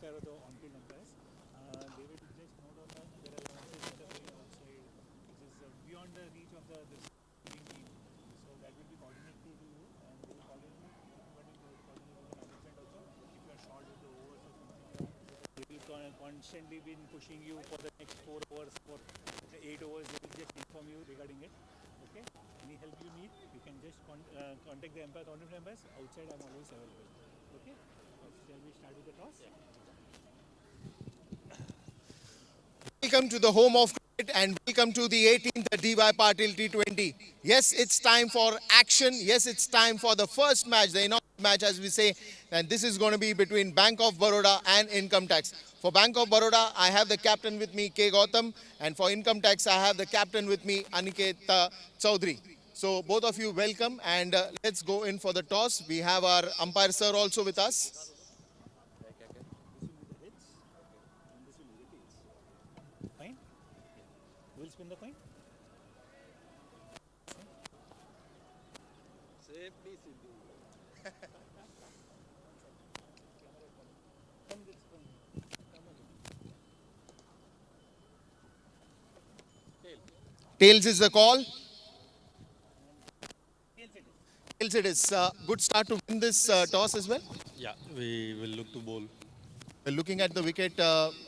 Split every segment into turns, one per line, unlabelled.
umpire or the on-field umpires. They will just note on that there are bounces that are going outside, which is beyond the reach of this team. So that will be coordinated to you, and they will coordinate with the management also. If you are short with the overs or something, they will constantly be pushing you for the next 4 overs, for 8 overs. They will just inform you regarding it. Okay. Any help you need, you can just contact the umpire, umpires. Outside, I'm always available. Okay. Shall we start with the toss? Yeah.
Welcome to the home of cricket and welcome to the 18th DY Patil T20. Yes, it's time for action. Yes, it's time for the first match, the inaugural match as we say. And this is going to be between Bank of Baroda and Income Tax. For Bank of Baroda, I have the captain with me, K. Gautam. And for Income Tax, I have the captain with me, Aniket Chaudhary. So both of you welcome and let's go in for the toss. We have our umpire sir also with us.
Fine. Who will spin the coin?
Tails is the call. Tails it is. Good start to win this toss as well.
Yeah, we will look to bowl.
Looking at the wicket,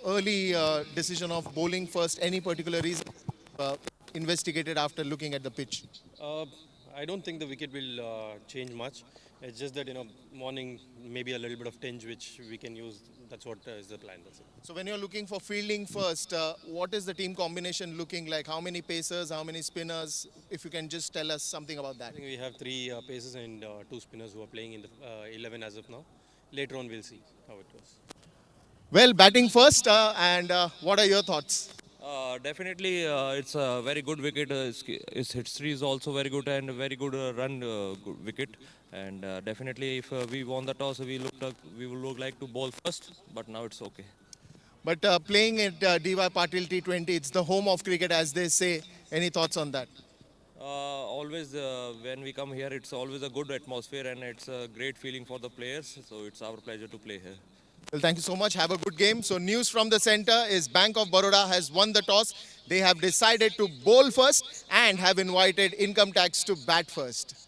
early decision of bowling first. Any particular reason investigated after looking at the pitch?
I don't think the wicket will change much. It's just that, morning maybe a little bit of tinge which we can use. That's what is the plan. That's it.
So when you're looking for fielding first, what is the team combination looking like? How many pacers, how many spinners? If you can just tell us something about that.
I think we have three pacers and two spinners who are playing in the 11 as of now. Later on, we'll see how it goes.
Well, batting first, and what are your thoughts?
Definitely, it's a very good wicket. Its history is also very good and a very good run good wicket. And definitely, if we won the toss, we would look like to bowl first. But now it's okay.
But playing at DY Patil T20, it's the home of cricket, as they say. Any thoughts on that?
Always, when we come here, it's always a good atmosphere and it's a great feeling for the players. So it's our pleasure to play here.
Well, thank you so much. Have a good game. So news from the center is Bank of Baroda has won the toss. They have decided to bowl first and have invited Income Tax to bat first.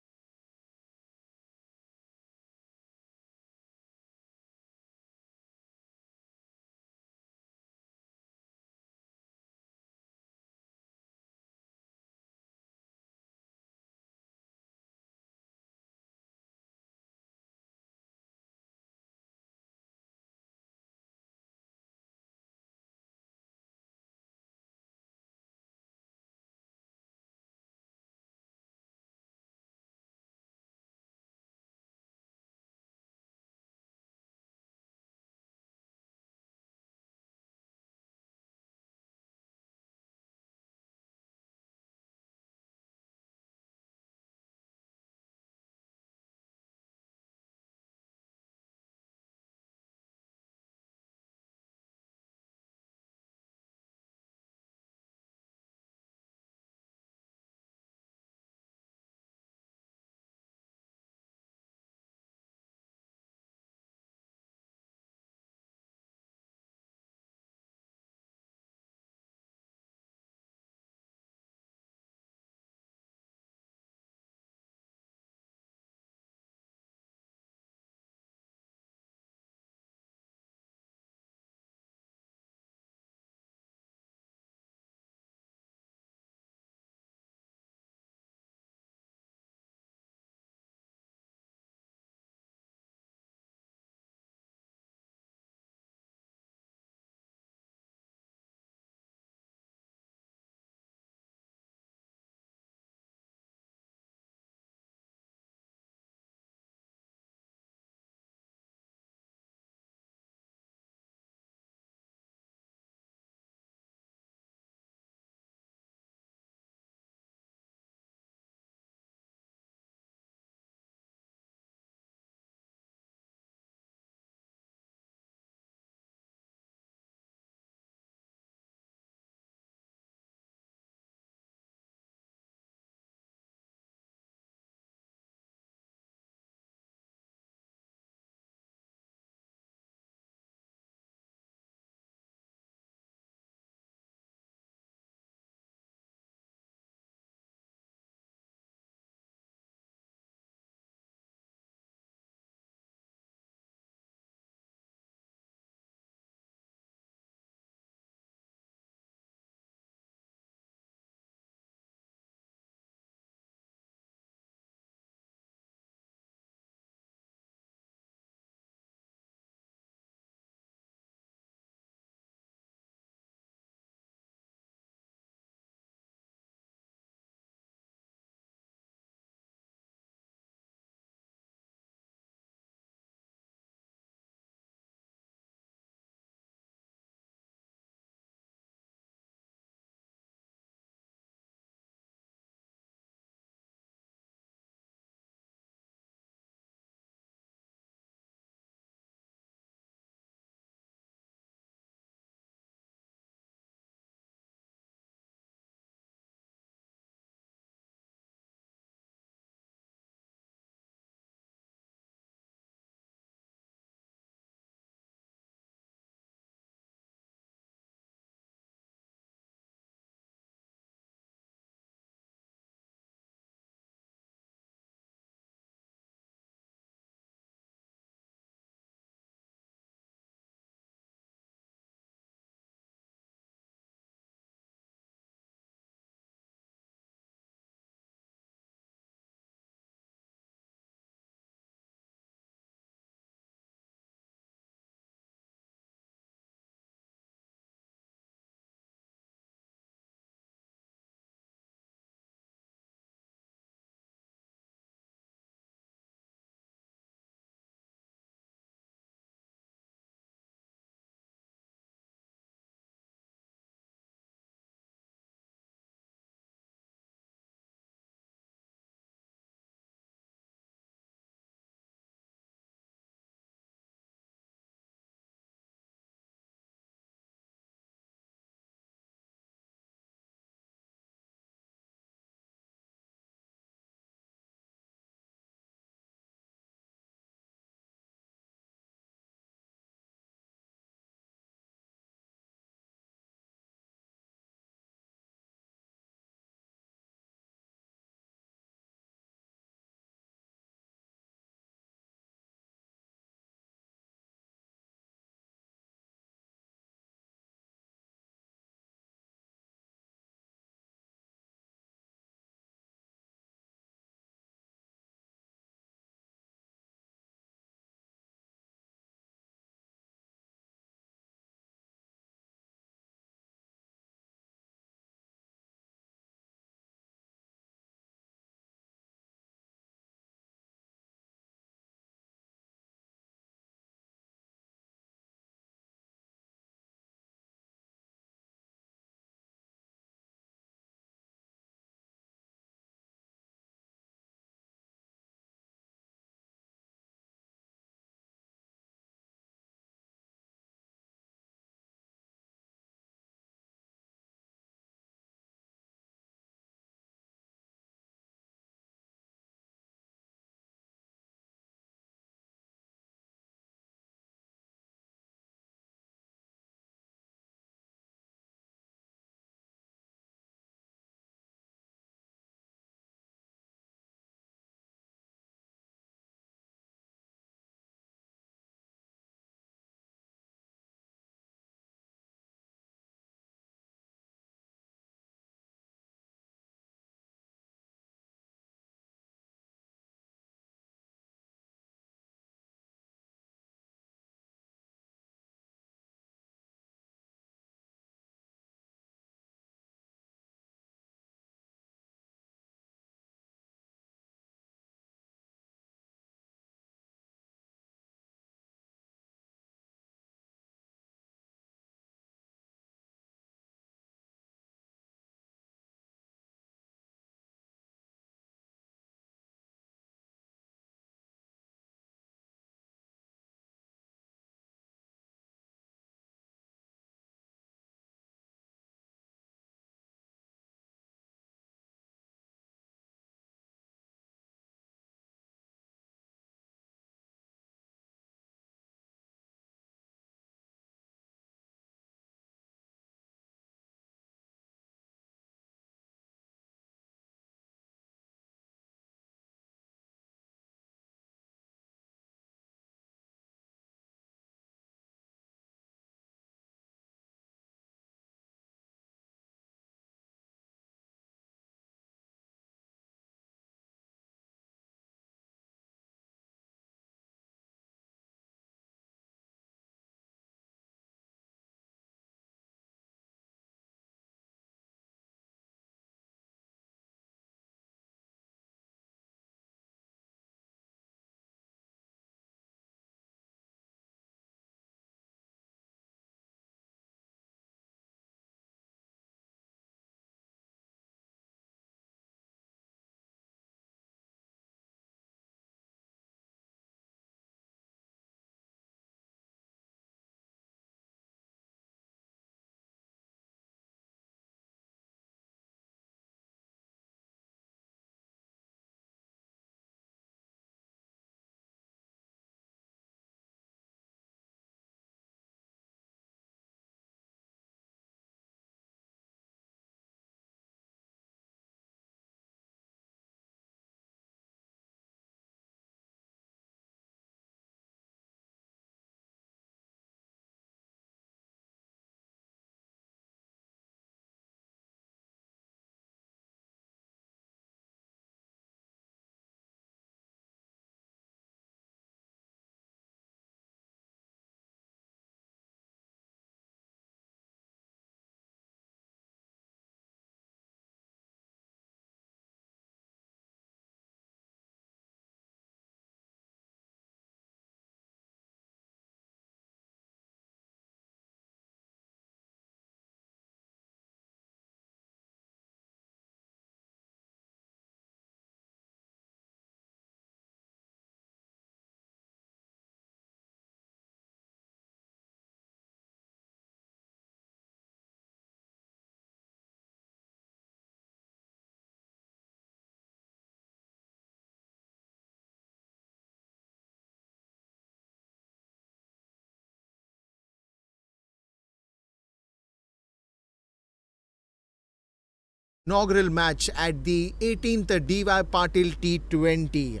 inaugural match at the 18th DY Patil T20.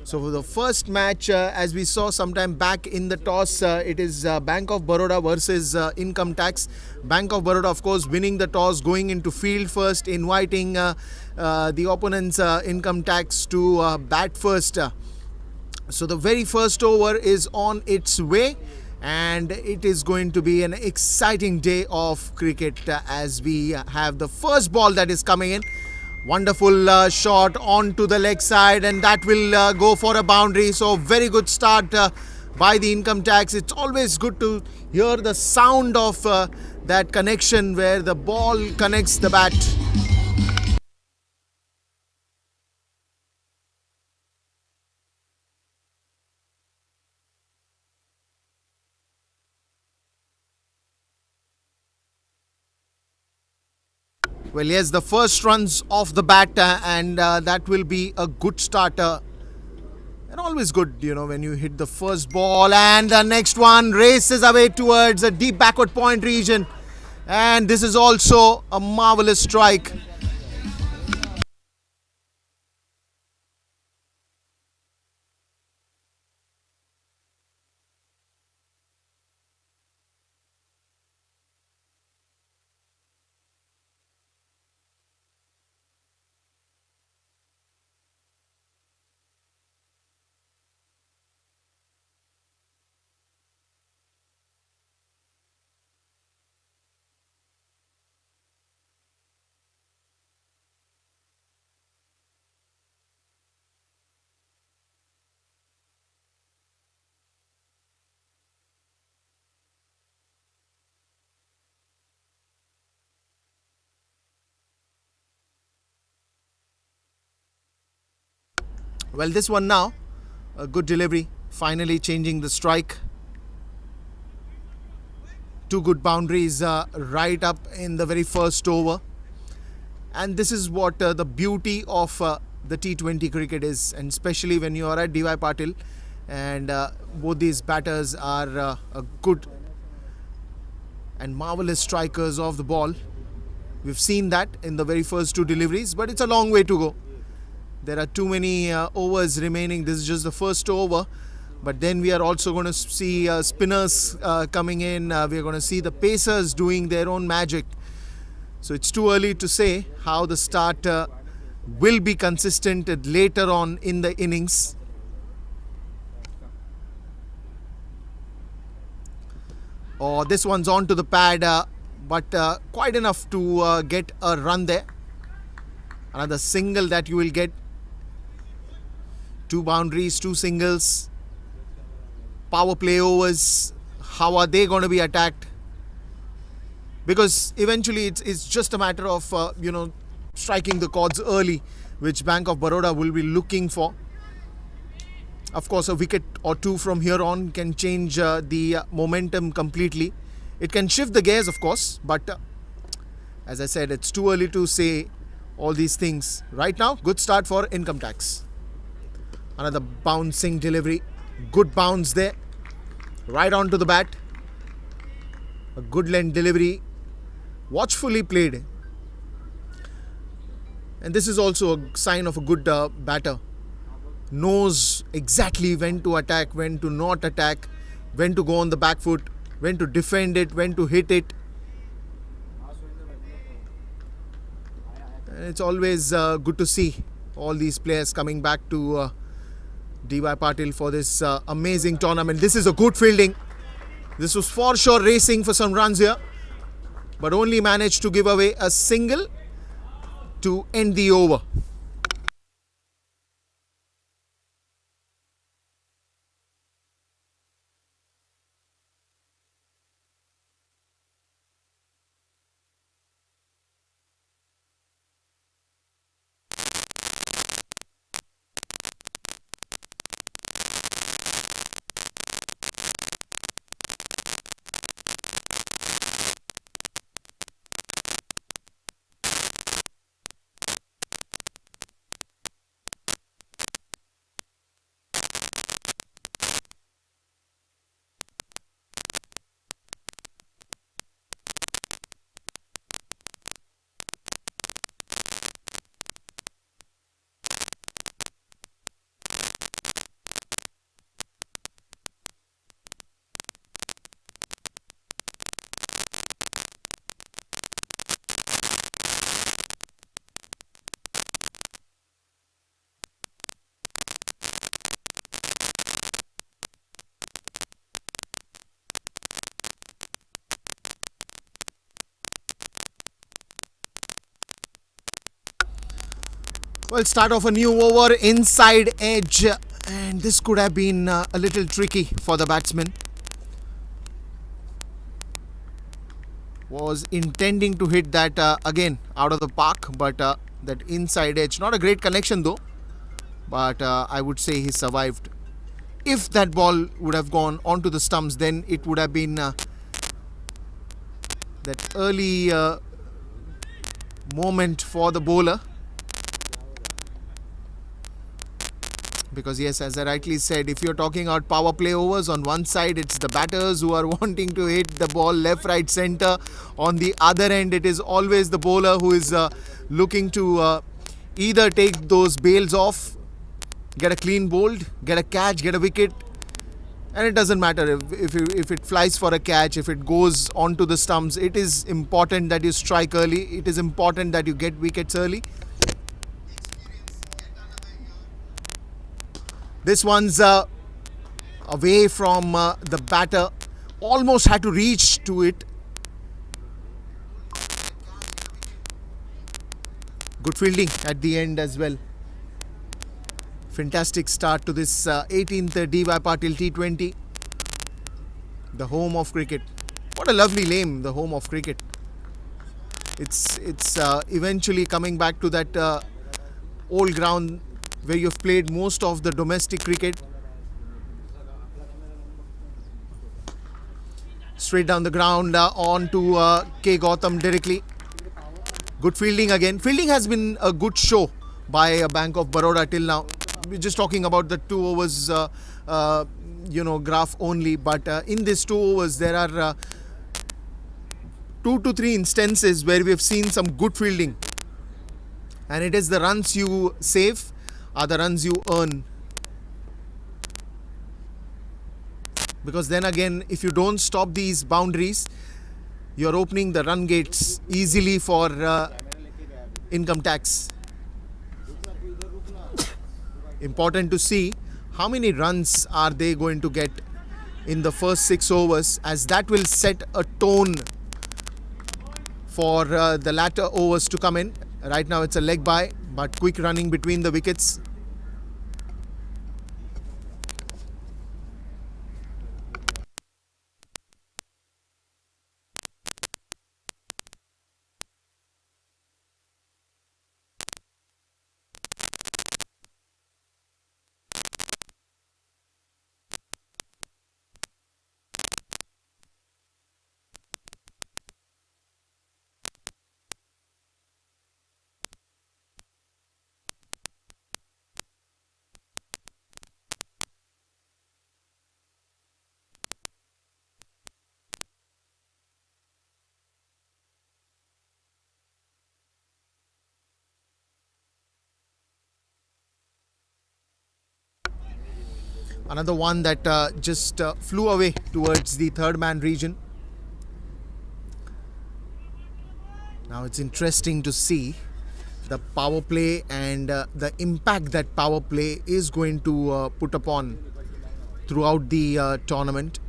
So for the first match, as we saw sometime back in the toss, it is Bank of Baroda versus Income Tax. Bank of Baroda, of course, winning the toss, going into field first, inviting the opponent's Income Tax to bat first. So the very first over is on its way, and it is going to be an exciting day of cricket as we have the first ball that is coming in. Wonderful shot onto the leg side, and that will go for a boundary. So very good start by the Income Tax. It's always good to hear the sound of that connection where the ball connects the bat. Well, yes, the first runs off the bat, and that will be a good starter. And always good, when you hit the first ball, and the next one races away towards a deep backward point region. And this is also a marvelous strike. Well, this one now, a good delivery, finally changing the strike. Two good boundaries right up in the very first over. And this is what the beauty of the T20 cricket is, and especially when you are at DY Patil, and both these batters are a good and marvelous strikers of the ball. We've seen that in the very first two deliveries, but it's a long way to go. There are too many overs remaining. This is just the first over, but then we are also going to see spinners coming in. We are going to see the pacers doing their own magic. So it's too early to say how the start will be consistent later on in the innings. Oh, this one's onto the pad, but quite enough to get a run there. Another single that you will get. Two boundaries, two singles. Power play overs. How are they going to be attacked? Because eventually it's just a matter of striking the chords early, which Bank of Baroda will be looking for. Of course, a wicket or two from here on can change the momentum completely. It can shift the gears, of course, but as I said, it's too early to say all these things. Right now, good start for Income Tax. Another bouncing delivery. Good bounce there. Right onto the bat. A good length delivery. Watchfully played. And this is also a sign of a good batter. Knows exactly when to attack, when to not attack, when to go on the back foot, when to defend it, when to hit it. And it's always good to see all these players coming back to DY Patil for this amazing tournament. This is a good fielding. This was for sure racing for some runs here, but only managed to give away a single to end the over. Well, start off a new over, inside edge, and this could have been a little tricky for the batsman. Was intending to hit that again out of the park, but that inside edge, not a great connection though, but I would say he survived. If that ball would have gone onto the stumps, then it would have been that early moment for the bowler. Because yes, as I rightly said, if you're talking about power play overs, on one side it's the batters who are wanting to hit the ball left, right, centre. On the other end, it is always the bowler who is looking to either take those bails off, get a clean bowled, get a catch, get a wicket. And it doesn't matter if it flies for a catch, if it goes onto the stumps. It is important that you strike early. It is important that you get wickets early. This one's away from the batter. Almost had to reach to it. Good fielding at the end as well. Fantastic start to this 18th DY Patil T20. The home of cricket. What a lovely name, the home of cricket. It's eventually coming back to that old ground where you've played most of the domestic cricket. Straight down the ground on to K. Gautam directly. Good fielding again. Fielding has been a good show by Bank of Baroda till now. We're just talking about the 2 overs graph only, but in these 2 overs there are 2 to 3 instances where we have seen some good fielding, and it is the runs you save are the runs you earn. Because then again, if you don't stop these boundaries, you're opening the run gates easily for income tax. Important to see how many runs are they going to get in the first 6 overs, as that will set a tone for the latter overs to come in. Right now it's a leg by, but quick running between the wickets. Another one that just flew away towards the third man region. Now it's interesting to see the power play and the impact that power play is going to put upon throughout the tournament.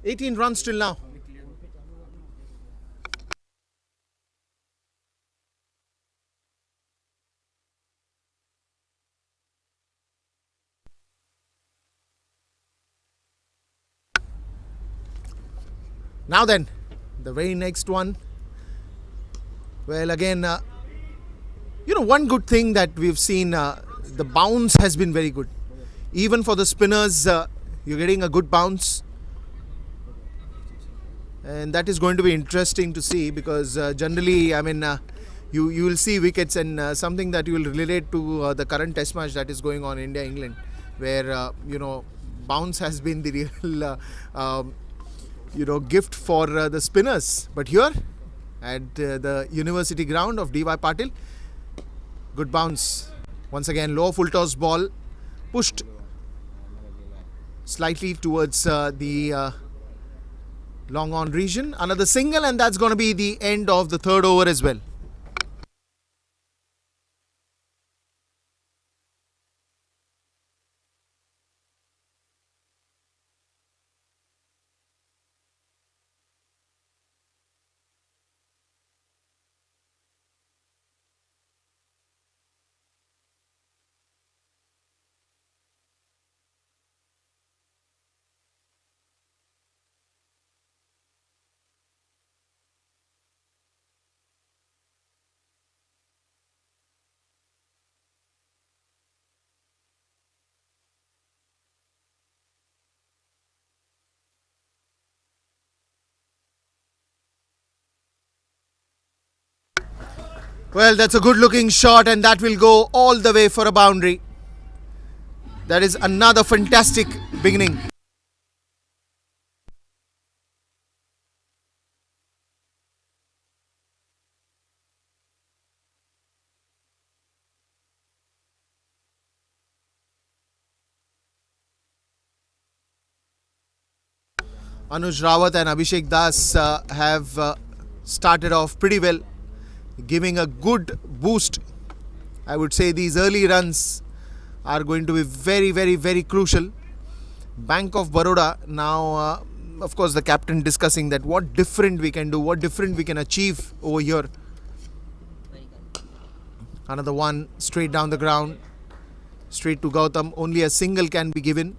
18 runs till now. Now then, the very next one. Well, again, one good thing that we've seen, the bounce has been very good. Even for the spinners, you're getting a good bounce. And that is going to be interesting to see, because generally, I mean, you will see wickets, and something that you will relate to the current test match that is going on India-England, where, bounce has been the real, gift for the spinners. But here, at the university ground of D.Y. Patil, good bounce. Once again, low full toss ball pushed slightly towards the long on region. Another single, and that's going to be the end of the third over as well. Well, that's a good looking shot, and that will go all the way for a boundary. That is another fantastic beginning. Anuj Rawat and Abhishek Das have started off pretty well, giving a good boost. I would say these early runs are going to be very, very, very crucial. Bank of Baroda now, of course, the captain discussing that what different we can do, what different we can achieve over here. Another one straight down the ground, straight to Gautam. Only a single can be given.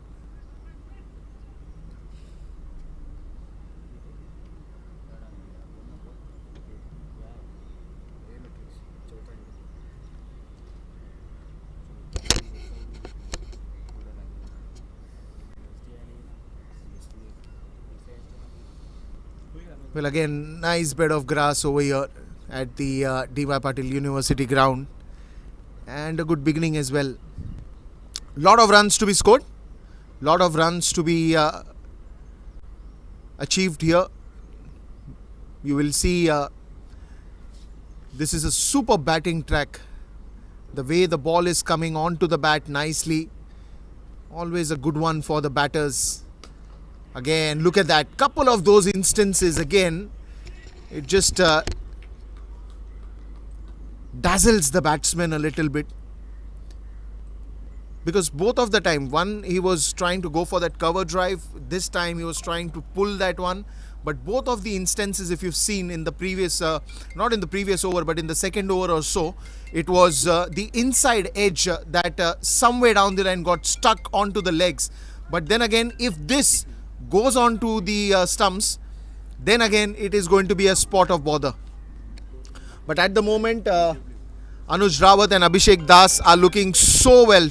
Well, again, nice bed of grass over here at the D.Y. Patil University ground, and a good beginning as well. Lot of runs to be scored, lot of runs to be achieved here. You will see this is a super batting track. The way the ball is coming onto the bat nicely, always a good one for the batters. Again, look at that. Couple of those instances again. It just dazzles the batsman a little bit. Because both of the time, one he was trying to go for that cover drive. This time he was trying to pull that one. But both of the instances, if you've seen in the previous, not in the previous over, but in the second over or so, it was the inside edge that somewhere down the line got stuck onto the legs. But then again, if this goes on to the stumps, then again it is going to be a spot of bother. But at the moment, Anuj Rawat and Abhishek Das are looking so well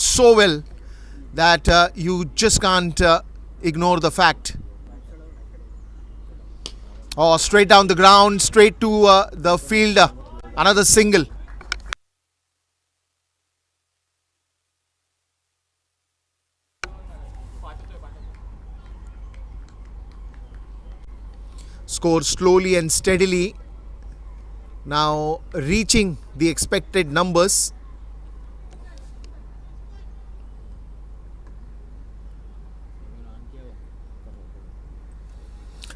that you just can't ignore the fact. Oh, straight down the ground, straight to the fielder. Another single. Score slowly and steadily, now reaching the expected numbers.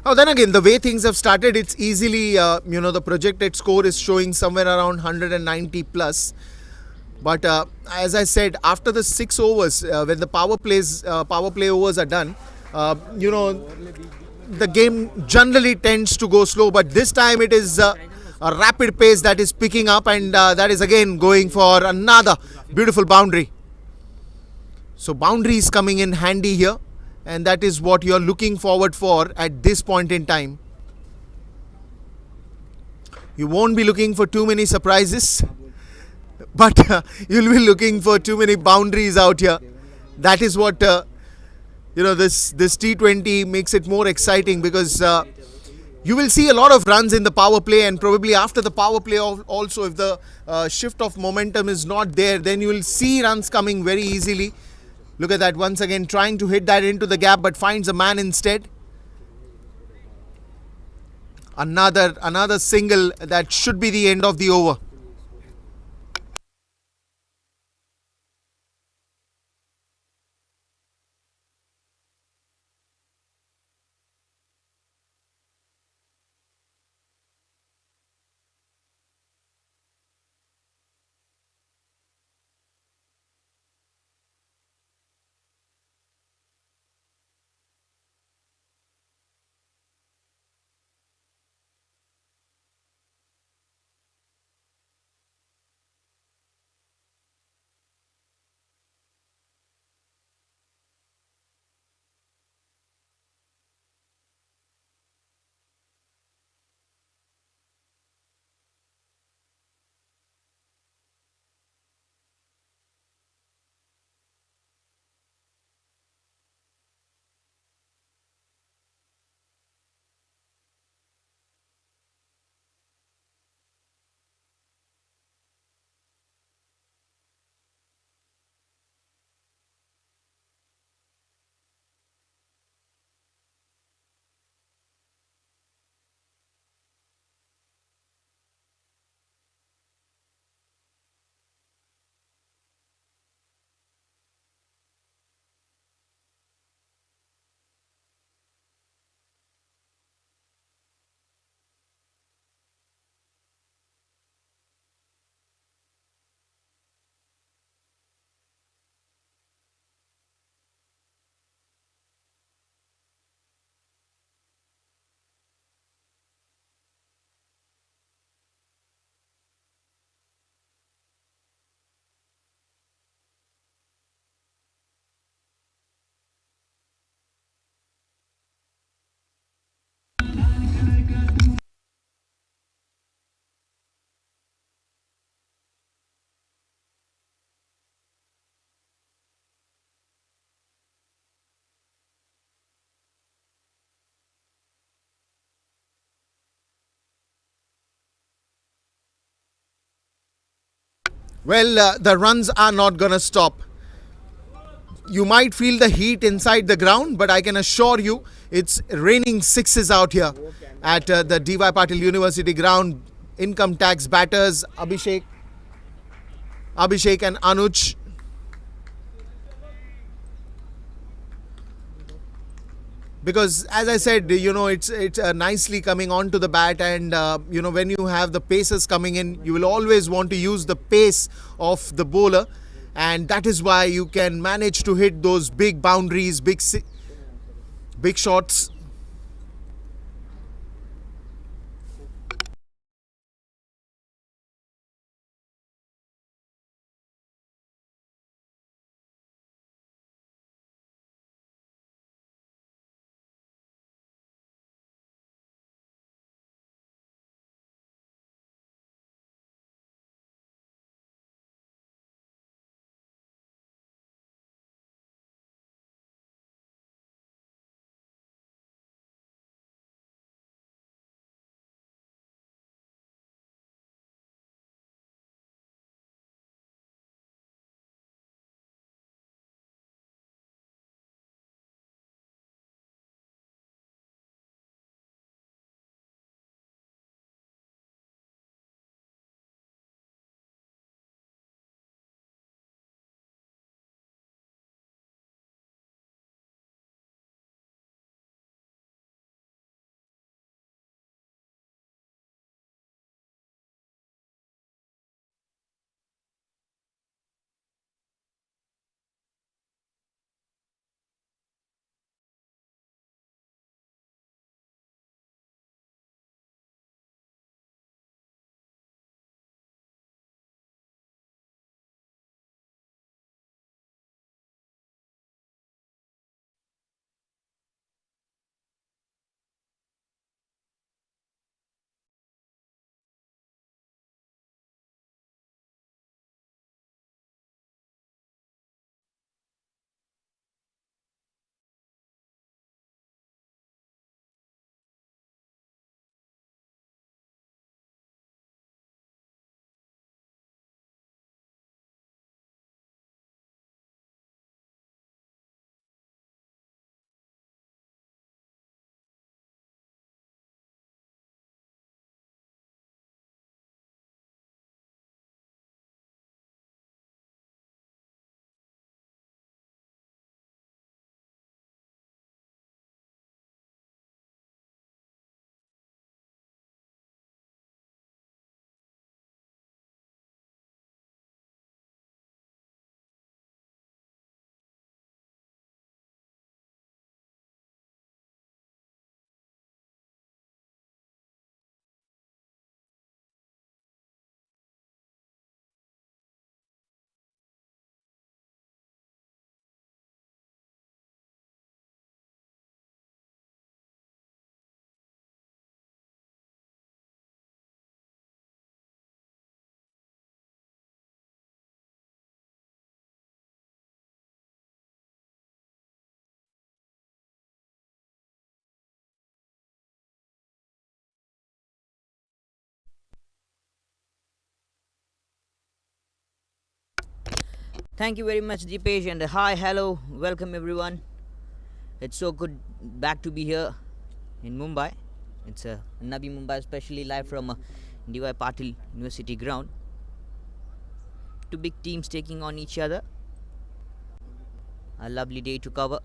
Now then again, the way things have started, it's easily, the projected score is showing somewhere around 190 plus. But as I said, after the 6 overs, when the power play overs are done, the game generally tends to go slow, but this time it is a rapid pace that is picking up, and that is again going for another beautiful boundary. So boundary is coming in handy here, and that is what you're looking forward for at this point in time. You won't be looking for too many surprises, but you'll be looking for too many boundaries out here. That is what this T20 makes it more exciting, because you will see a lot of runs in the power play, and probably after the power play also, if the shift of momentum is not there, then you will see runs coming very easily. Look at that, once again trying to hit that into the gap, but finds a man instead. Another single that should be the end of the over. Well, the runs are not going to stop. You might feel the heat inside the ground, but I can assure you it's raining sixes out here at the D.Y. Patil University ground. Income tax batters Abhishek and Anuj. Because as I said, it's nicely coming onto the bat, and when you have the paces coming in, you will always want to use the pace of the bowler, and that is why you can manage to hit those big boundaries, big shots.
Thank you very much, Deepesh, and hi, hello, welcome everyone. It's so good back to be here in Mumbai. It's Navi Mumbai, especially live from DY Patil University ground. Two big teams taking on each other. A lovely day to cover.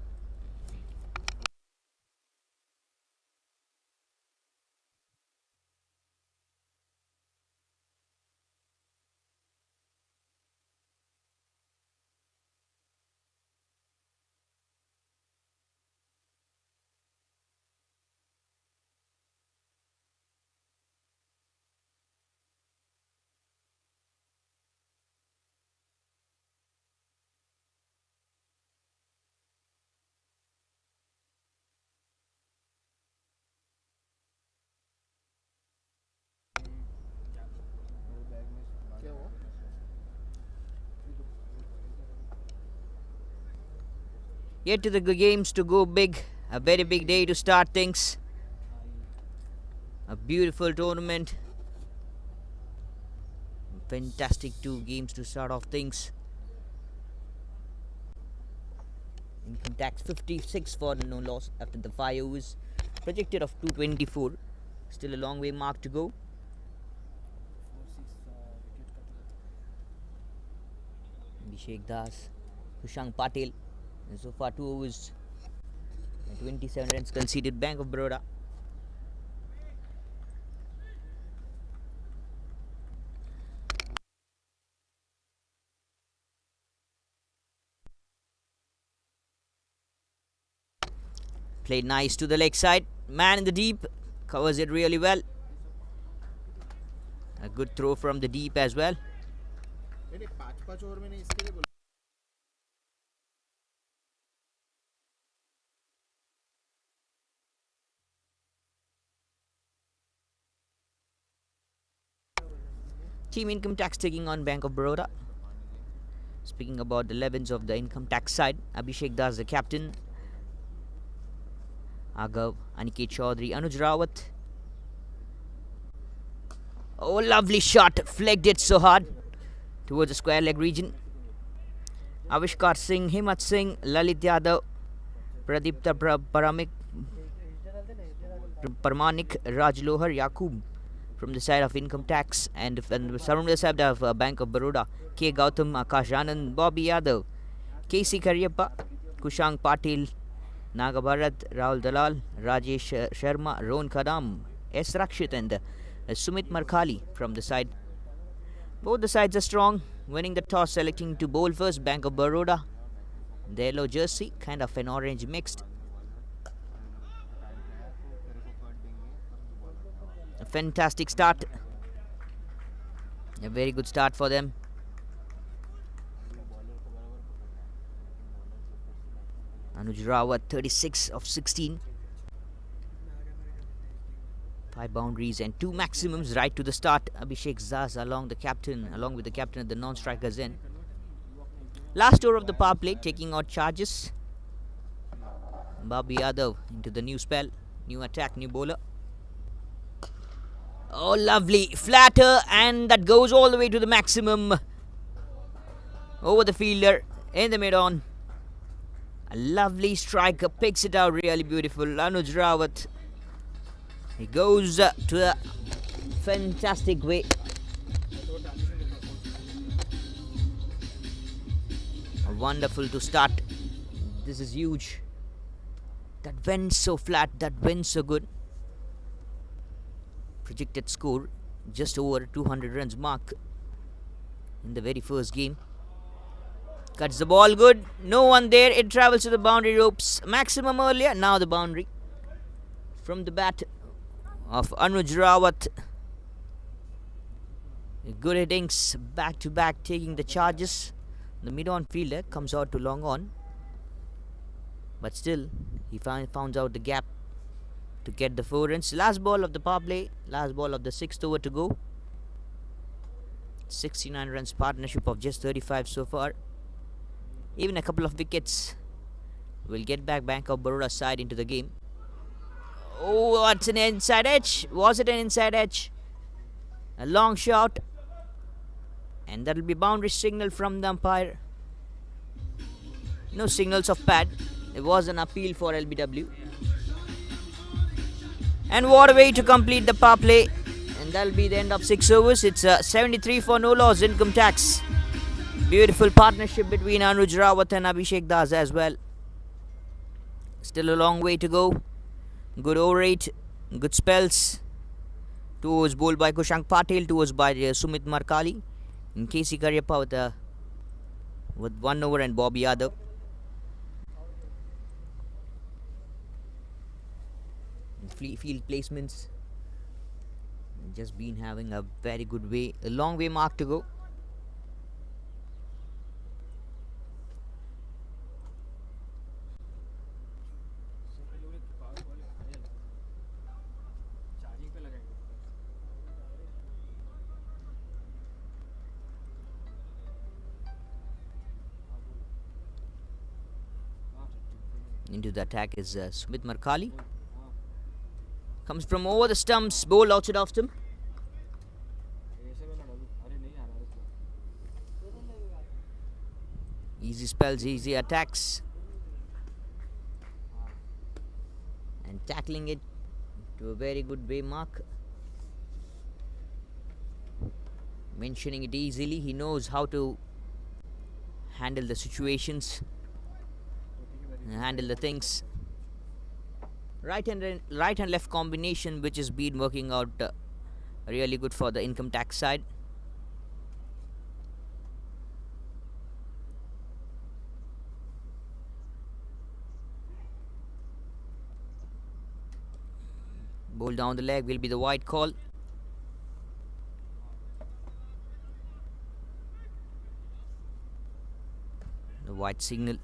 Yet to the games to go big. A very big day to start things. A beautiful tournament. Fantastic 2 games to start off things. Income tax 56 for no loss after the 5 overs. Projected of 224. Still a long way mark to go. Abhishek Das, Kushang Patil. And so far 2 overs and 27 runs conceded. Bank of Baroda. Played nice to the leg side. Man in the deep. Covers it really well. A good throw from the deep as well. Team Income Tax taking on Bank of Baroda. Speaking about the 11s of the income tax side, Abhishek Das the captain. Agav, Aniket Chaudhary, Anuj Rawat. Oh, lovely shot. Flegged it so hard towards the square leg region. Avishkar Singh, Himat Singh, Lalit Yadav, Pradipta Parmanik, Raj Lohar, Yakub from the side of income tax, and from the side of Bank of Baroda, K. Gautam, Akash Anand, Bobby Yadav, K.C. Karyappa, Kushang Patil, Naga Bharat, Rahul Dalal, Rajesh Sharma, Ron Kadam, S. Rakshit, and Sumit Markhali from the side. Both the sides are strong, winning the toss, selecting to bowl first. Bank of Baroda, the yellow jersey, kind of an orange mixed. A fantastic start. A very good start for them. Anuj Rawat, 36 of 16. 5 boundaries and 2 maximums right to the start. Abhishek Zaz along with the captain at the non-strikers end. Last over of the power play, taking out charges. Bobby Yadav into the new spell, new attack, new bowler. Oh, lovely flatter, and that goes all the way to the maximum. Over the fielder in the mid-on. A lovely striker, picks it out really beautiful. Anuj Rawat. He goes to a fantastic way. Wonderful to start. This is huge. That went so flat, that went so good. Projected score just over 200 runs mark in the very first game. Cuts the ball good. No one there. It travels to the boundary ropes. Maximum earlier. Now the boundary. From the bat of Anuj Rawat. Good hittings. Back to back taking the charges. The mid-on fielder comes out to long on. But still, he found out the gap to get the 4 runs. Last ball of the power play. Last ball of the 6th over to go. 69 runs partnership of just 35 so far. Even a couple of wickets will get back Bank of Baroda side into the game. Oh, what's an inside edge? Was it an inside edge? A long shot. And that will be boundary signal from the umpire. No signals of pad. It was an appeal for LBW. And what a way to complete the power play. And that'll be the end of 6 overs. It's 73 for no loss, income tax. Beautiful partnership between Anuj Rawat and Abhishek Das as well. Still a long way to go. Good over rate, good spells. 2 overs bowled by Kushank Patil, 2 overs by Sumit Markali. And KC Karyappa with 1 over and Bobby Yadav. Field placements just been having a very good way, a long way mark to go. Into the attack is Sumit Markali. Comes from over the stumps, bowled outside of him. Easy spells, easy attacks. And tackling it to a very good way mark. Mentioning it easily, he knows how to handle the situations and handle the things. Right and left combination, which has been working out really good for the income tax side. Bowl down the leg will be the wide call. The white signal.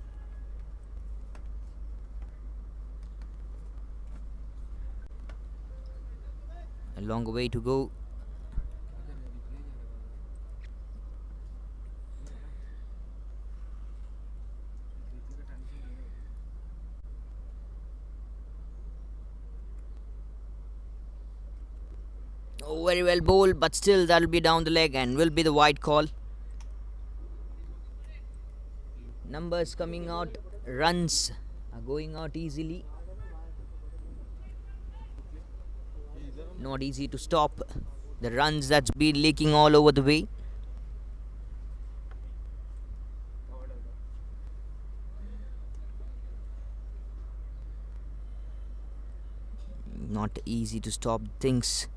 A long way to go. Oh, very well bowled, but still that'll be down the leg and will be the wide call. Numbers coming out, runs are going out easily. Not easy to stop the runs that's been leaking all over the way. Not easy to stop things.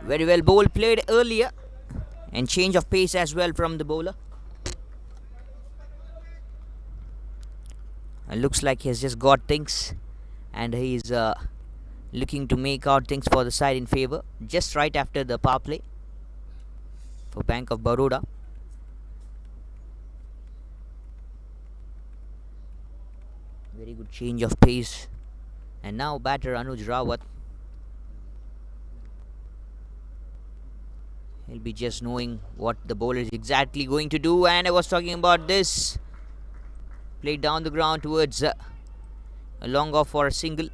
Very well ball played earlier, and change of pace as well from the bowler. Looks like he has just got things, and he's looking to make out things for the side in favour just right after the power play for Bank of Baroda. Very good change of pace, and now batter Anuj Rawat. He'll be just knowing what the bowler is exactly going to do, and I was talking about this. Played down the ground towards a long off for a single.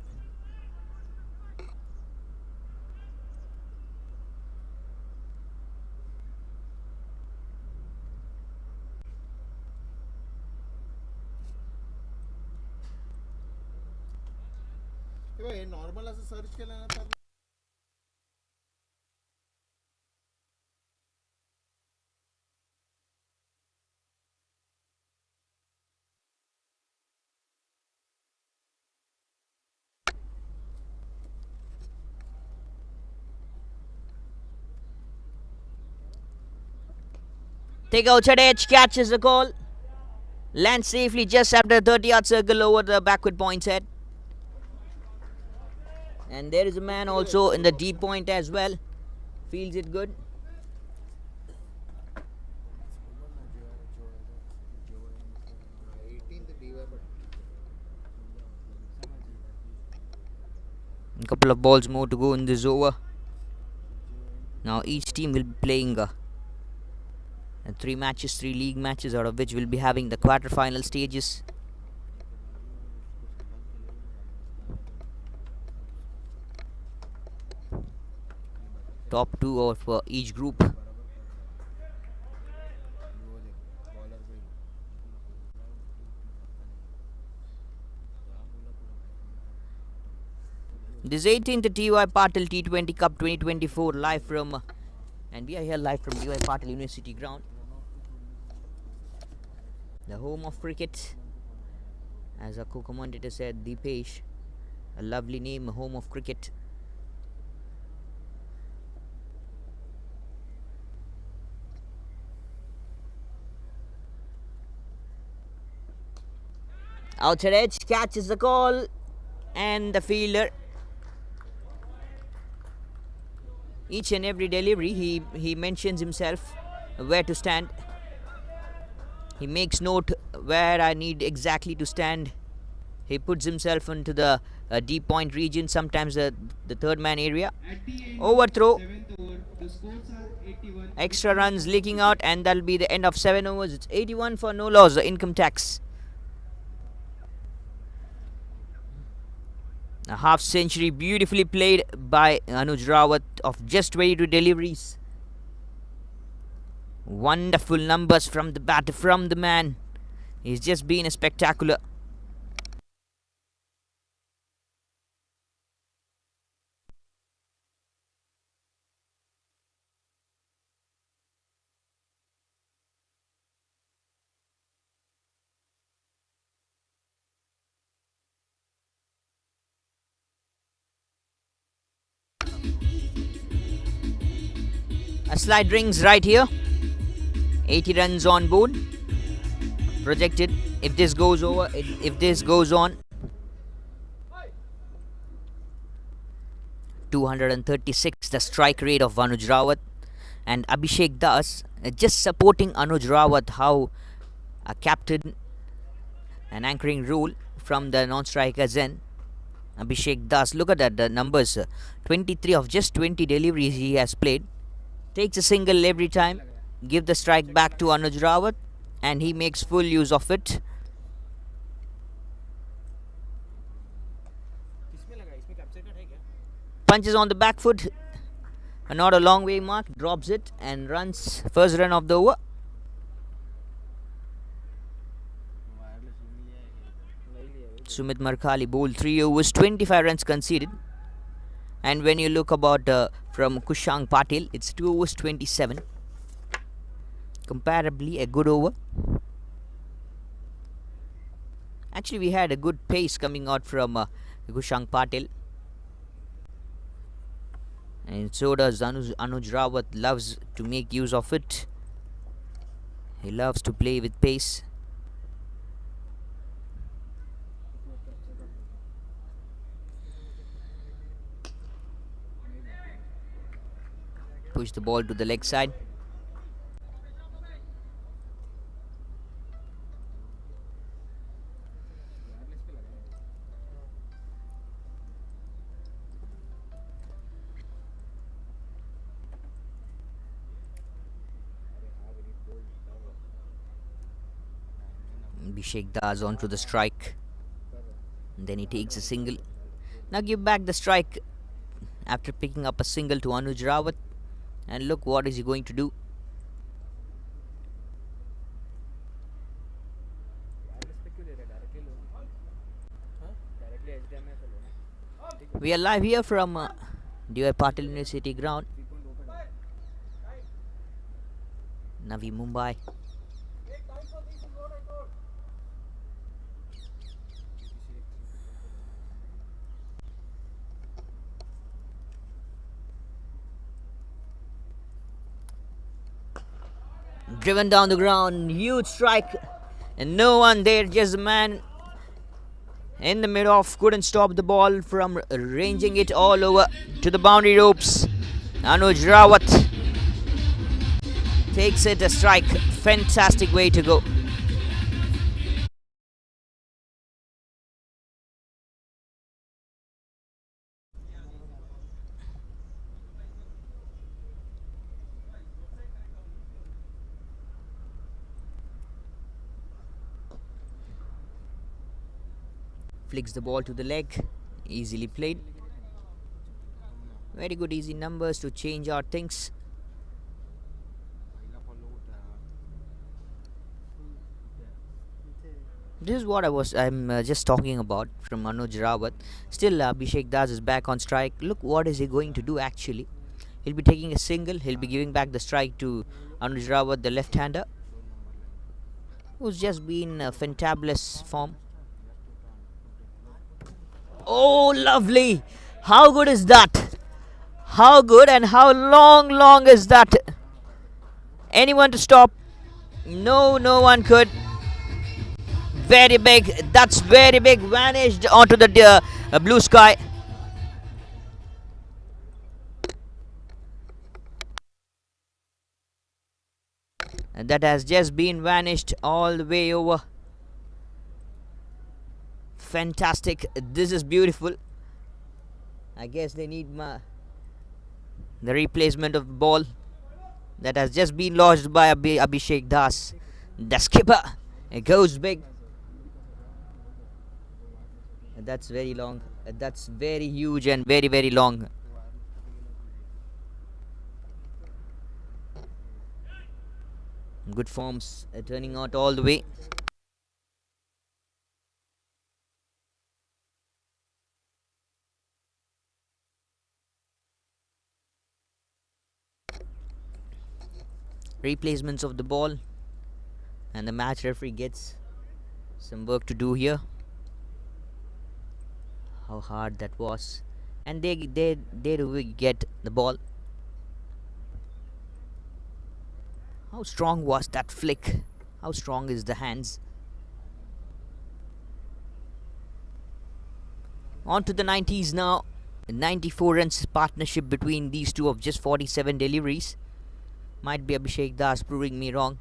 normal असं search केलं ना तर
Take outside edge, catches the call. Lands safely just after the 30-yard circle over the backward point's head. And there is a man also in the deep point as well. Feels it good. A couple of balls more to go in this over. Now each team will be playing 3 matches, 3 league matches, out of which will be having the quarter-final stages. Top 2 of each group This 18th DY Patil T20 Cup 2024 live from, and we are here live from DY Patil University ground, the home of cricket. As our co-commentator said, Deepesh, a lovely name, a home of cricket. Outside edge, catches the call, and the fielder. Each and every delivery, he mentions himself where to stand. He makes note where I need exactly to stand. He puts himself into the deep point region, sometimes the third man area. Overthrow. Extra runs leaking out, and that'll be the end of 7 overs. It's 81 for no loss, the income tax. A half century beautifully played by Anuj Rawat of just 22 deliveries. Wonderful numbers from the batter, from the man. He's just been a spectacular. A slide rings right here. 80 runs on board. Projected. If this goes over, if this goes on, 236 the strike rate of Anuj Rawat, and Abhishek Das just supporting Anuj Rawat, how a captain, an anchoring role from the non-strikers end. Abhishek Das, look at that, the numbers, 23 of just 20 deliveries he has played. Takes a single every time, give the strike back to Anuj Rawat, and he makes full use of it. Punches on the back foot, not a long way mark, drops it and runs first run of the over. Sumit Markhali bowled 3 overs, 25 runs conceded. And when you look about from Kushank Patil, it's 2 overs 27. Comparably a good over. Actually, we had a good pace coming out from Kushank Patil. And so does Anuj Rawat, loves to make use of it. He loves to play with pace. Push the ball to the leg side. Abhishek Das onto the strike. And then he takes a single. Now give back the strike after picking up a single to Anuj Rawat. And look what is he going to do. We are live here from DY Patil University ground, Navi Mumbai. Driven down the ground, huge strike, and no one there, just a man in the mid-off, couldn't stop the ball from ranging it all over to the boundary ropes. Anuj Rawat takes it a strike. Fantastic way to go. Flicks the ball to the leg, easily played. Very good, easy numbers to change our things. This is what I'm just talking about from Anuj Rawat. Still, Abhishek Das is back on strike. Look, what is he going to do actually? He'll be taking a single. He'll be giving back the strike to Anuj Rawat, the left-hander, who's just been fantabulous form. Oh, lovely! How good is that? How good and how long is that? Anyone to stop? No, no one could. Very big. That's very big. Vanished onto the blue sky. And that has just been vanished all the way over. Fantastic. This is beautiful. I guess they need the replacement of the ball that has just been lodged by Abhishek Das. The skipper. It goes big. That's very long. That's very huge and very, very long. Good forms turning out all the way. Replacements of the ball, and the match referee gets some work to do here. How hard that was, and they do get the ball. How strong was that flick? How strong is the hands? On to the 90s now. 94 runs partnership between these two of just 47 deliveries. Might be Abhishek Das proving me wrong.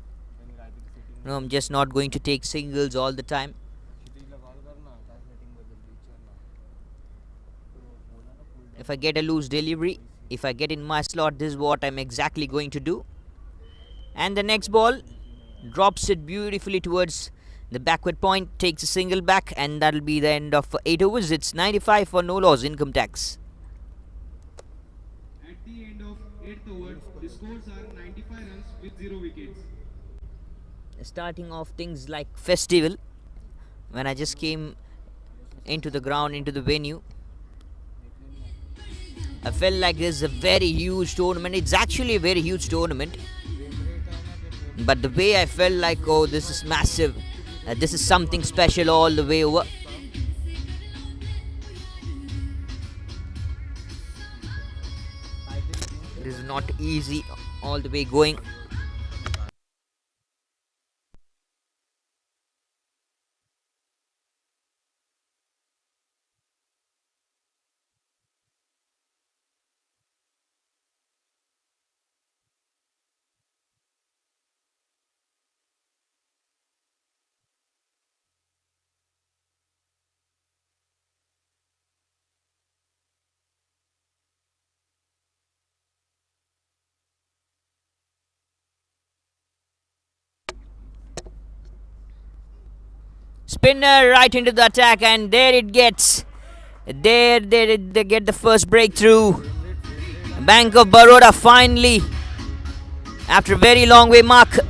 No, I'm just not going to take singles all the time. If I get a loose delivery, if I get in my slot, this is what I'm exactly going to do. And the next ball drops it beautifully towards the backward point, takes a single back, and that'll be the end of 8 overs. It's 95 for no loss, income tax.
At the end of 8th over, the scores are 95 runs with 0 wickets.
Starting off things like festival, when I just came into the ground, into the venue, I felt like this is a very huge tournament. It's actually a very huge tournament. But the way I felt like, oh, this is massive. This is something special all the way over. This is not easy all the way going. Spinner right into the attack, and there it gets. There they get the first breakthrough. Bank of Baroda finally, after a very long way, mark.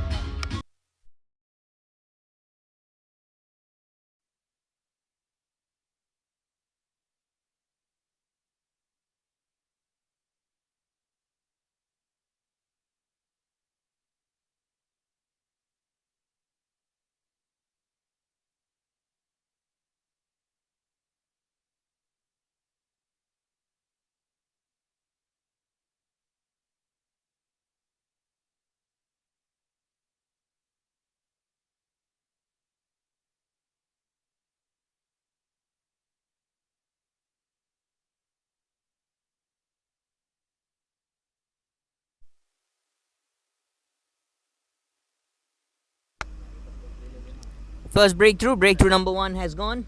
First breakthrough number 1 has gone.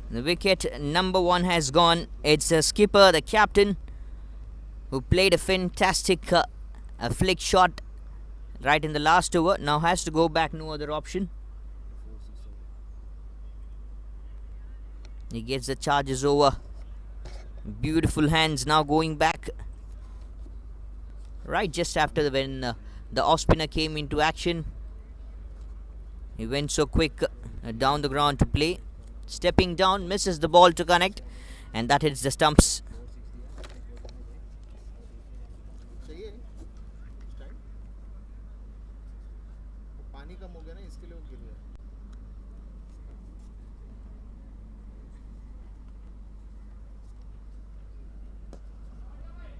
The wicket number 1 has gone. It's a skipper, the captain, who played a fantastic flick shot right in the last over. Now has to go back, no other option. He gets the charges over. Beautiful hands now going back. Right just after when the off spinner came into action. He went so quick down the ground to play. Stepping down, misses the ball to connect, and that hits the stumps.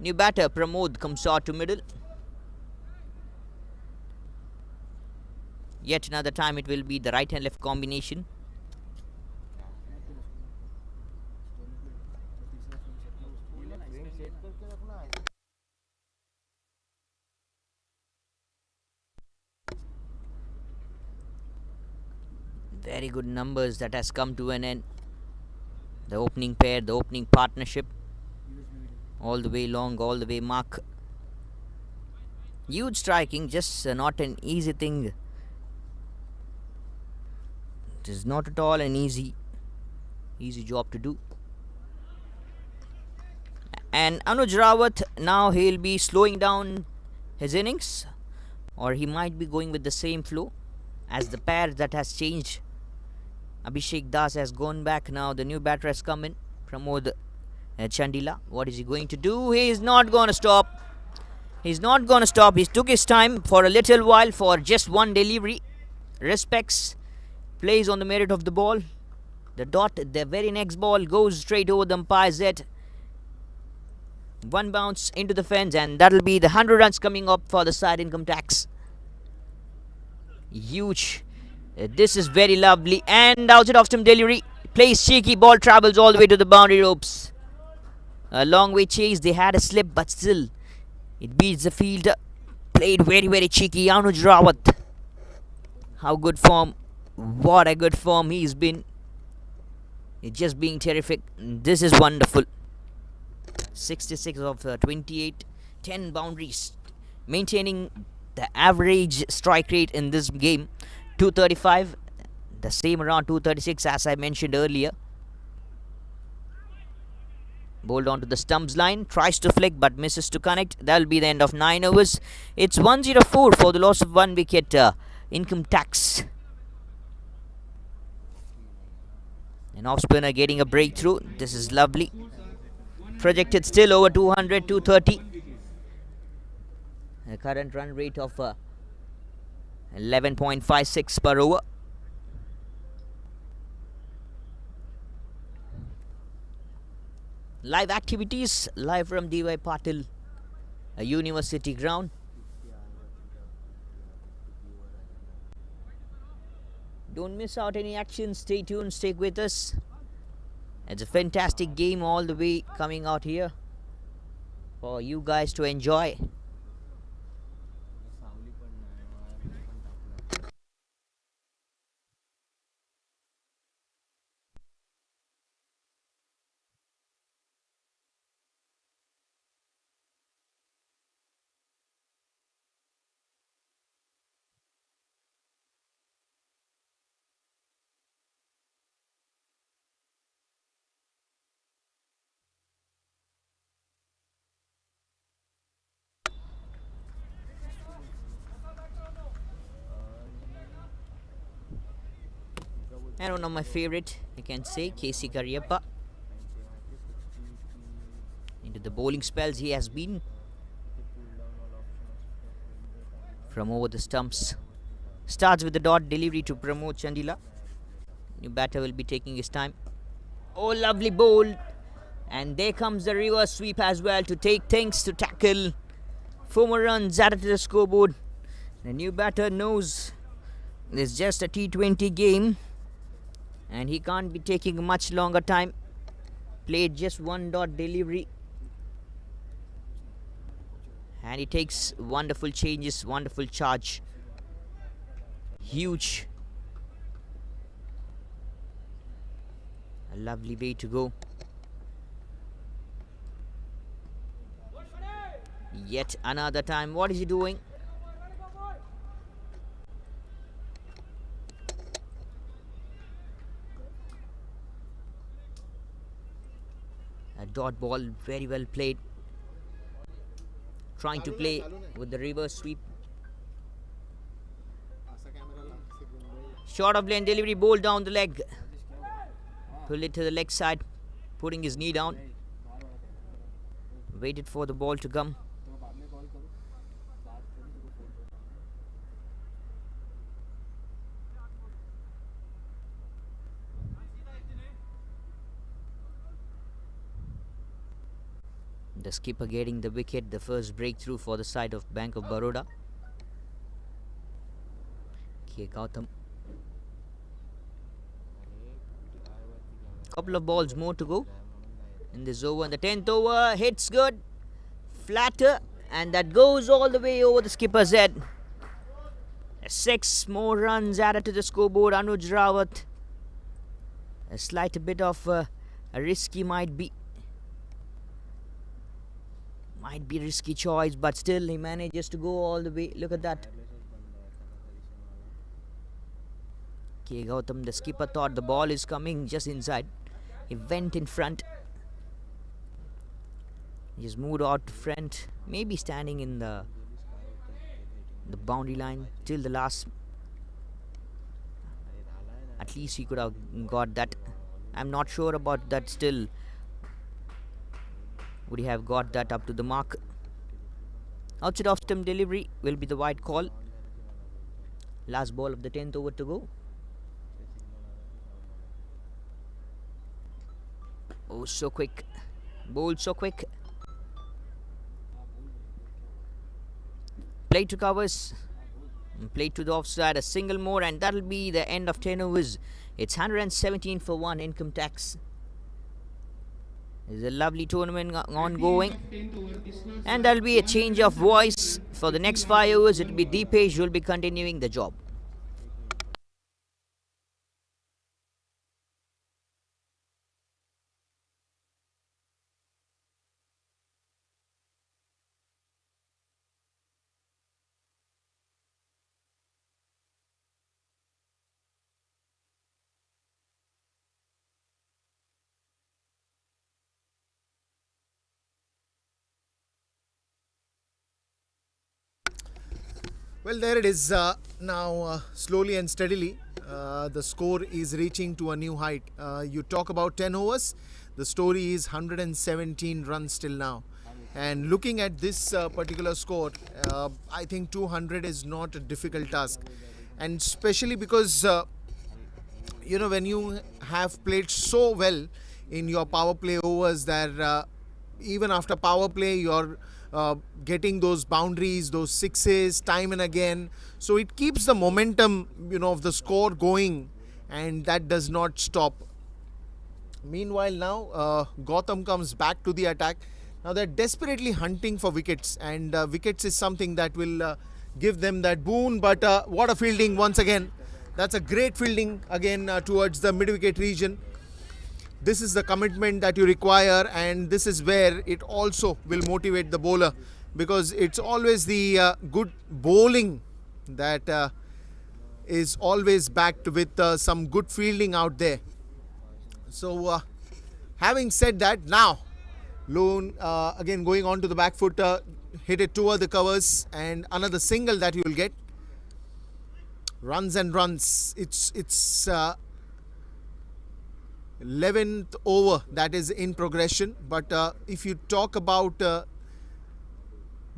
New batter Pramod comes out to middle. Yet another time it will be the right and left combination. Very good numbers that has come to an end. The opening pair, the opening partnership. All the way long, all the way mark. Huge striking, just not an easy thing. It is not at all an easy job to do. And Anuj Rawat, now he'll be slowing down his innings, or he might be going with the same flow as the pair that has changed. Abhishek Das has gone back now. The new batter has come in, Pramod Chandila. What is he going to do? He is not going to stop. He's not going to stop. He took his time for a little while for just one delivery. Respects, plays on the merit of the ball. The dot, the very next ball goes straight over the umpire's head. One bounce into the fence, and that'll be the 100 runs coming up for the side income tax. Huge. This is very lovely, and outside off stump delivery. Plays cheeky, ball travels all the way to the boundary ropes. A long way chase, they had a slip, but still it beats the fielder. Played very cheeky, Anuj Rawat. How good form, what a good form he's been. It's just being terrific. This is wonderful. 66 of 28, 10 boundaries, maintaining the average strike rate in this game, 235, the same around 236 as I mentioned earlier. Bowled onto the stumps line, tries to flick but misses to connect. That will be the end of 9 overs. It's 104 for the loss of 1 wicket. Income tax. An off spinner getting a breakthrough. This is lovely. Projected still over 200, 230. A current run rate of 11.56 per over. Live activities, live from D.Y. Patil, a university ground. Don't miss out any action. Stay tuned, stay with us. It's a fantastic game all the way coming out here for you guys to enjoy. And one of my favorite, I can say, K.C. Karyappa. Into the bowling spells he has been. From over the stumps. Starts with the dot delivery to Pramod Chandila. New batter will be taking his time. Oh, lovely bowl. And there comes the reverse sweep as well to take things to tackle. 4 more runs added to the scoreboard. The new batter knows it's just a T20 game, and he can't be taking much longer time. Played just one dot delivery, and he takes wonderful changes, wonderful charge. Huge. A lovely way to go. Yet another time. What is he doing? A dot ball, very well played. Trying to play with the reverse sweep. Short of lane delivery, ball down the leg. Pull it to the leg side, putting his knee down. Waited for the ball to come. The skipper getting the wicket, the first breakthrough for the side of Bank of Baroda. K. Gautam. Couple of balls more to go in this over. And the 10th over hits good, flatter, and that goes all the way over the skipper's head. 6 more runs added to the scoreboard. Anuj Rawat. A slight bit of a risky might be risky choice, but still he manages to go all the way. Look at that. K. Gautam, the skipper, thought the ball is coming just inside. He went in front. He just moved out to front, maybe standing in the boundary line till the last. At least he could have got that. I'm not sure about that still. Would he have got that up to the mark? Outside off stump delivery will be the wide call. Last ball of the 10th over to go. Oh, so quick. Bowled so quick. Played to covers. Played to the offside. A single more, and that'll be the end of 10 overs. It's 117 for 1 income tax. There's a lovely tournament ongoing. And there'll be a change of voice. For the next 5 overs, it'll be Deepesh who will be continuing the job.
Well, there it is. Now, slowly and steadily, the score is reaching to a new height. You talk about 10 overs. The story is 117 runs till now. And looking at this particular score, I think 200 is not a difficult task. And especially because, when you have played so well in your power play overs that even after power play, you're getting those boundaries, those sixes time and again. So it keeps the momentum, of the score going, and that does not stop. Meanwhile, now Gautam comes back to the attack. Now they're desperately hunting for wickets, and wickets is something that will give them that boon. But what a fielding once again. That's a great fielding again towards the mid-wicket region. This is the commitment that you require, and this is where it also will motivate the bowler, because it's always the good bowling that is always backed with some good fielding out there. So having said that, now Lone again going on to the back foot, hit it toward the covers, and another single that you will get. Runs and runs. It's 11th over that is in progression, but if you talk about the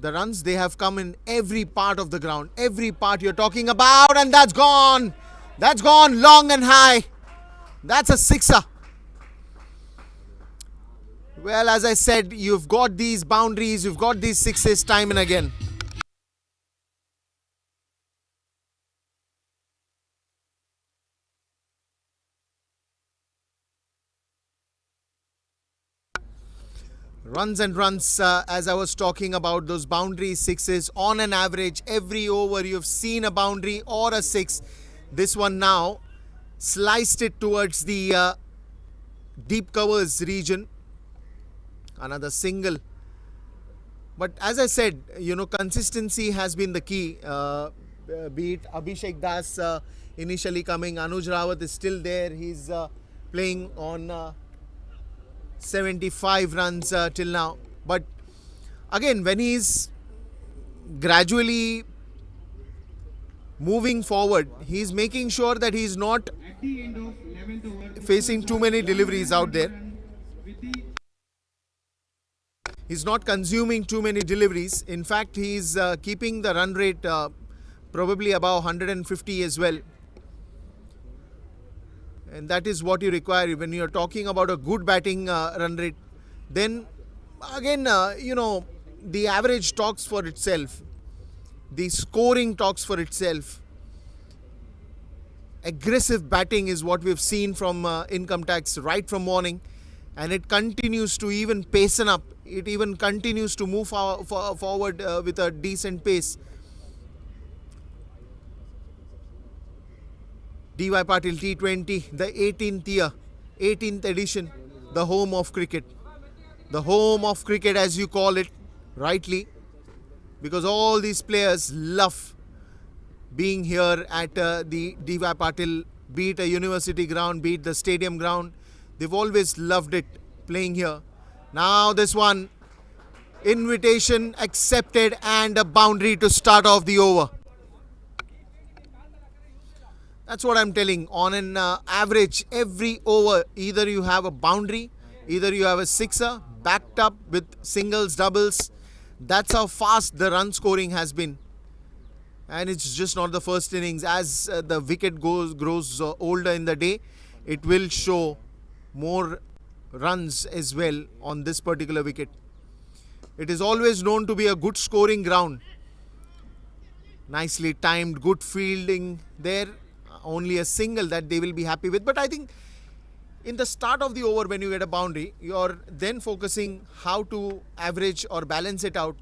runs, they have come in every part of the ground, every part you're talking about, and that's gone long and high. That's a sixer. Well, as I said, you've got these boundaries, you've got these sixes time and again. Runs and runs, as I was talking about those boundary sixes. On an average, every over you've seen a boundary or a six. This one now sliced it towards the deep covers region. Another single. But as I said, consistency has been the key. Be it Abhishek Das initially coming, Anuj Rawat is still there. He's playing on 75 runs till now. But again, when he's gradually moving forward. He's making sure that he's not
At the end of 11th over, the
facing
scores
too
are
many deliveries out
120
there.
run with the
He's not consuming too many deliveries. In fact, he's keeping the run rate probably above 150 as well. And that is what you require when you're talking about a good batting run rate. Then again, the average talks for itself. The scoring talks for itself. Aggressive batting is what we've seen from Income Tax right from morning, and it continues to even pace up. It even continues to move forward with a decent pace. DY Patil T20, the 18th year, 18th edition, the home of cricket. The home of cricket, as you call it, rightly, because all these players love being here at the DY Patil, be it a university ground, be it the stadium ground. They've always loved it, playing here. Now this one, invitation accepted and a boundary to start off the over. That's what I'm telling. On an average, every over, either you have a boundary, either you have a sixer, backed up with singles, doubles. That's how fast the run scoring has been. And it's just not the first innings. As the wicket grows older in the day, it will show more runs as well on this particular wicket. It is always known to be a good scoring ground. Nicely timed, good fielding there. Only a single that they will be happy with. But I think in the start of the over, when you get a boundary, you're then focusing how to average or balance it out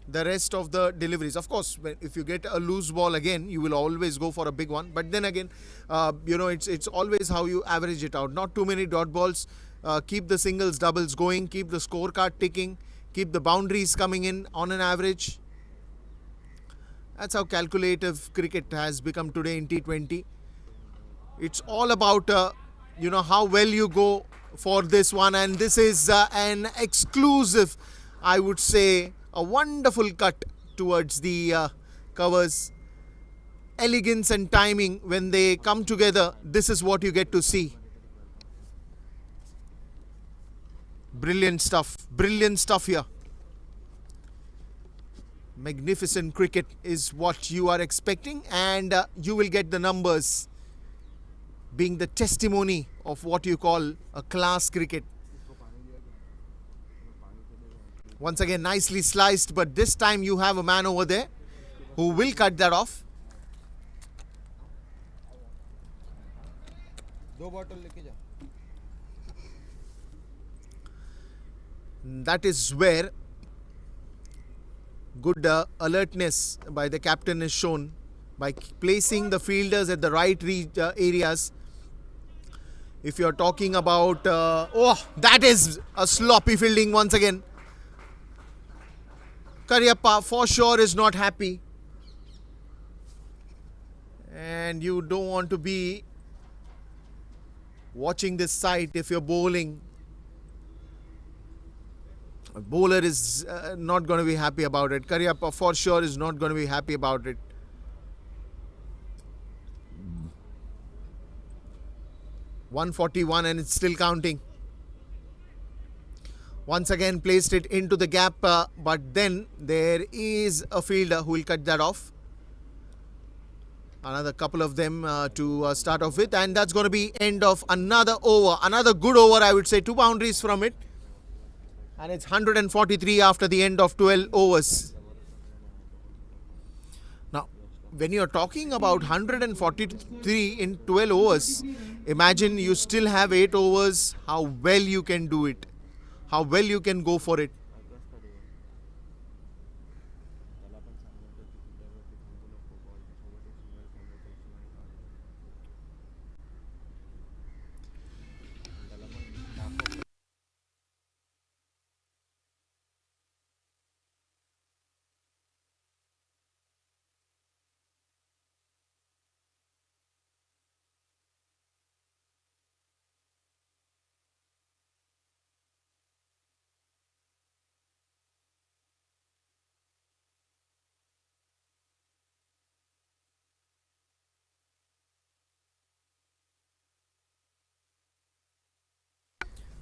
the rest of the deliveries. Of course, if you get a loose ball again, you will always go for a big one. But then again, it's always how you average it out. Not too many dot balls. Keep the singles, doubles going. Keep the scorecard ticking. Keep the boundaries coming in on an average. That's how calculative cricket has become today in T20. It's all about, how well you go for this one. And this is an exclusive, I would say, a wonderful cut towards the covers. Elegance and timing, when they come together, this is what you get to see. Brilliant stuff here. Magnificent cricket is what you are expecting, and you will get the numbers being the testimony of what you call a class cricket. Once again, nicely sliced, but this time you have a man over there who will cut that off. That is where good alertness by the captain is shown by placing the fielders at the right areas. If you're talking about, that is a sloppy fielding once again. Karyappa for sure is not happy. And you don't want to be watching this side if you're bowling. A bowler is not going to be happy about it. Karyappa for sure is not going to be happy about it. .141 and it's still counting. Once again placed it into the gap, but then there is a fielder who will cut that off. Another couple of them to start off with, and that's going to be end of another over. Another good over, I would say. 2 boundaries from it. And it's 143 after the end of 12 overs. Now, when you're talking about 143 in 12 overs, imagine you still have 8 overs, how well you can do it, how well you can go for it.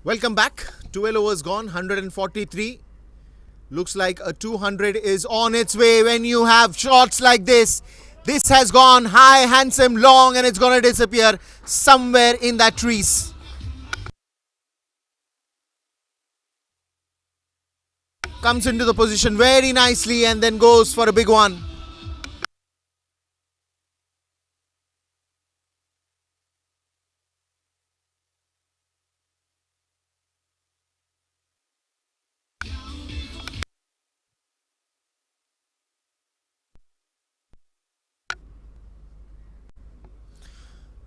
Welcome back. 12 overs gone, 143. Looks like a 200 is on its way when you have shots like this. This has gone high, handsome, long, and it's going to disappear somewhere in that trees. Comes into the position very nicely and then goes for a big one.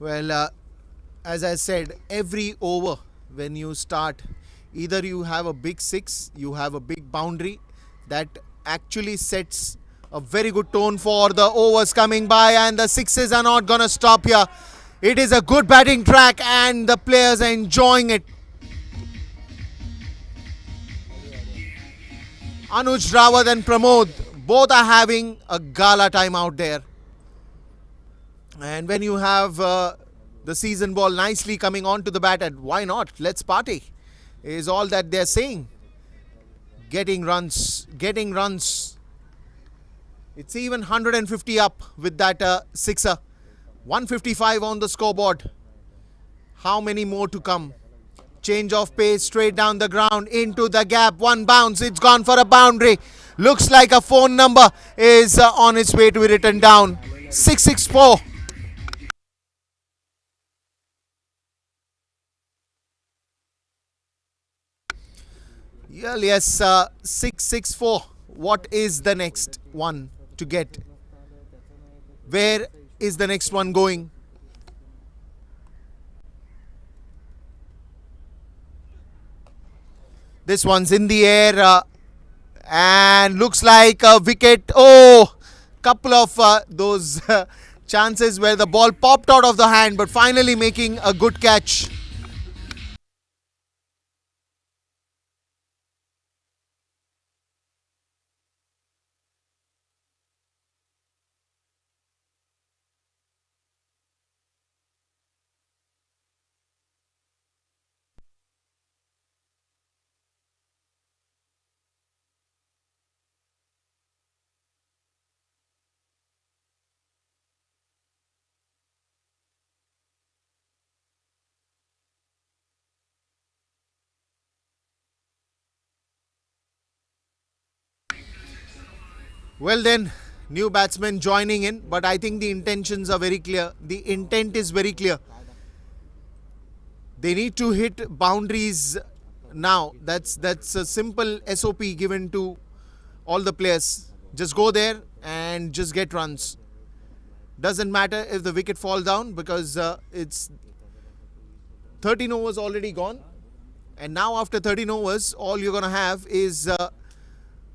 Well, as I said, every over when you start, either you have a big six, you have a big boundary that actually sets a very good tone for the overs coming by, and the sixes are not going to stop here. It is a good batting track and the players are enjoying it. Anuj Rawat and Pramod both are having a gala time out there. And when you have the season ball nicely coming onto the bat, and why not? Let's party is all that they're saying. Getting runs. It's even 150 up with that sixer. 155 on the scoreboard. How many more to come? Change of pace straight down the ground into the gap. One bounce. It's gone for a boundary. Looks like a phone number is on its way to be written down. 664. Yes, 664. What is the next one to get? Where is the next one going? This one's in the air and looks like a wicket. Oh, couple of those chances where the ball popped out of the hand, but finally making a good catch. Well then, new batsmen joining in, but I think the intentions are very clear. The intent is very clear. They need to hit boundaries now. That's a simple SOP given to all the players. Just go there and just get runs. Doesn't matter if the wicket falls down, because it's 13 overs already gone. And now after 13 overs, all you're going to have is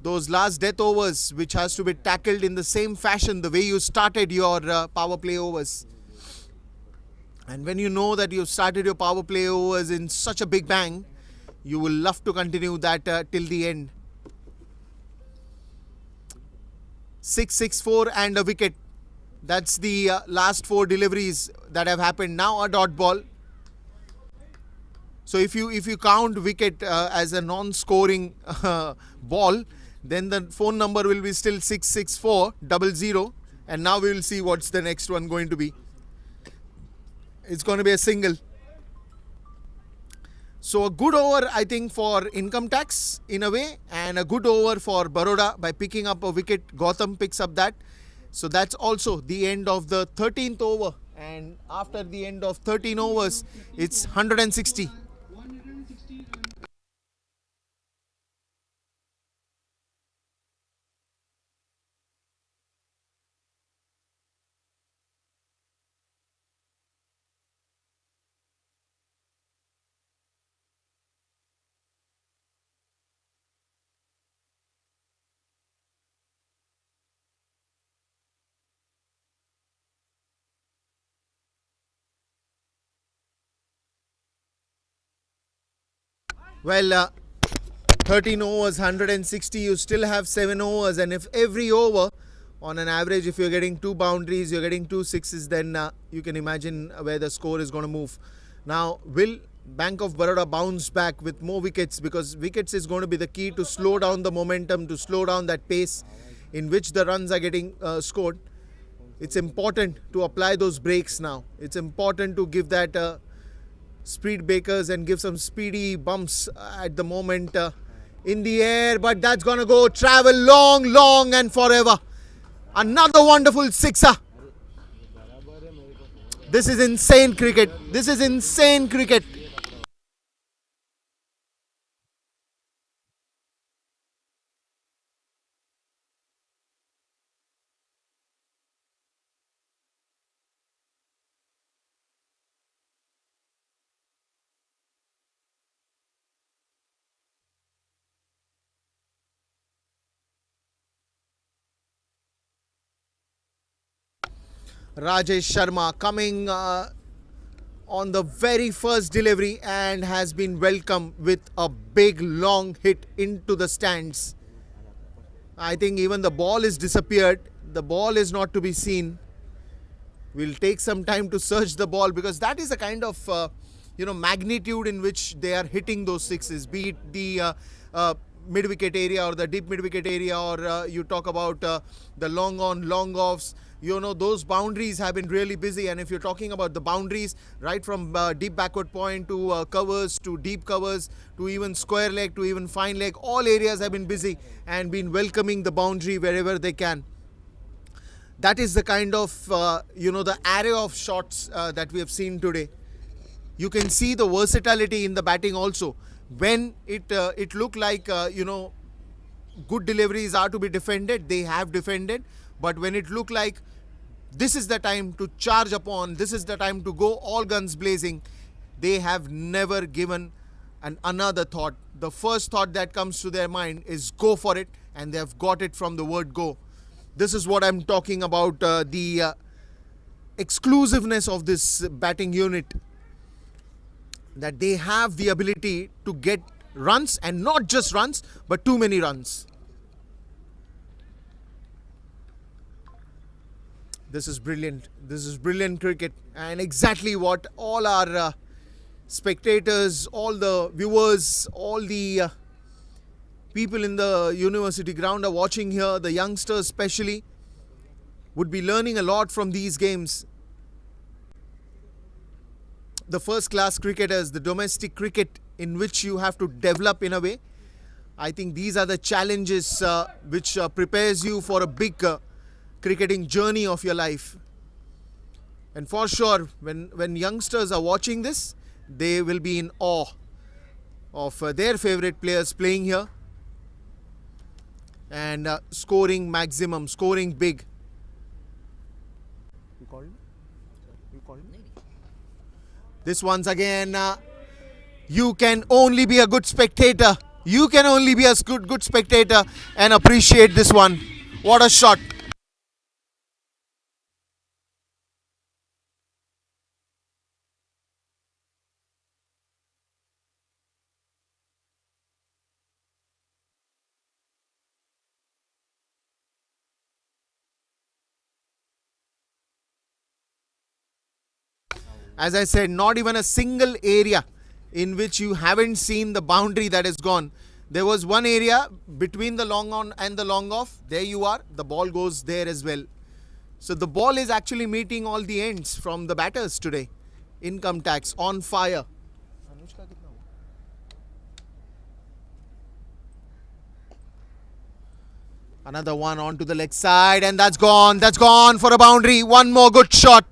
those last death overs, which has to be tackled in the same fashion the way you started your power play overs. And when you know that you started your power play overs in such a big bang, you will love to continue that till the end. 664 and a wicket. That's the last four deliveries that have happened. Now a dot ball. So if you count wicket as a non-scoring ball, then the phone number will be still 66400, and now we will see what's the next one going to be. It's going to be a single. So a good over, I think, for income tax in a way, and a good over for Baroda by picking up a wicket. Gautam picks up that. So that's also the end of the 13th over, and after the end of 13 overs, it's 160. Well, 13 overs, 160, you still have 7 overs, and if every over, on an average, if you're getting 2 boundaries, you're getting 2 sixes, then you can imagine where the score is going to move. Now, will Bank of Baroda bounce back with more wickets, because wickets is going to be the key to slow down the momentum, to slow down that pace in which the runs are getting scored. It's important to apply those breaks now. It's important to give that speed breakers and give some speedy bumps at the moment in the air. But that's going to go travel long, long and forever. Another wonderful sixer. This is insane cricket. This is insane cricket. Rajesh Sharma coming on the very first delivery and has been welcomed with a big long hit into the stands. I think even the ball is disappeared. The ball is not to be seen. We'll take some time to search the ball, because that is a kind of magnitude in which they are hitting those sixes, be it the mid wicket area or the deep mid wicket area, or you talk about the long on, long offs. Those boundaries have been really busy. And if you're talking about the boundaries, right from deep backward point to covers, to deep covers, to even square leg, to even fine leg, all areas have been busy and been welcoming the boundary wherever they can. That is the kind of the array of shots that we have seen today. You can see the versatility in the batting also. When it looked like good deliveries are to be defended, they have defended. But when it looked like this is the time to charge upon, this is the time to go all guns blazing, they have never given another thought. The first thought that comes to their mind is go for it, and they have got it from the word go. This is what I'm talking about, the exclusiveness of this batting unit, that they have the ability to get runs, and not just runs, but too many runs. This is brilliant. This is brilliant cricket, and exactly what all our spectators, all the viewers, all the people in the university ground are watching here, the youngsters especially, would be learning a lot from these games. The first class cricketers, the domestic cricket in which you have to develop in a way. I think these are the challenges which prepares you for a big cricketing journey of your life. And for sure, when youngsters are watching this, they will be in awe of their favorite players playing here and scoring maximum, scoring big. You called me? This once again, you can only be a good spectator. You can only be a good spectator and appreciate this one. What a shot. As I said, not even a single area in which you haven't seen the boundary that is gone. There was one area between the long on and the long off. There you are. The ball goes there as well. So the ball is actually meeting all the ends from the batters today. Income tax on fire. Another one onto the leg side, and that's gone. That's gone for a boundary. One more good shot.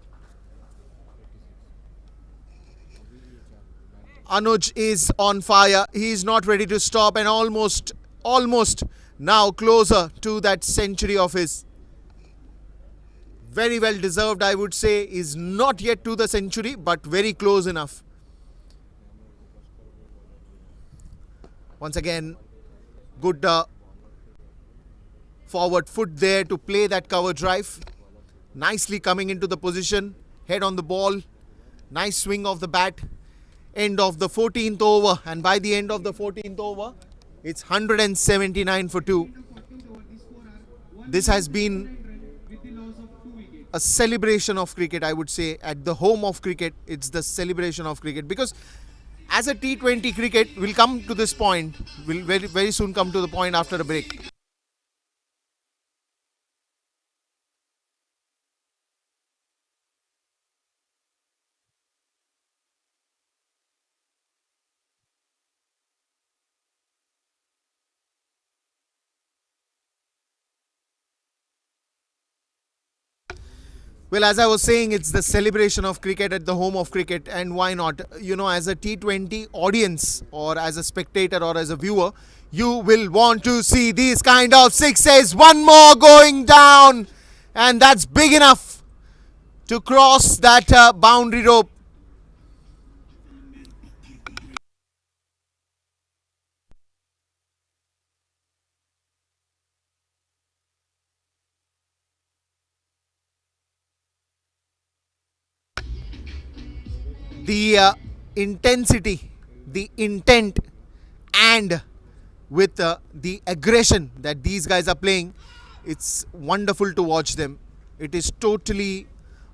Anuj is on fire. He is not ready to stop, and almost now closer to that century of his. Very well deserved, I would say. Is not yet to the century, but very close enough. Once again, good forward foot there to play that cover drive. Nicely coming into the position. Head on the ball. Nice swing of the bat. End of the 14th over, and by the end of the 14th over, it's 179 for 2. This has been a celebration of cricket, I would say. At the home of cricket, it's the celebration of cricket, because as a T20 cricket, we'll come to this point. We'll very soon come to the point after a break. Well, as I was saying, it's the celebration of cricket at the home of cricket, and why not? You know, as a T20 audience, or as a spectator, or as a viewer, you will want to see these kind of sixes. One more going down, and that's big enough to cross that boundary rope. The intensity, the intent, and with the aggression that these guys are playing, it's wonderful to watch them. It is totally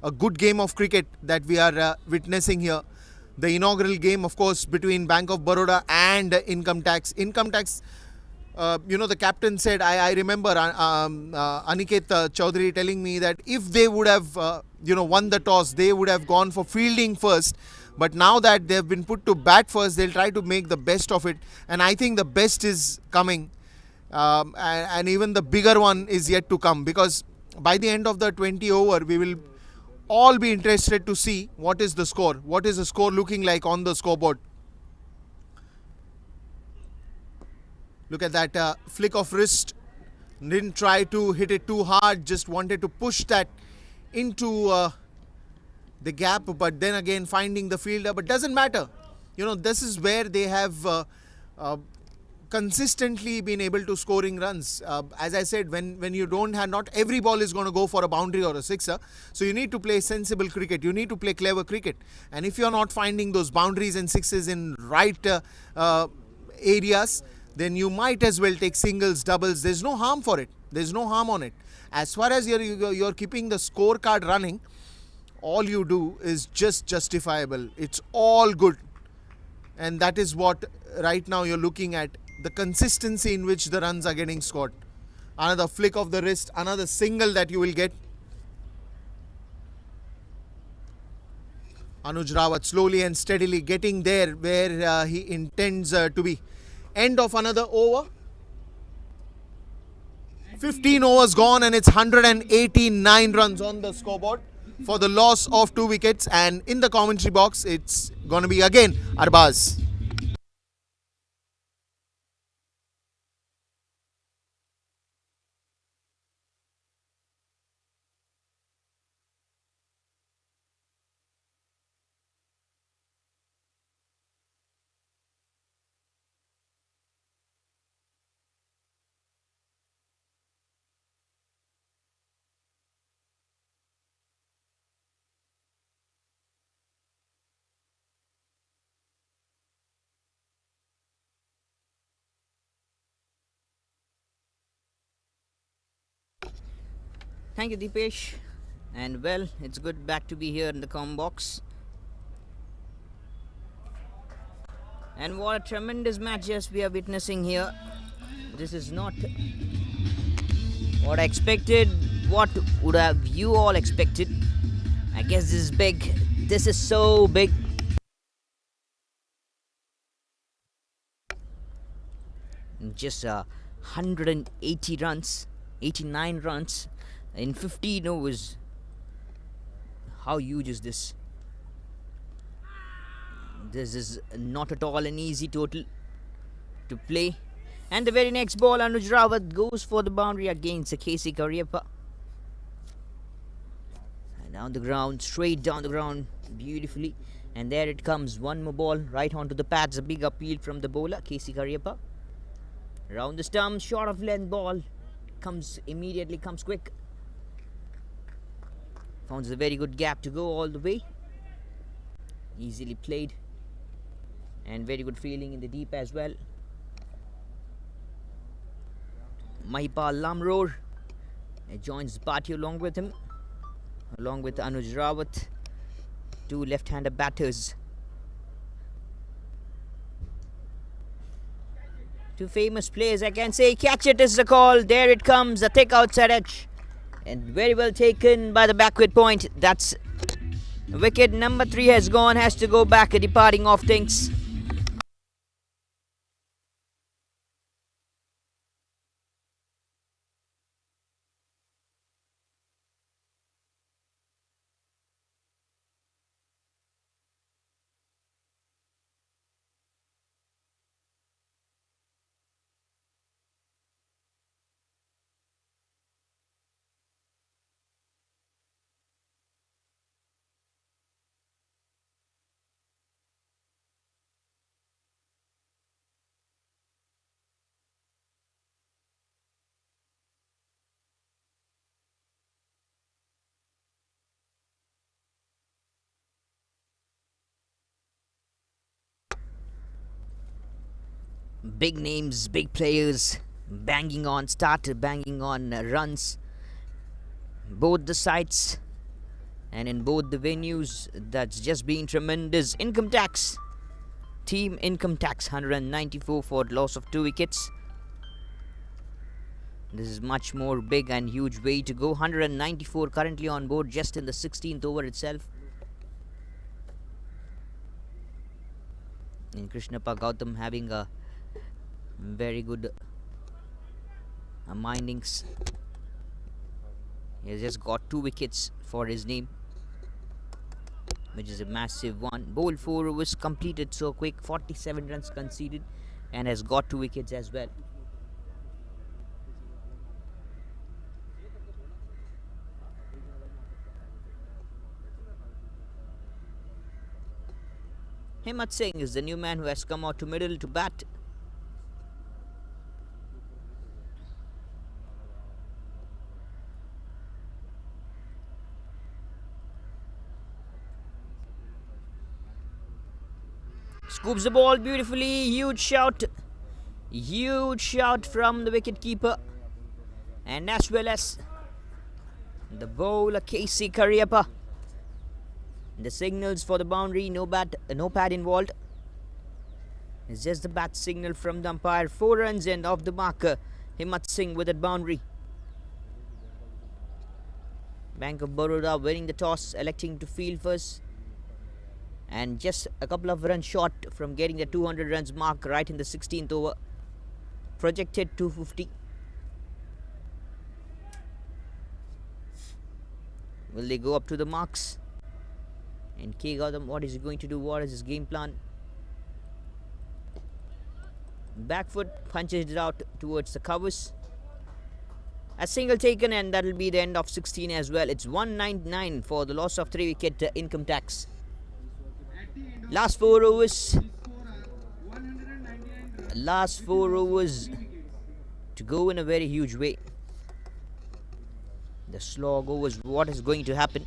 a good game of cricket that we are witnessing here. The inaugural game, of course, between Bank of Baroda and Income Tax. Income Tax, the captain said, I remember Aniket Chaudhary telling me that if they would have, won the toss, they would have gone for fielding first. But now that they have been put to bat first, they'll try to make the best of it. And I think the best is coming. And even the bigger one is yet to come. Because by the end of the 20 over, we will all be interested to see what is the score. What is the score looking like on the scoreboard. Look at that flick of wrist. Didn't try to hit it too hard. Just wanted to push that into the gap. But then again, finding the fielder. But doesn't matter. This is where they have consistently been able to scoring runs. As I said, when you don't have, not every ball is going to go for a boundary or a sixer. So you need to play sensible cricket. You need to play clever cricket. And if you're not finding those boundaries and sixes in right areas, then you might as well take singles, doubles. There's no harm for it. There's no harm on it. As far as you're keeping the scorecard running, all you do is just justifiable. It's all good. And that is what right now you're looking at. The consistency in which the runs are getting scored. Another flick of the wrist, another single that you will get. Anuj Rawat slowly and steadily getting there where he intends to be. End of another over. 15 overs gone, and it's 189 runs on the scoreboard for the loss of 2 wickets. And in the commentary box, it's going to be again Arbaz.
Thank you, Deepesh. And well, it's good back to be here in the comm box. And what a tremendous match we are witnessing here. This is not what I expected. What would have you all expected? I guess this is big. This is so big. Just 180 runs, 89 runs in 15 overs. How huge is this? This is not at all an easy total to play. And the very next ball, Anuj Rawat goes for the boundary against K.C. Karyappa. And down the ground, straight down the ground, beautifully. And there it comes, one more ball right onto the pads. A big appeal from the bowler, K.C. Karyappa. Round the stump, short of length ball. Comes quick. Found a very good gap to go all the way. Easily played. And very good feeling in the deep as well. Mahipal Lamror joins Patil along with him. Along with Anuj Rawat. Two left-hander batters. Two famous players, I can say. Catch it is the call. There it comes. A thick outside edge. And very well taken by the backward point. That's wicket number 3 has gone. Has to go back. Departing off things. Big names, big players banging on, started banging on runs. Both the sides and in both the venues. That's just been tremendous. Income tax. Team income tax 194 for loss of 2 wickets. This is much more big and huge way to go. 194 currently on board just in the 16th over itself. And Krishnappa Gautam having a very good innings. He has just got 2 wickets for his name, which is a massive one. Bowled 4 overs, completed so quick, 47 runs conceded, and has got 2 wickets as well. Himmat Singh is the new man who has come out to middle to bat. Scoops the ball beautifully. Huge shout from the wicket keeper, and as well as the bowler K.C. Cariappa. The signals for the boundary, no pad involved. It's just the bat signal from the umpire. 4 runs and off the marker. Himmat Singh with that boundary. Bank of Baroda winning the toss, electing to field first. And just a couple of runs short from getting the 200 runs mark right in the 16th over. Projected 250. Will they go up to the marks? And K. Gautam, what is he going to do? What is his game plan? Back foot punches it out towards the covers. A single taken, and that will be the end of 16 as well. It's 199 for the loss of 3 wicket income tax. Last 4 overs. Last 4 overs to go in a very huge way. The slog overs, what is going to happen?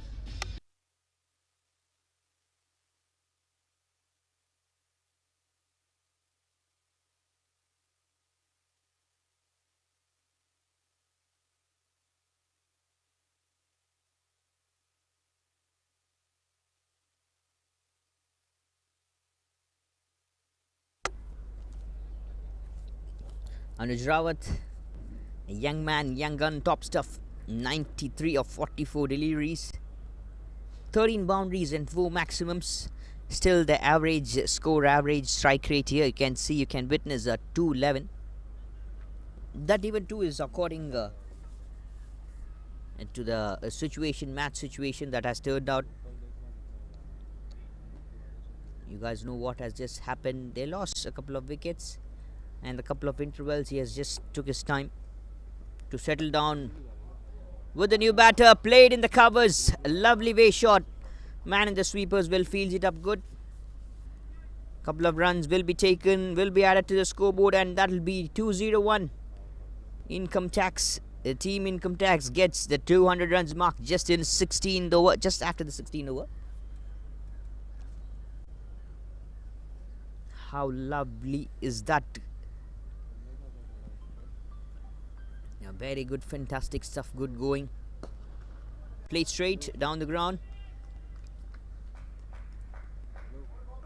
Anuj Rawat, a young man, young gun, top stuff. 93 of 44 deliveries, 13 boundaries and 4 maximums. Still the average score, average strike rate here, you can see, you can witness a 211. That even too is according to the match situation that has turned out. You guys know what has just happened. They lost a couple of wickets, and a couple of intervals. He has just took his time to settle down with the new batter. Played in the covers, a lovely way shot. Man in the sweepers will field it up good. Couple of runs will be taken, will be added to the scoreboard, and that will be 201. Income tax, the team income tax gets the 200 runs mark just in 16th over, just after the 16th over. How lovely is that? Yeah, very good, fantastic stuff, good going. Played straight down the ground.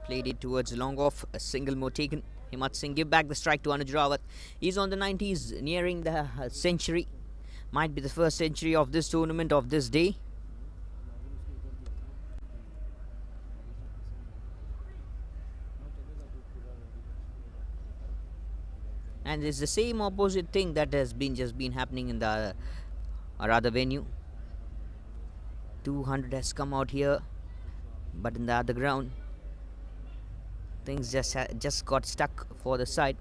Played it towards long off, a single more taken. Himmat Singh give back the strike to Anuj Rawat. He's on the 90s, nearing the century. Might be the first century of this tournament, of this day. And it's the same opposite thing that has been happening in the other venue. 200 has come out here, but in the other ground, things just got stuck for the side.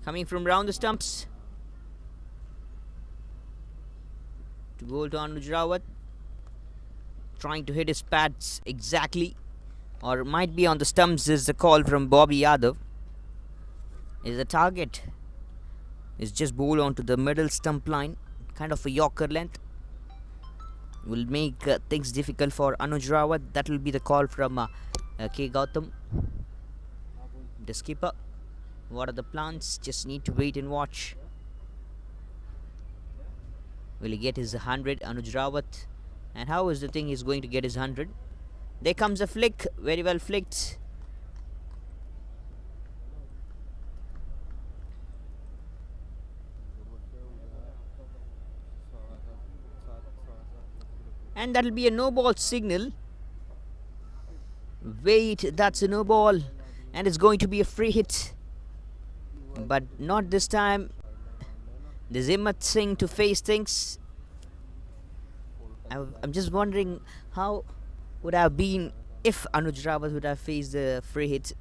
Coming from round the stumps to goal to Anuj Rawat, trying to hit his pads exactly, or might be on the stumps, is the call from Bobby Yadav. Is the target is just bowl onto the middle stump line, kind of a Yorker length. Will make things difficult for Anuj Rawat. That will be the call from K. Gautam, the skipper. What are the plans? Just need to wait and watch. Will he get his 100, Anuj Rawat? And how is the thing he's going to get his 100? There comes a flick, very well flicked. And that'll be a no ball signal. Wait, that's a no ball. And it's going to be a free hit. But not this time. There's Himmat Singh to face things. I'm just wondering how would have been if Anuj Rawat would have faced the free hit.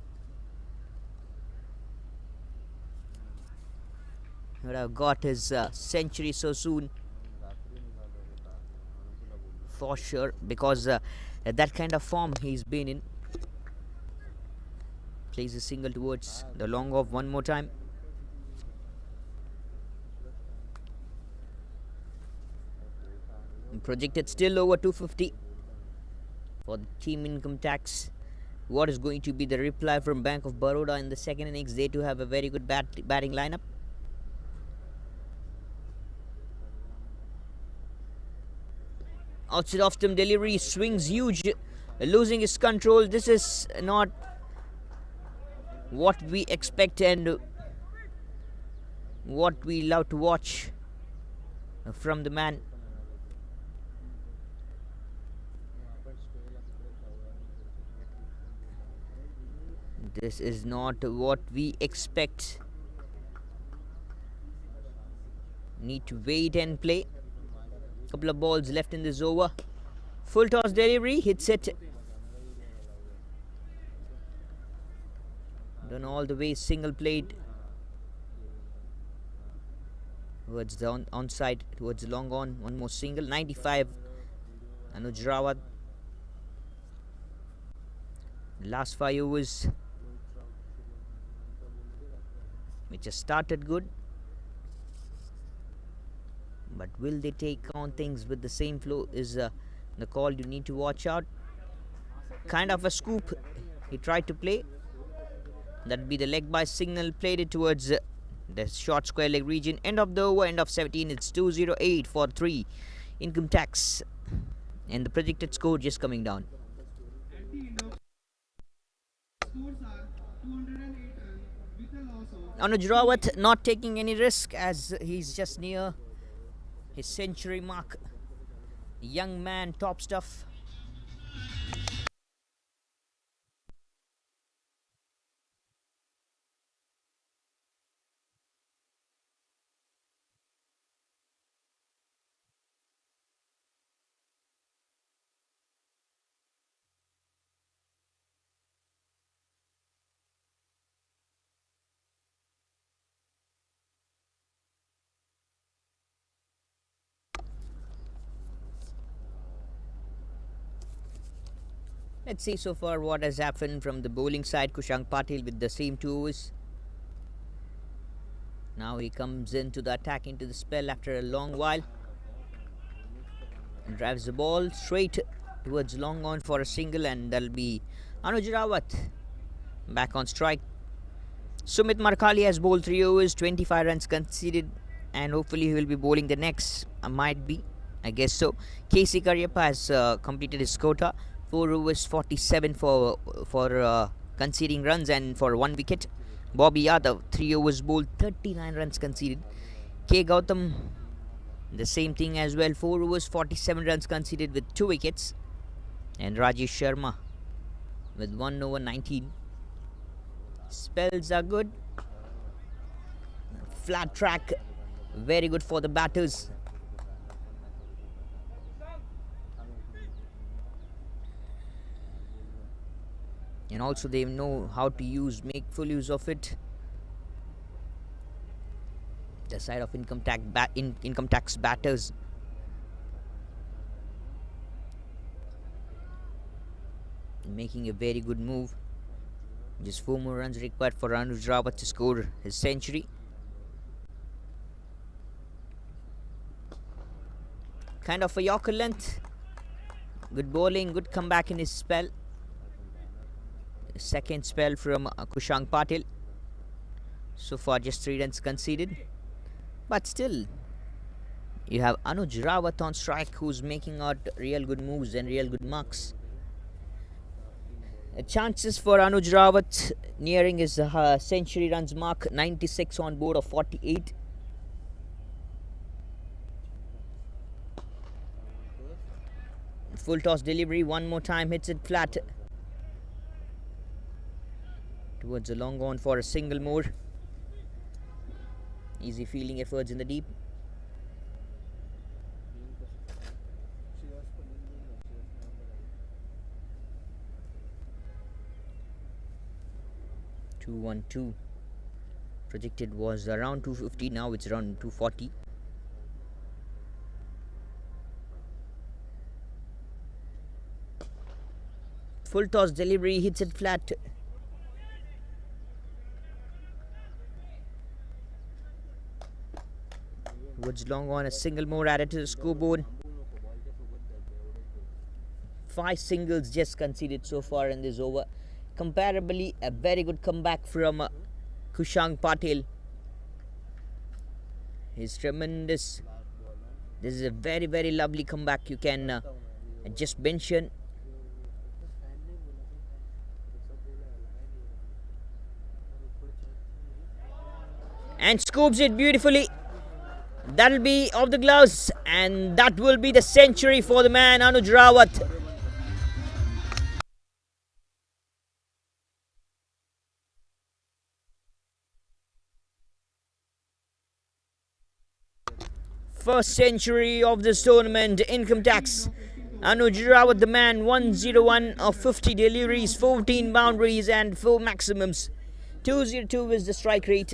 He would have got his century so soon. For sure, because that kind of form he's been in. Plays a single towards the long off one more time. Projected still over 250 for the team income tax. What is going to be the reply from Bank of Baroda in the second innings? They too have a very good batting lineup. Outside off stump delivery, swings huge, losing his control. This is not what we expect and what we love to watch from the man. This is not what we expect. Need to wait and play. Couple of balls left in this over. Full toss delivery, hits it. Done all the way, single played towards the onside, towards the long on. One more single, 95. Anuj Rawat. Last 5 overs, which has started good, but will they take on things with the same flow is the call you need to watch out. Kind of a scoop he tried to play. That'd be the leg by signal, played it towards the short square leg region. End of the over, end of 17. It's 208 for 3 income tax, and the projected score just coming down.
At the end of scores are 208 runs with a loss of
Anuj Rawat not taking any risk as he's just near his century mark. Young man, top stuff. Let's see so far what has happened from the bowling side. Kushank Patil with the same 2 overs. Now he comes into the attack, into the spell after a long while. And drives the ball straight towards long on for a single, and that'll be Anuj Rawat back on strike. Sumit Markali has bowled 3 overs, 25 runs conceded, and hopefully he will be bowling the next. Might be, I guess so. KC Karyappa has completed his quota, 4 overs, 47 for conceding runs and for 1 wicket. Bobby Yadav, 3 overs bowled, 39 runs conceded. K. Gautam, the same thing as well, 4 overs, 47 runs conceded with 2 wickets. And Rajesh Sharma with 1 over 19. Spells are good. Flat track, very good for the batters. And also they know how to make full use of it. The side of income tax batters. Making a very good move. Just 4 more runs required for Anuj Rawat to score his century. Kind of a Yorker length. Good bowling, good comeback in his spell. Second spell from Kushank Patil. So far just 3 runs conceded. But still, you have Anuj Rawat on strike, who's making out real good moves and real good marks. Chances for Anuj Rawat nearing his century runs mark, 96 on board of 48. Full toss delivery, one more time, hits it flat. Towards the long on for a single more. Easy fielding efforts in the deep. .212 projected was around 250, now it's around 240. Full toss delivery, hits it flat. Woods long on, a single more added to the scoreboard. 5 singles just conceded so far in this over. Comparably, a very good comeback from Kushank Patil. He's tremendous. This is a very, very lovely comeback, you can just mention. And scoops it beautifully. That'll be off the gloves, and that will be the century for the man Anuj Rawat. First century of this tournament. Income tax. Anuj Rawat, the man, 101 of 50 deliveries, 14 boundaries, and 4 maximums. 202 is the strike rate.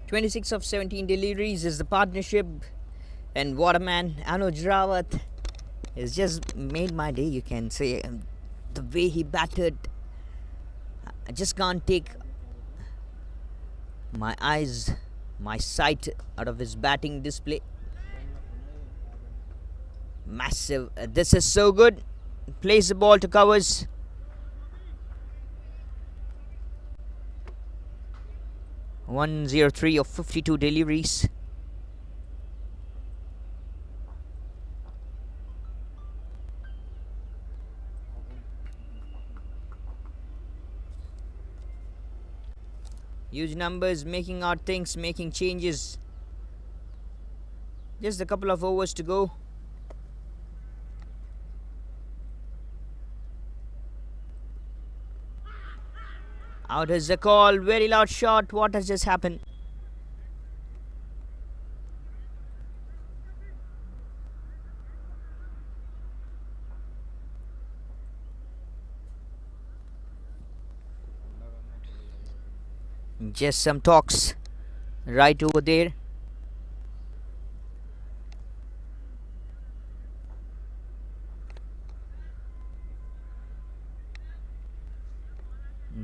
.26 of 17 deliveries is the partnership, and what a man. Anuj Rawat has just made my day, you can say. The way he batted, I just can't take my eyes, my sight out of his batting display. Massive. This is so good. Plays the ball to covers. .103 of 52 deliveries. Huge numbers, making out things, making changes. Just a couple of overs to go. Out is the call. Very loud shot. What has just happened? Just some talks right over there.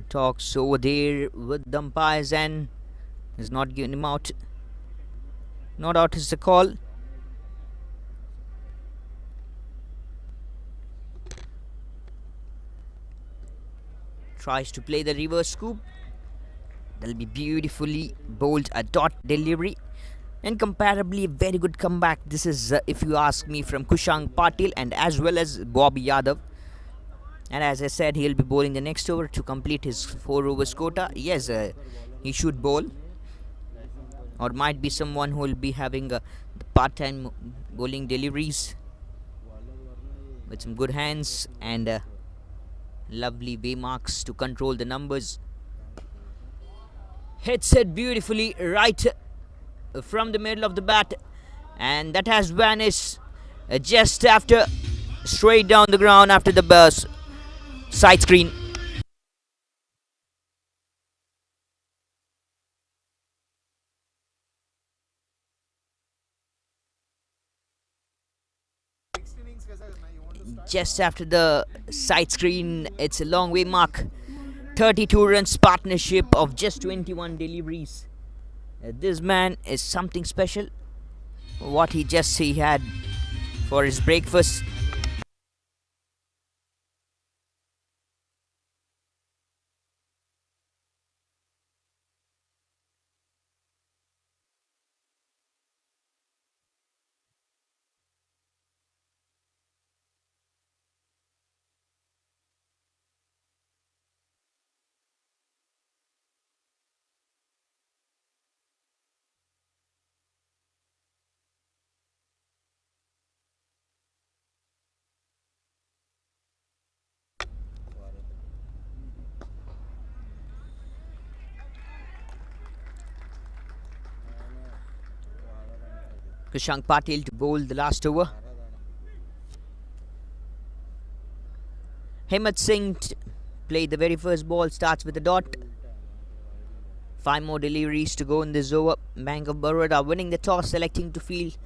Talks over there with the umpires and is not giving him out. Not out is the call. Tries to play the reverse scoop. That'll be beautifully bowled, a dot delivery. Incomparably a very good comeback. This is, if you ask me, from Kushank Patil and as well as Bobby Yadav. And as I said, he'll be bowling the next over to complete his 4 overs quota. Yes, he should bowl. Or might be someone who will be having part-time bowling deliveries with some good hands and lovely way marks to control the numbers. Hits it beautifully right from the middle of the bat, and that has vanished just after, straight down the ground after the burst. Side screen. Just after the side screen, it's a long way mark. 32 runs partnership of just 21 deliveries. This man is something special. What he had for his breakfast. Kushank Patil to bowl the last over. Hemant Singh played the very first ball, starts with a dot. 5 more deliveries to go in this over. Bank of Baroda winning the toss, selecting to field.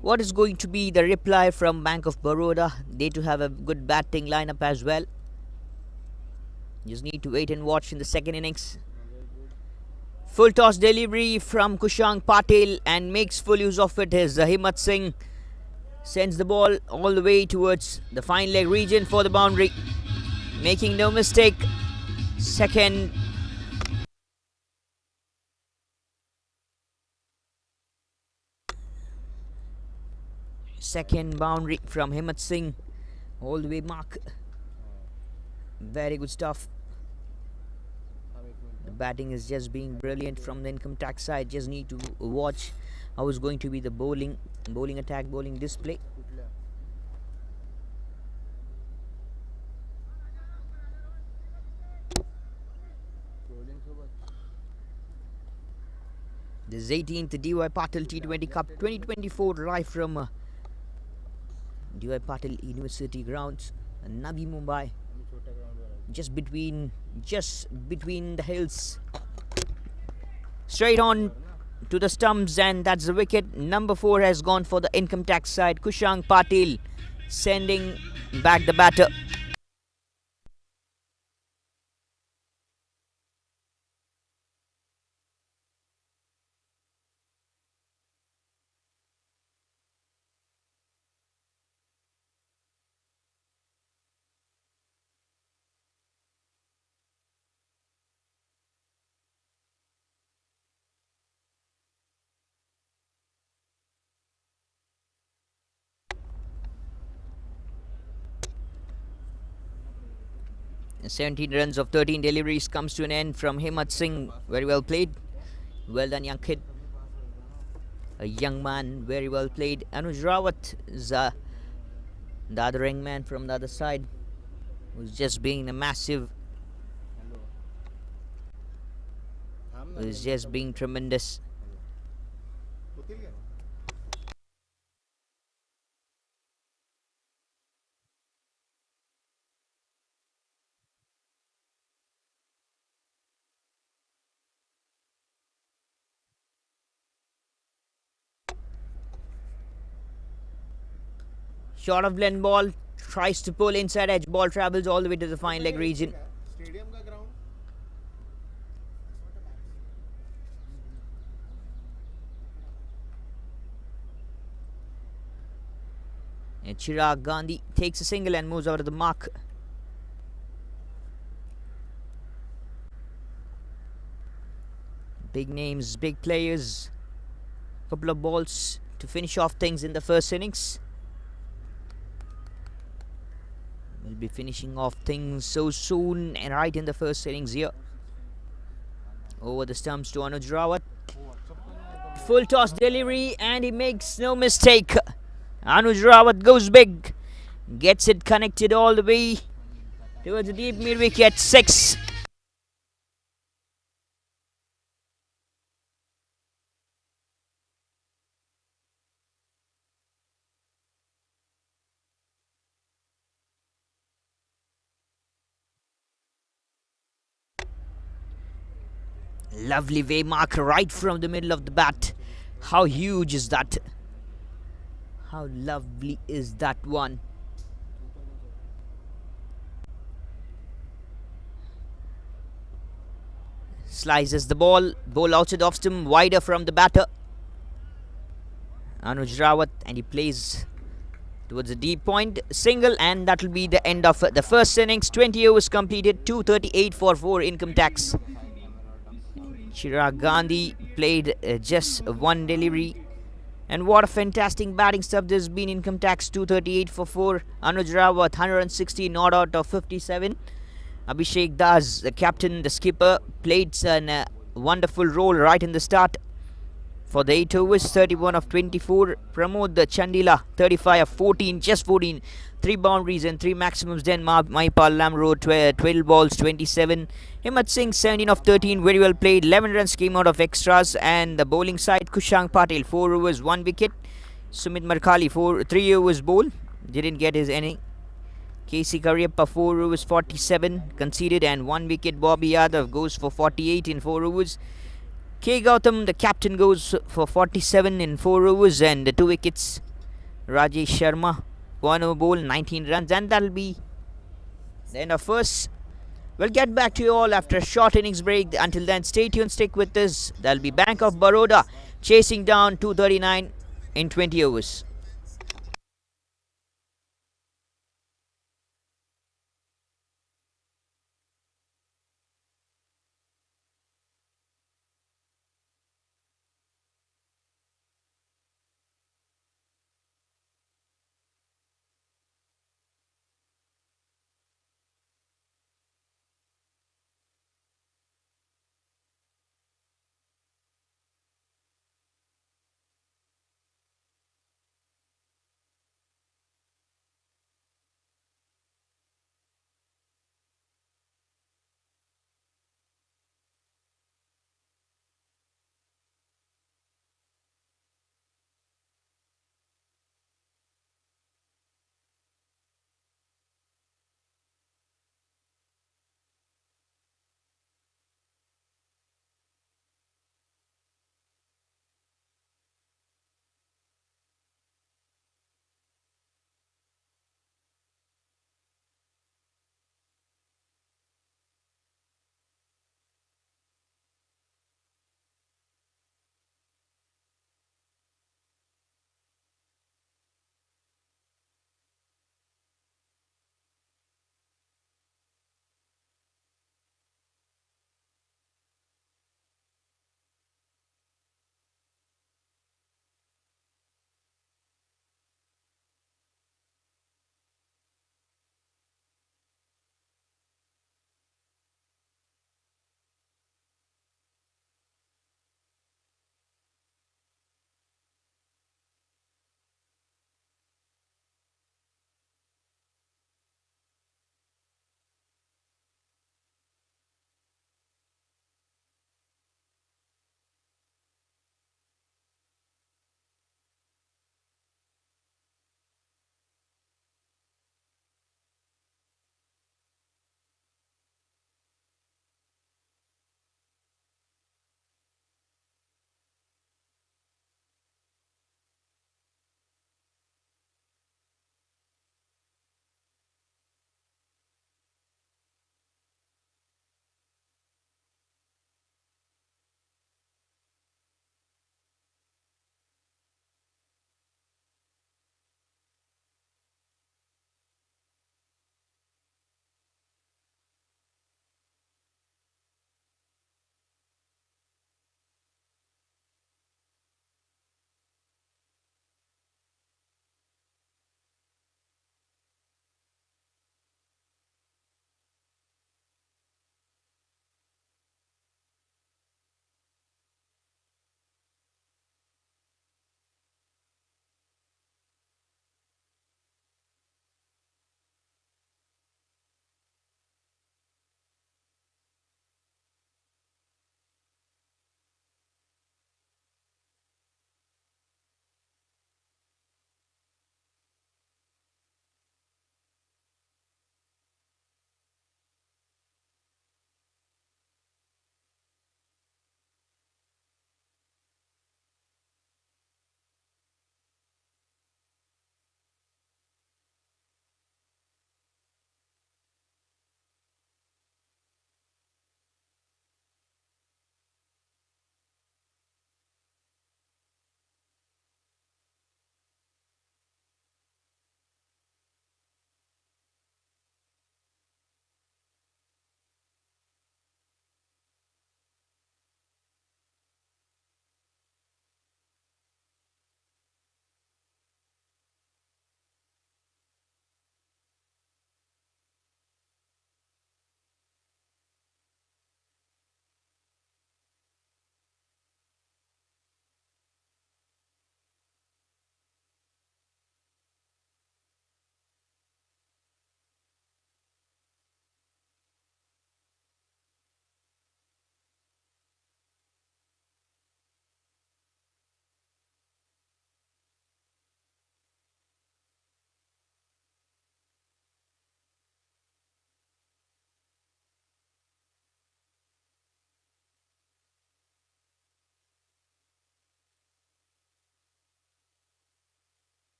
What is going to be the reply from Bank of Baroda? They too have a good batting lineup as well. Just need to wait and watch in the second innings. Full toss delivery from Kushank Patil and makes full use of it. His Himmat Singh sends the ball all the way towards the fine leg region for the boundary. Making no mistake. Second boundary from Himmat Singh. All the way mark. Very good stuff. The batting is just being brilliant from the income tax side. Just need to watch how is going to be the bowling attack, bowling display. This is 18th DY Patil T20 Cup 2024 live from DY Patil University grounds, Navi Mumbai. Just between the hills. Straight on to the stumps, and that's the wicket. Number 4 has gone for the income tax side. Kushank Patil sending back the batter. 17 runs of 13 deliveries comes to an end from Himmat Singh. Very well played. Well done, young kid. A young man, very well played. Anuj Rawat is the other ring man from the other side, who's just being a massive, who's just being tremendous. Short of blend ball, tries to pull inside edge, ball travels all the way to the fine leg region. And Chirag Gandhi takes a single and moves out of the mark. Big names, big players. Couple of balls to finish off things in the first innings. We'll be finishing off things so soon and right in the first innings here. Over the stumps to Anuj Rawat. Full toss delivery and he makes no mistake. Anuj Rawat goes big. Gets it connected all the way towards the deep mid wicket. 6. Lovely way mark right from the middle of the bat. How huge is that? How lovely is that one? Slices the ball outside off stump, wider from the batter. Anuj Rawat, and he plays towards the deep point. Single, and that will be the end of the first innings. 20 overs completed, 238 for 4 income tax. Chirag Gandhi played just one delivery. And what a fantastic batting stuff this has been. Income tax 238 for 4. Anuj Rawat 160 not out of 57. Abhishek Das, the captain, the skipper, played a wonderful role right in the start. For the 8 overs, 31 of 24. Pramod Chandila 35 of 14, just 14. 3 boundaries and 3 maximums. Then Maipal Lamro 12 balls, 27. Himmat Singh 17 of 13, very well played. 11 runs came out of extras. And the bowling side, Kushank Patil 4 overs, 1 wicket. Sumit Markali 3 overs bowl, didn't get his inning. KC Karyappa 4 overs 47 conceded and 1 wicket. Bobby Yadav goes for 48 in 4 overs. K. Gautam, the captain, goes for 47 in 4 overs and 2 wickets. Rajesh Sharma 1 over bowl, 19 runs, and that'll be the end of first. We'll get back to you all after a short innings break. Until then, stay tuned, stick with us. That'll be Bank of Baroda chasing down 239 in 20 overs.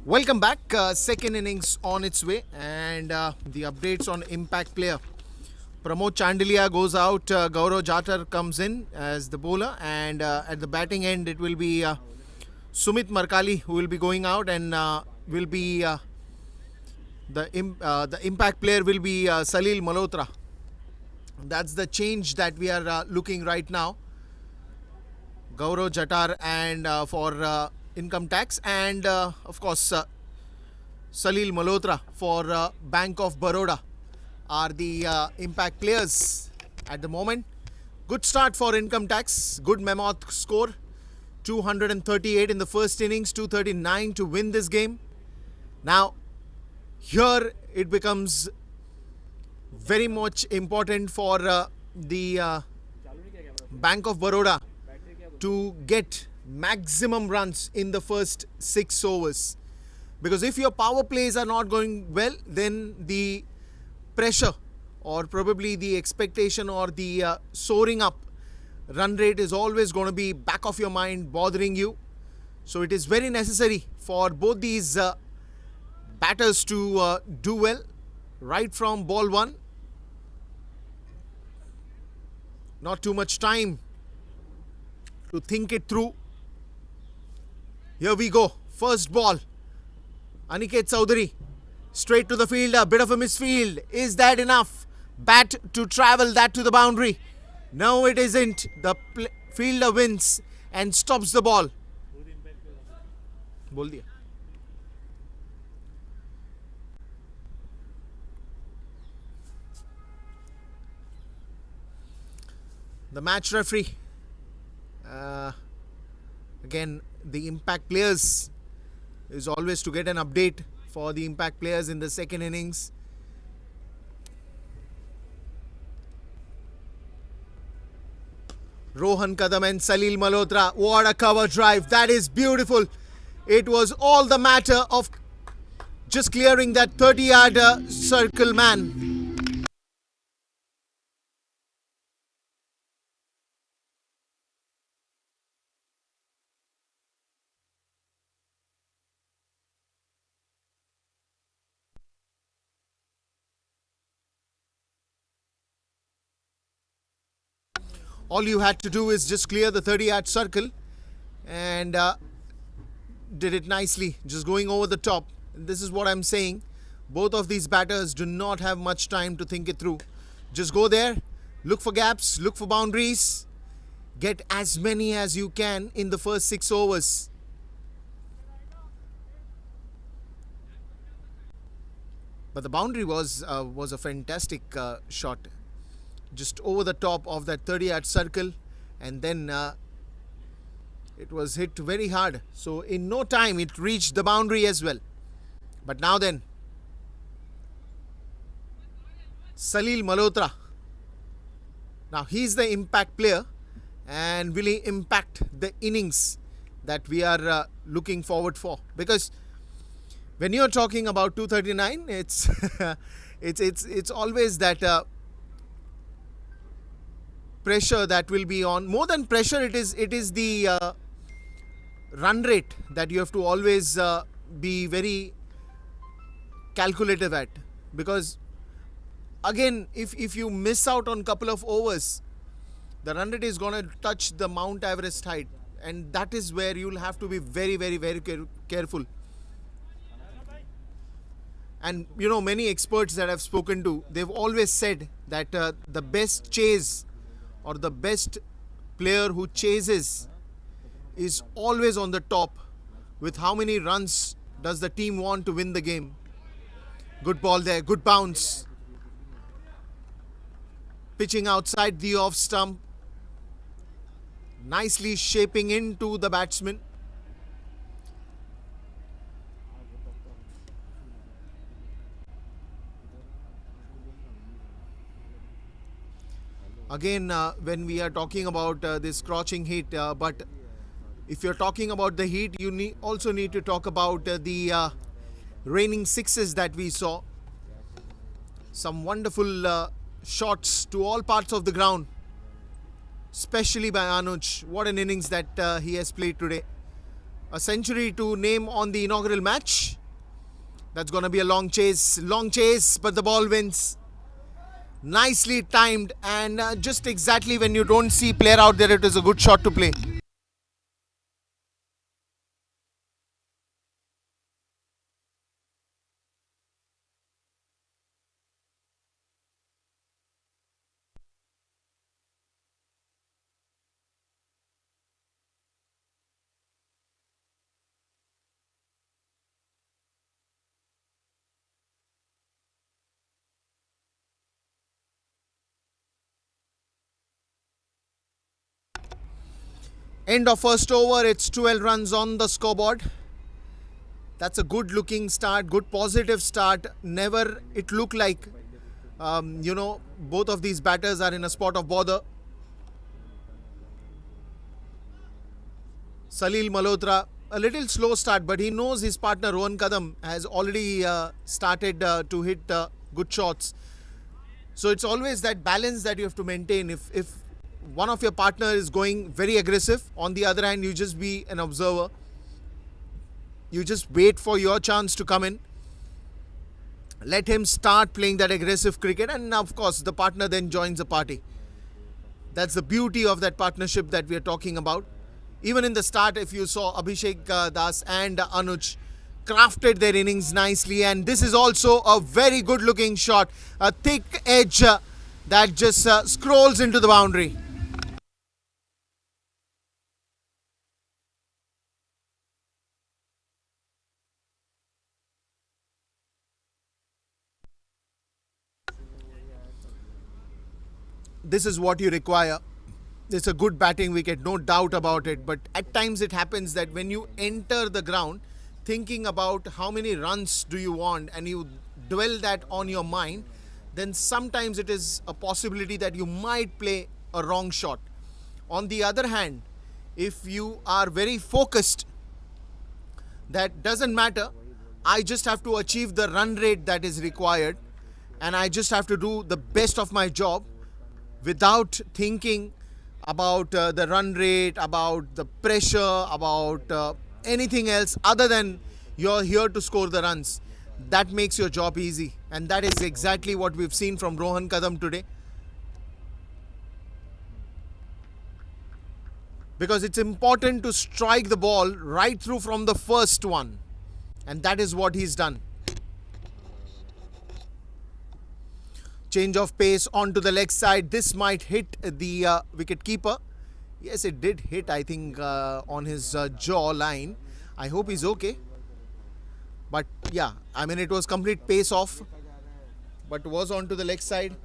Welcome back. Second innings on its way, and the updates on impact player. Pramod Chandilia goes out. Gaurav Jatar comes in as the bowler, and at the batting end it will be Sumit Markali who will be going out, and will be the impact player will be Salil Malhotra. That's the change that we are looking right now. Gaurav Jatar and for income tax, and of course Salil Malhotra for Bank of Baroda are the impact players at the moment. Good start for income tax. Good Mammoth score. 238 in the first innings, 239 to win this game. Now, here it becomes very much important for the Bank of Baroda to get maximum runs in the first 6 overs. Because if your power plays are not going well, then the pressure or probably the expectation or the soaring up run rate is always going to be back of your mind, bothering you. So it is very necessary for both these batters to do well right from ball 1. Not too much time to think it through. Here we go. First ball. Aniket Chowdhury straight to the fielder. Bit of a misfield. Is that enough? Bat to travel that to the boundary. No, it isn't. The fielder wins and stops the ball. Bol diya. The match referee. Again, the impact players is always to get an update for the impact players in the second innings. Rohan Kadam and Salil Malhotra. What a cover drive. That is beautiful. It was all the matter of just clearing that 30-yard circle man. All you had to do is just clear the 30-yard circle, and did it nicely, just going over the top. And this is what I'm saying. Both of these batters do not have much time to think it through. Just go there, look for gaps, look for boundaries, get as many as you can in the first 6 overs. But the boundary was a fantastic shot. Just over the top of that 30-yard circle, and then it was hit very hard. So in no time it reached the boundary as well. But now then, Salil Malhotra. Now he's the impact player, and will he impact the innings that we are looking forward for? Because when you're talking about 239, it's it's always that pressure that will be on. More than pressure, it is the run rate that you have to always be very calculative at. Because again, if you miss out on couple of overs, the run rate is going to touch the Mount Everest height, and that is where you'll have to be very, very, very careful. And you know, many experts that I've spoken to, they've always said that the best chase or the best player who chases is always on the top with how many runs does the team want to win the game. Good ball there, good bounce. Pitching outside the off stump. Nicely shaping into the batsman. Again, when we are talking about this scorching heat, but if you're talking about the heat, you also need to talk about the raining sixes that we saw. Some wonderful shots to all parts of the ground, especially by Anuj. What an innings that he has played today. a century to name on the inaugural match. That's going to be a long chase, but the ball wins. Nicely timed, and just exactly when you don't see player out there, it is a good shot to play. End of first over, it's 12 runs on the scoreboard. That's a good looking start, good positive start. Never it looked like, both of these batters are in a spot of bother. Salil Malhotra, a little slow start, but he knows his partner Rohan Kadam has already started to hit good shots. So it's always that balance that you have to maintain. If one of your partner is going very aggressive, on the other hand, you just be an observer. You just wait for your chance to come in. Let him start playing that aggressive cricket, and of course, the partner then joins the party. That's the beauty of that partnership that we are talking about. Even in the start, if you saw Abhishek Das and Anuj crafted their innings nicely, and this is also a very good looking shot. A thick edge that just scrolls into the boundary. This is what you require. It's a good batting wicket, no doubt about it. But at times it happens that when you enter the ground thinking about how many runs do you want and you dwell that on your mind, then sometimes it is a possibility that you might play a wrong shot. On the other hand, if you are very focused, that doesn't matter. I just have to achieve the run rate that is required, and I just have to do the best of my job without thinking about the run rate, about the pressure, about anything else other than you're here to score the runs. That makes your job easy, and that is exactly what we've seen from Rohan Kadam today. Because it's important to strike the ball right through from the first one, and that is what he's done. Change of pace onto the leg side. This might hit the wicket keeper. Yes, it did hit, I think, on his jaw line. I hope he's okay. But yeah, I mean, it was complete pace off, but was onto the leg side.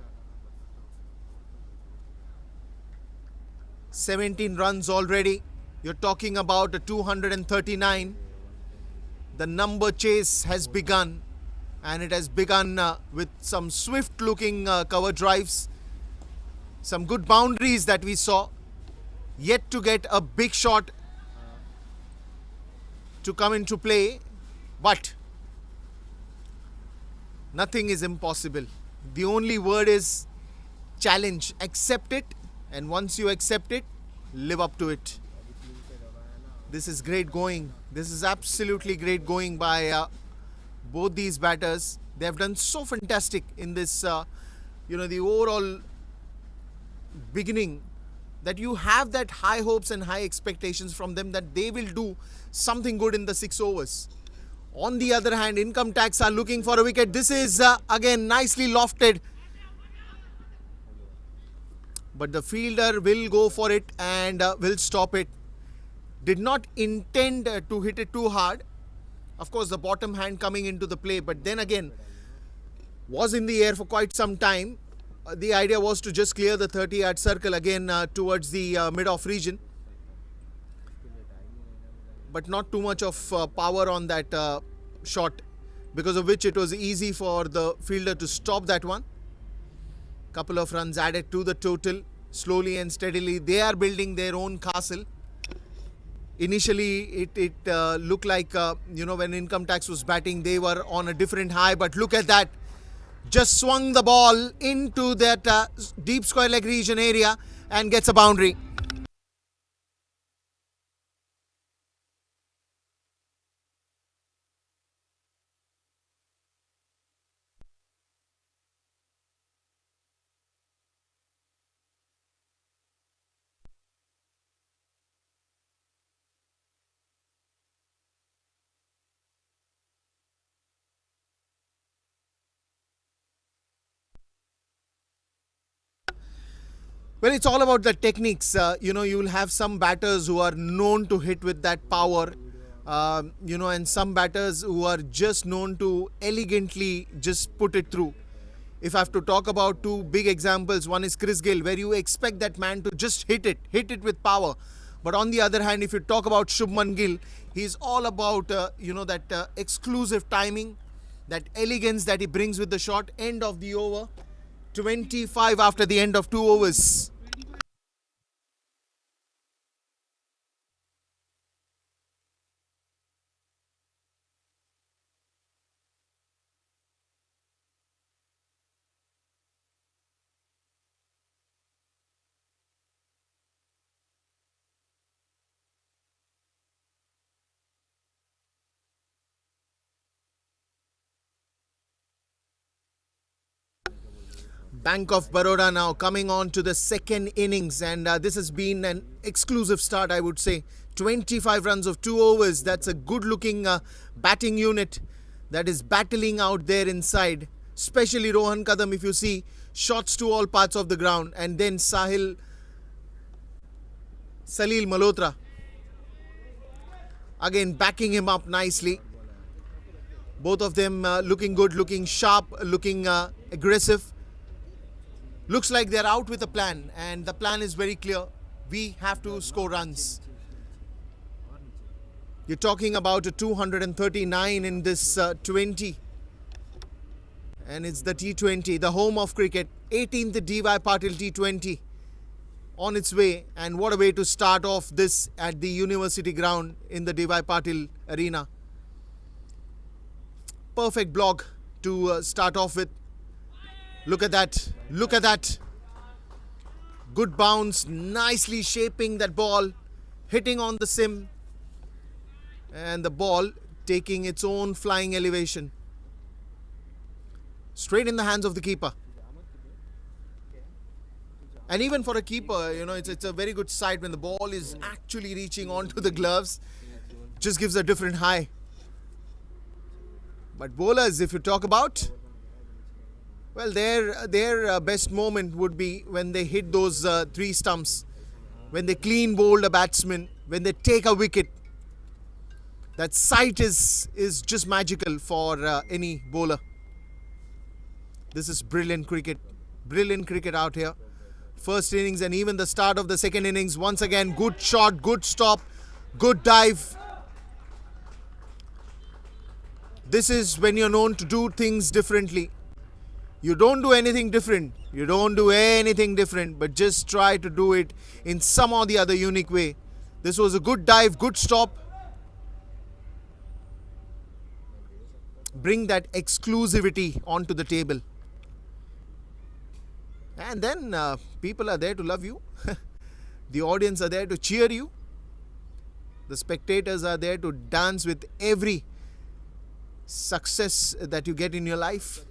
17 runs already. You're talking about a 239. The number chase has begun, and it has begun with some swift looking cover drives, some good boundaries that we saw. Yet to get a big shot to come into play, but nothing is impossible. The only word is challenge. Accept it, and once you accept it, live up to it. This is great going. This is absolutely great going by both these batters. They have done so fantastic in this, the overall beginning, that you have that high hopes and high expectations from them that they will do something good in the 6 overs. On the other hand, Income Tax are looking for a wicket. This is again nicely lofted, but the fielder will go for it and will stop it. Did not intend to hit it too hard. Of course, the bottom hand coming into the play, but then again was in the air for quite some time. The idea was to just clear the 30-yard circle again towards the mid-off region, but not too much of power on that shot, because of which it was easy for the fielder to stop that one. Couple of runs added to the total. Slowly and steadily they are building their own castle. Initially it looked like when Income Tax was batting, they were on a different high, but look at that. Just swung the ball into that deep square leg region area and gets a boundary. Well, it's all about the techniques. You will have some batters who are known to hit with that power, and some batters who are just known to elegantly just put it through. If I have to talk about two big examples, one is Chris Gill, where you expect that man to just hit it with power. But on the other hand, if you talk about Shubman Gill, he's all about, that exclusive timing, that elegance that he brings with the shot. End of the over, 25 after the end of 2 overs. Bank of Baroda now coming on to the second innings, and this has been an exclusive start, I would say. 25 runs of 2 overs. That's a good looking batting unit that is battling out there inside, especially Rohan Kadam. If you see, shots to all parts of the ground, and then Salil Malhotra again backing him up nicely. Both of them looking good, looking sharp, looking aggressive. Looks like they're out with a plan, and the plan is very clear. We have to score runs. You're talking about a 239 in this 20, and it's the T20, the home of cricket. 18th D.Y. Patil T20 on its way, and what a way to start off this at the University ground in the D.Y. Patil arena. Perfect block to start off with. Look at that. Look at that. Good bounce. Nicely shaping that ball. Hitting on the sim. And the ball taking its own flying elevation. Straight in the hands of the keeper. And even for a keeper, it's a very good sight when the ball is actually reaching onto the gloves. Just gives a different high. But bowlers, if you talk about, well, their best moment would be when they hit those 3 stumps, when they clean bowled a batsman, when they take a wicket. That sight is just magical for any bowler. This is brilliant cricket out here. First innings and even the start of the second innings. Once again, good shot, good stop, good dive. This is when you're known to do things differently. You don't do anything different. You don't do anything different, but just try to do it in some or the other unique way. This was a good dive, good stop. Bring that exclusivity onto the table. And then people are there to love you. The audience are there to cheer you. The spectators are there to dance with every success that you get in your life.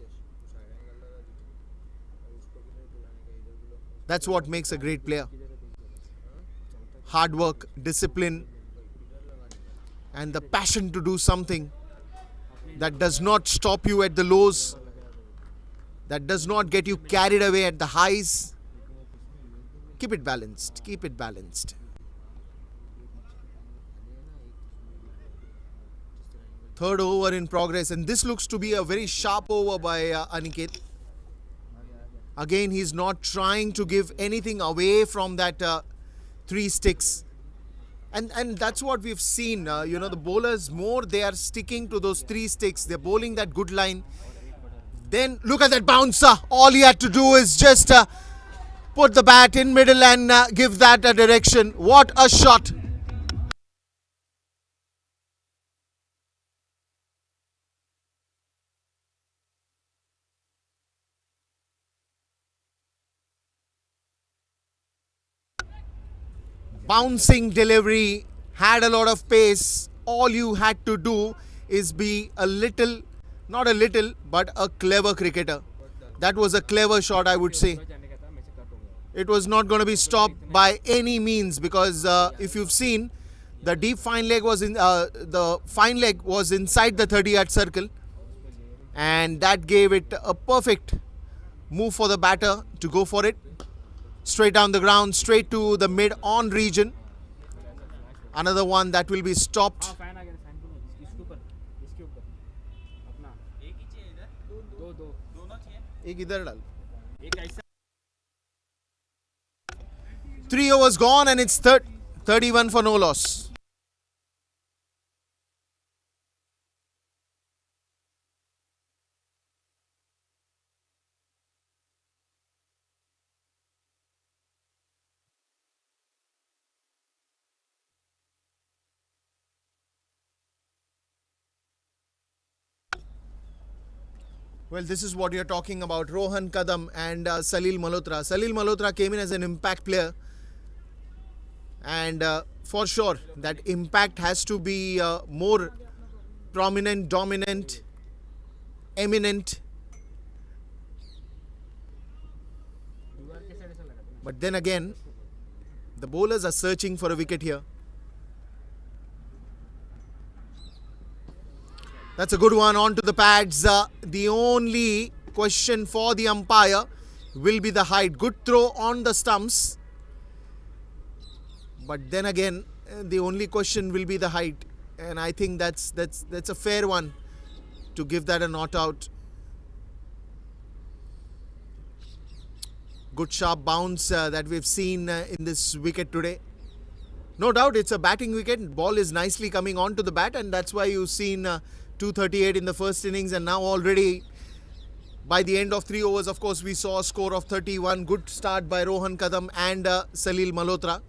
That's what makes a great player. Hard work, discipline, and the passion to do something that does not stop you at the lows, that does not get you carried away at the highs. Keep it balanced. Keep it balanced. Third over in progress, and this looks to be a very sharp over by Aniket. Again, he's not trying to give anything away from that 3 sticks. And that's what we've seen. The bowlers more, they are sticking to those 3 sticks. They're bowling that good line. Then look at that bouncer. All he had to do is just put the bat in middle and give that a direction. What a shot. Bouncing delivery, had a lot of pace. All you had to do is be a little, not a little, but a clever cricketer. That was a clever shot, I would say. It was not going to be stopped by any means, because if you've seen, the deep fine leg was in the fine leg was inside the 30-yard circle, and that gave it a perfect move for the batter to go for it. Straight down the ground, straight to the mid-on region. Another one that will be stopped. एक इधर डाल. 3 overs gone and it's 31 for no loss. Well, this is what you're talking about. Rohan Kadam and Salil Malhotra. Salil Malhotra came in as an impact player. And for sure, that impact has to be more prominent, dominant, eminent. But then again, the bowlers are searching for a wicket here. That's a good one onto the pads. The only question for the umpire will be the height. Good throw on the stumps. But then again, the only question will be the height. And I think that's a fair one to give that a not out. Good sharp bounce that we've seen in this wicket today. No doubt it's a batting wicket. Ball is nicely coming onto the bat, and that's why you've seen 238 in the first innings, and now already by the end of 3 overs, of course, we saw a score of 31. Good start by Rohan Kadam and Salil Malhotra.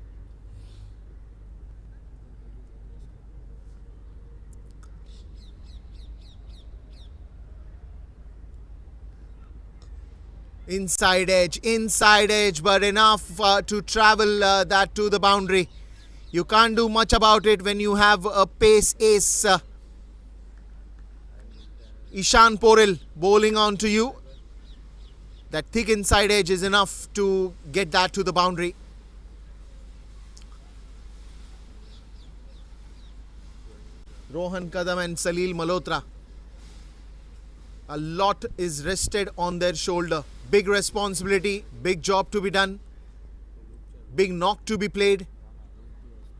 Inside edge, but enough to travel that to the boundary. You can't do much about it when you have a pace ace. Ishan Poril bowling on to you. That thick inside edge is enough to get that to the boundary. Rohan Kadam and Salil Malhotra. A lot is rested on their shoulder. Big responsibility, big job to be done, big knock to be played,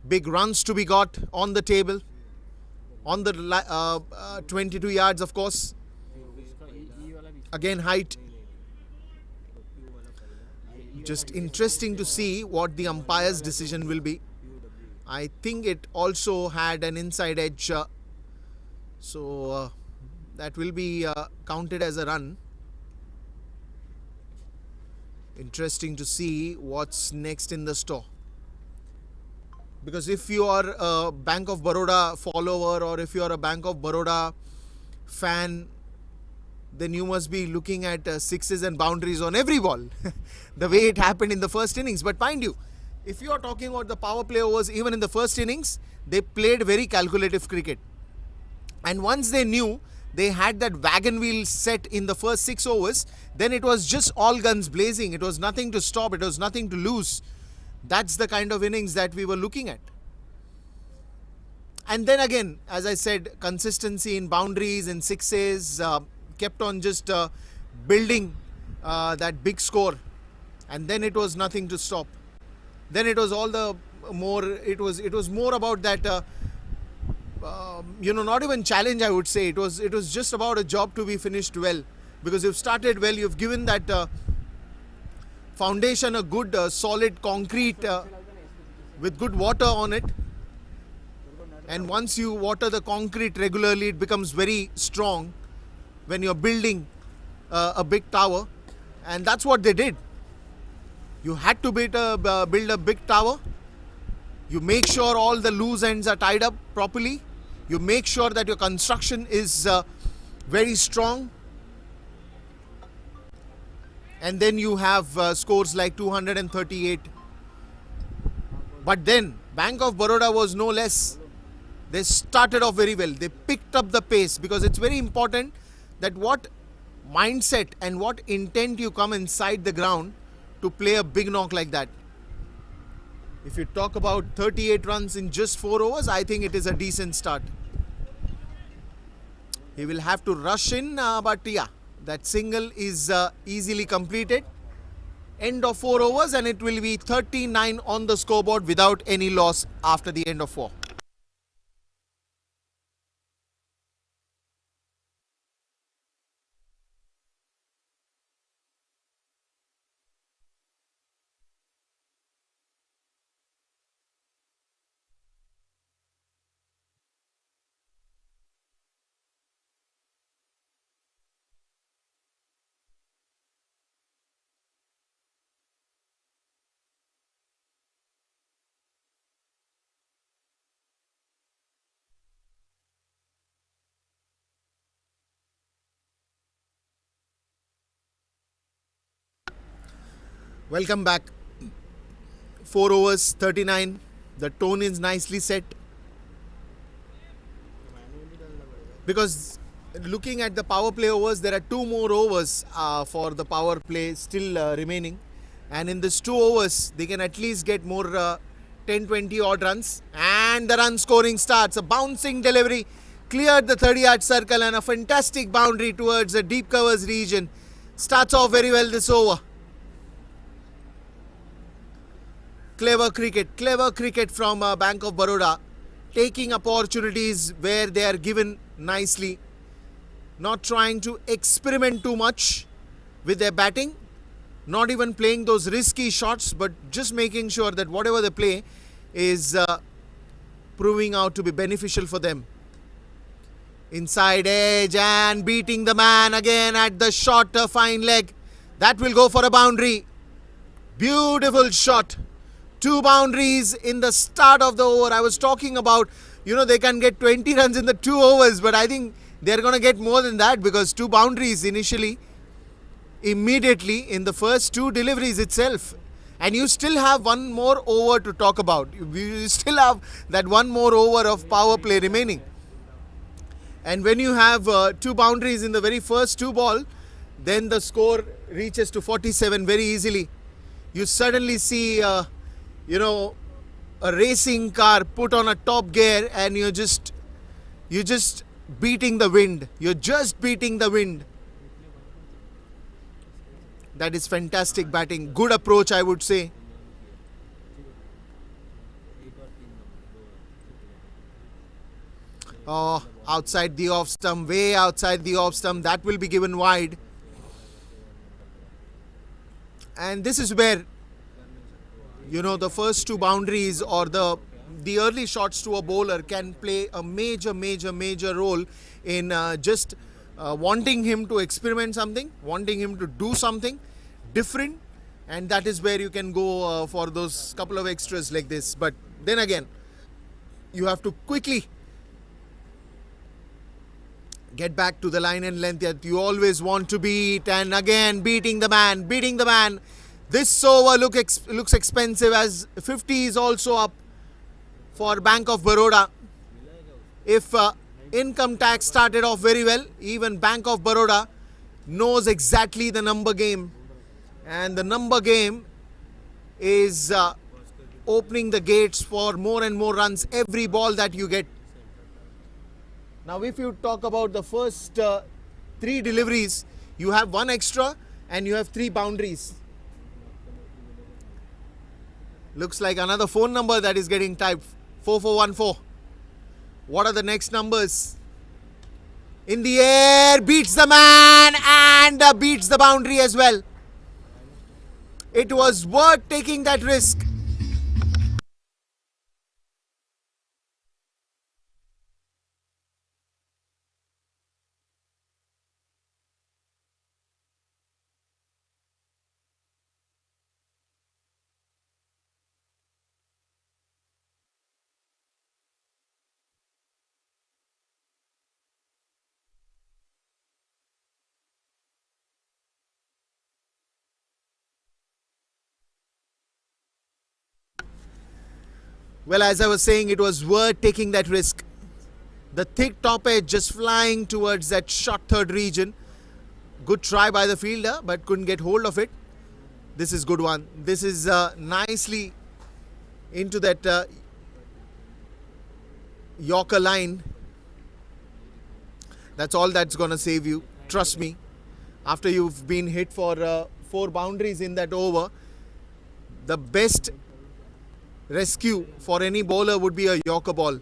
big runs to be got on the table, on the 22 yards, of course. Again, height. Just interesting to see what the umpire's decision will be. I think it also had an inside edge, so that will be counted as a run. Interesting to see what's next in the store. Because if you are a Bank of Baroda follower, or if you are a Bank of Baroda fan, then you must be looking at sixes and boundaries on every ball. The way it happened in the first innings. But mind you, if you are talking about the power play overs, even in the first innings, they played very calculative cricket. And once they knew they had that wagon wheel set in the first 6 overs, then it was just all guns blazing. It was nothing to stop. It was nothing to lose. That's the kind of innings that we were looking at. And then again, as I said, consistency in boundaries and sixes kept on just building that big score. And then it was nothing to stop. Then it was all the more, it was more about that not even challenge, I would say. It was just about a job to be finished well, because you've started well, you've given that foundation a good solid concrete with good water on it, and once you water the concrete regularly, it becomes very strong when you're building a big tower. And that's what they did. You had to build a big tower. You make sure all the loose ends are tied up properly. You make sure that your construction is very strong. And then you have scores like 238. But then Bank of Baroda was no less. They started off very well. They picked up the pace, because it's very important that what mindset and what intent you come inside the ground to play a big knock like that. If you talk about 38 runs in just 4 overs, I think it is a decent start. He will have to rush in, but yeah, that single is easily completed. end of 4 overs, and it will be 39 on the scoreboard without any loss after the end of 4. Welcome back. 4 overs, 39. The tone is nicely set. Because looking at the power play overs, there are 2 more overs for the power play still remaining. And in this 2 overs, they can at least get more 10-20 odd runs. And the run scoring starts. A bouncing delivery cleared the 30-yard circle, and a fantastic boundary towards the deep covers region. Starts off very well this over. Clever cricket from Bank of Baroda, taking opportunities where they are given nicely, not trying to experiment too much with their batting, not even playing those risky shots, but just making sure that whatever they play is proving out to be beneficial for them. Inside edge and beating the man again at the short fine leg. That will go for a boundary. Beautiful shot. 2 boundaries in the start of the over. I was talking about, they can get 20 runs in the 2 overs, but I think they're going to get more than that, because 2 boundaries initially, immediately in the first 2 deliveries itself. And you still have 1 more over to talk about. You still have that 1 more over of power play remaining. And when you have 2 boundaries in the very first 2 ball, then the score reaches to 47 very easily. You suddenly see a racing car put on a top gear, and you're just beating the wind. You're just beating the wind. That is fantastic batting. Good approach, I would say. Oh, outside the off stump, way outside the off stump. That will be given wide. And this is where the first 2 boundaries or the early shots to a bowler can play a major role in just wanting him to experiment something, wanting him to do something different, and that is where you can go for those couple of extras like this. But then again, you have to quickly get back to the line and length that you always want to beat, and again beating the man. This over looks expensive, as 50 is also up for Bank of Baroda. If income tax started off very well, even Bank of Baroda knows exactly the number game. And the number game is opening the gates for more and more runs every ball that you get. Now, if you talk about the first 3 deliveries, you have 1 extra and you have 3 boundaries. Looks like another phone number that is getting typed. 4414. What are the next numbers? In the air, beats the man and beats the boundary as well. It was worth taking that risk. Well, as I was saying, it was worth taking that risk. The thick top edge just flying towards that short third region. Good try by the fielder, but couldn't get hold of it. This is good one. This is nicely into that Yorker line. That's all that's going to save you. Trust me. After you've been hit for 4 boundaries in that over, the best rescue for any bowler would be a Yorker ball.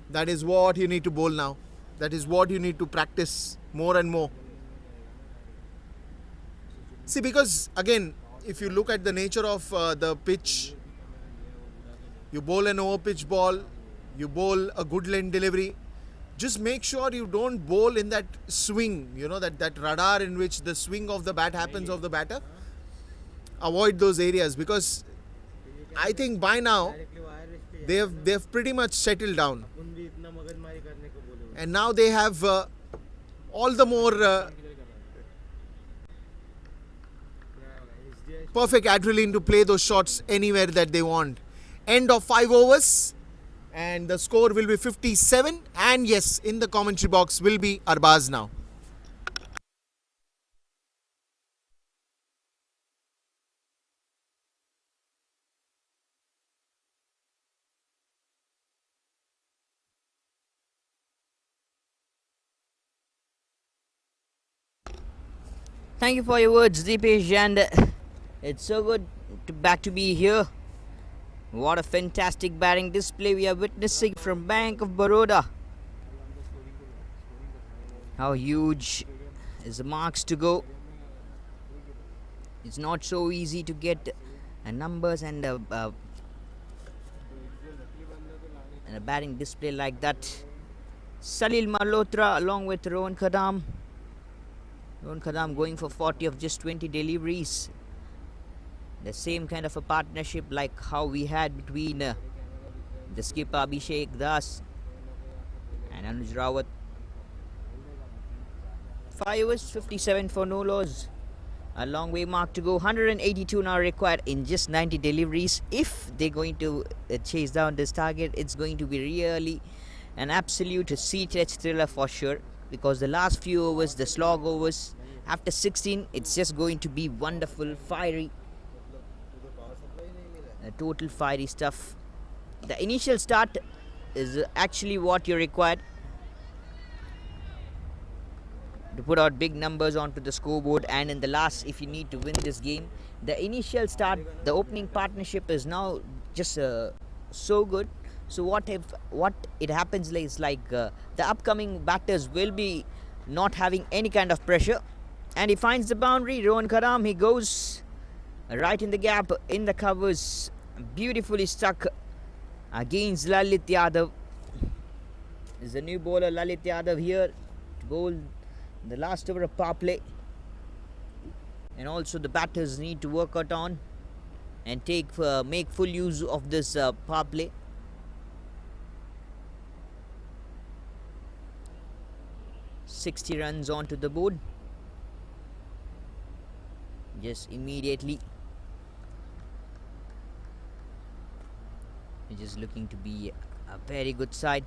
That is what you need to bowl now. That is what you need to practice more and more. See, because again, if you look at the nature of the pitch, you bowl an over pitch ball, you bowl a good length delivery. Just make sure you don't bowl in that swing, that radar in which the swing of the bat happens of the batter. Avoid those areas, because I think by now they've pretty much settled down, and now they have all the more perfect adrenaline to play those shots anywhere that they want. End of 5 overs, and the score will be 57, and yes, in the commentary box will be Arbaz now.
Thank you for your words, Deepesh, and it's so good back to be here. What a fantastic batting display we are witnessing from Bank of Baroda. How huge is the marks to go? It's not so easy to get numbers and a batting display like that. Salil Malhotra along with Rohan Khadam. Rohan Khadam going for 40 of just 20 deliveries. The same kind of a partnership like how we had between the skipper Abhishek Das and Anuj Rawat. 5 overs, 57 for no loss. A long way mark to go. 182 now required in just 90 deliveries. If they're going to chase down this target, it's going to be really an absolute sea-touch thriller for sure. Because the last few overs, the slog overs, after 16, it's just going to be wonderful, fiery. Total fiery stuff. The initial start is actually what you required to put out big numbers onto the scoreboard, and in the last, if you need to win this game, the initial start, the opening partnership is now just so good. So what it happens is like the upcoming batters will be not having any kind of pressure, and he finds the boundary. Rohan Khadam, he goes right in the gap, in the covers, beautifully stuck against Lalit Yadav. Is the new bowler Lalit Yadav here to bowl the last over of power play, and also the batters need to work out on and make full use of this power play. $60 runs onto the board just immediately. Which is looking to be a very good side.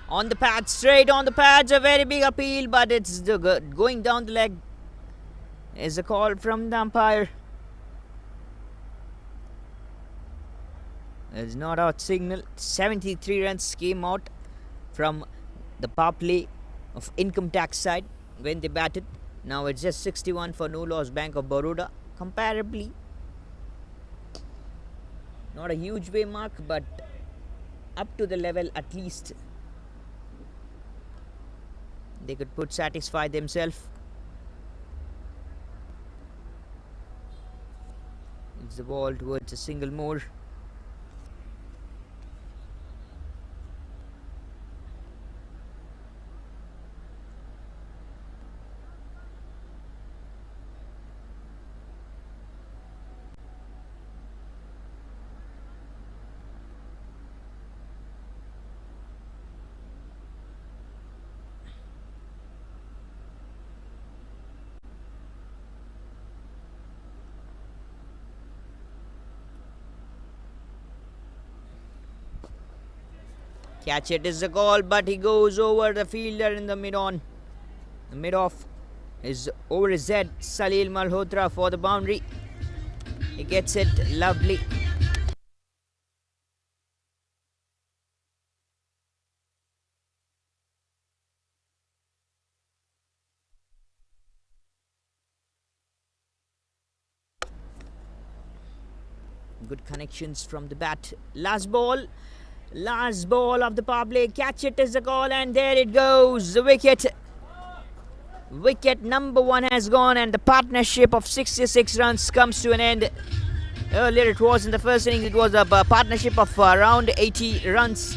On the pads, straight on the pads, a very big appeal, but it's going down the leg. Is a call from the umpire. It's not out signal. 73 runs came out from the power play of income tax side when they batted. Now it's just 61 for no loss, Bank of Baroda. Comparably, not a huge way mark, but up to the level at least they could satisfy themselves. It's the ball towards a single more. Catch it is a goal, but he goes over the fielder in the mid-on. The mid-off is over his head. Salil Malhotra for the boundary. He gets it, lovely. Good connections from the bat. Last ball of the power play. Catch it is the call, and there it goes. The wicket. Wicket number 1 has gone, and the partnership of 66 runs comes to an end. Earlier it was in the first innings, it was a partnership of around 80 runs.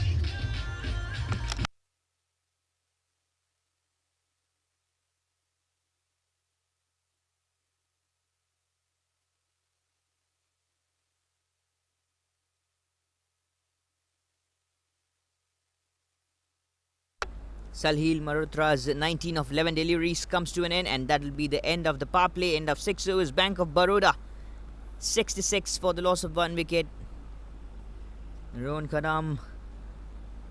Salhil Malhotra's 19 of 11 deliveries comes to an end, and that will be the end of the power play. End of 6 overs. Bank of Baroda 66 for the loss of 1 wicket. Rohan Kadam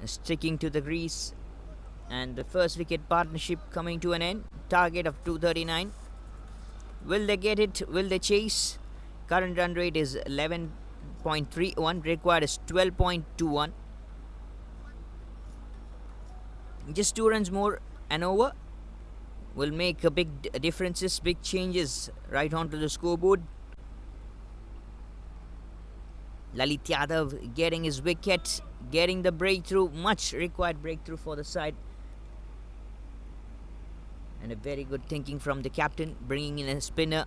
sticking to the crease, and the first wicket partnership coming to an end. Target of 239. Will they get it? Will they chase? Current run rate is 11.31. Required is 12.21. Just 2 runs more and over will make a big differences, big changes right onto the scoreboard. Lalit Yadav getting his wicket, getting the breakthrough, much required breakthrough for the side. And a very good thinking from the captain, bringing in a spinner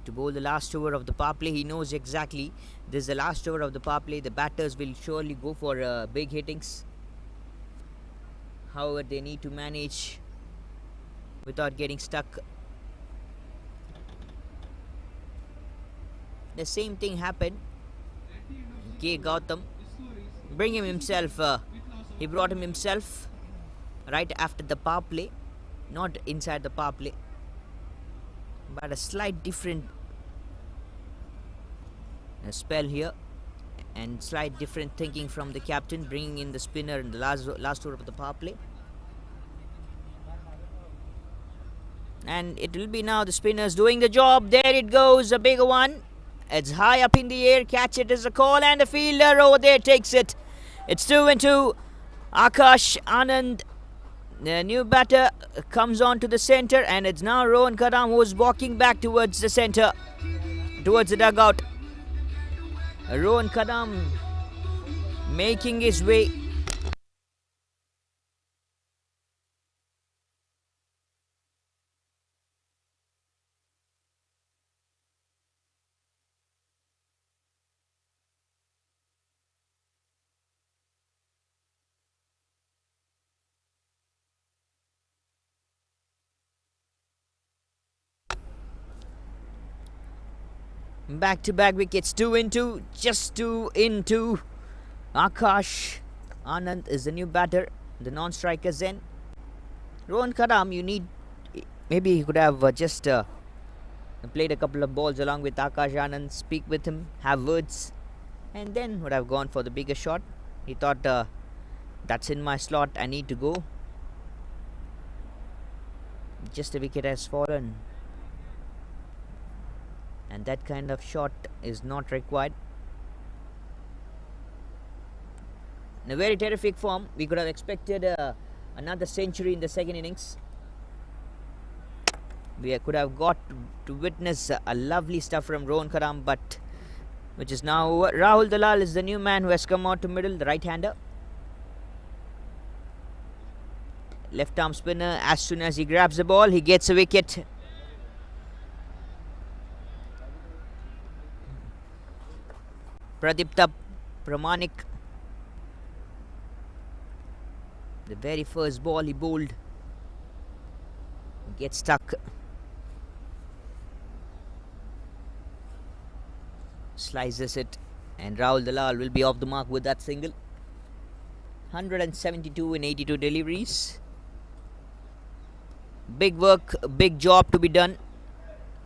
to bowl the last over of the power play. He knows exactly this is the last over of the power play. The batters will surely go for big hittings. However, they need to manage without getting stuck. The same thing happened. K. Gautam bring him himself. He brought him himself right after the power play, not inside the power play, but a slight different spell here, and slight different thinking from the captain, bringing in the spinner in the last over of the power play. And it will be now the spinners doing the job. There it goes, a bigger one. It's high up in the air. Catch it is a call, and the fielder over there takes it. It's 2-2. Akash Anand, the new batter, comes on to the centre, and it's now Rohan Kadam who's walking back towards the centre, towards the dugout. Rohan Kadam making his way. Back-to-back wickets, 2-2, just 2-2. Akash Anand is the new batter, the non-striker Zen. Rohan Kadam, you need, maybe he could have just played a couple of balls along with Akash Anand, speak with him, have words, and then would have gone for the bigger shot. He thought, that's in my slot, I need to go. Just a wicket has fallen, and that kind of shot is not required. In a very terrific form, we could have expected another century in the second innings. We could have got to witness a lovely stuff from Rohan Kadam, but which is now over. Rahul Dalal is the new man who has come out to middle, the right-hander. Left arm spinner, as soon as he grabs the ball, he gets a wicket. Pradipta Pramanik, the very first ball he bowled, gets stuck. Slices it, and Rahul Dalal will be off the mark with that single. 172 in 82 deliveries. Big work, big job to be done.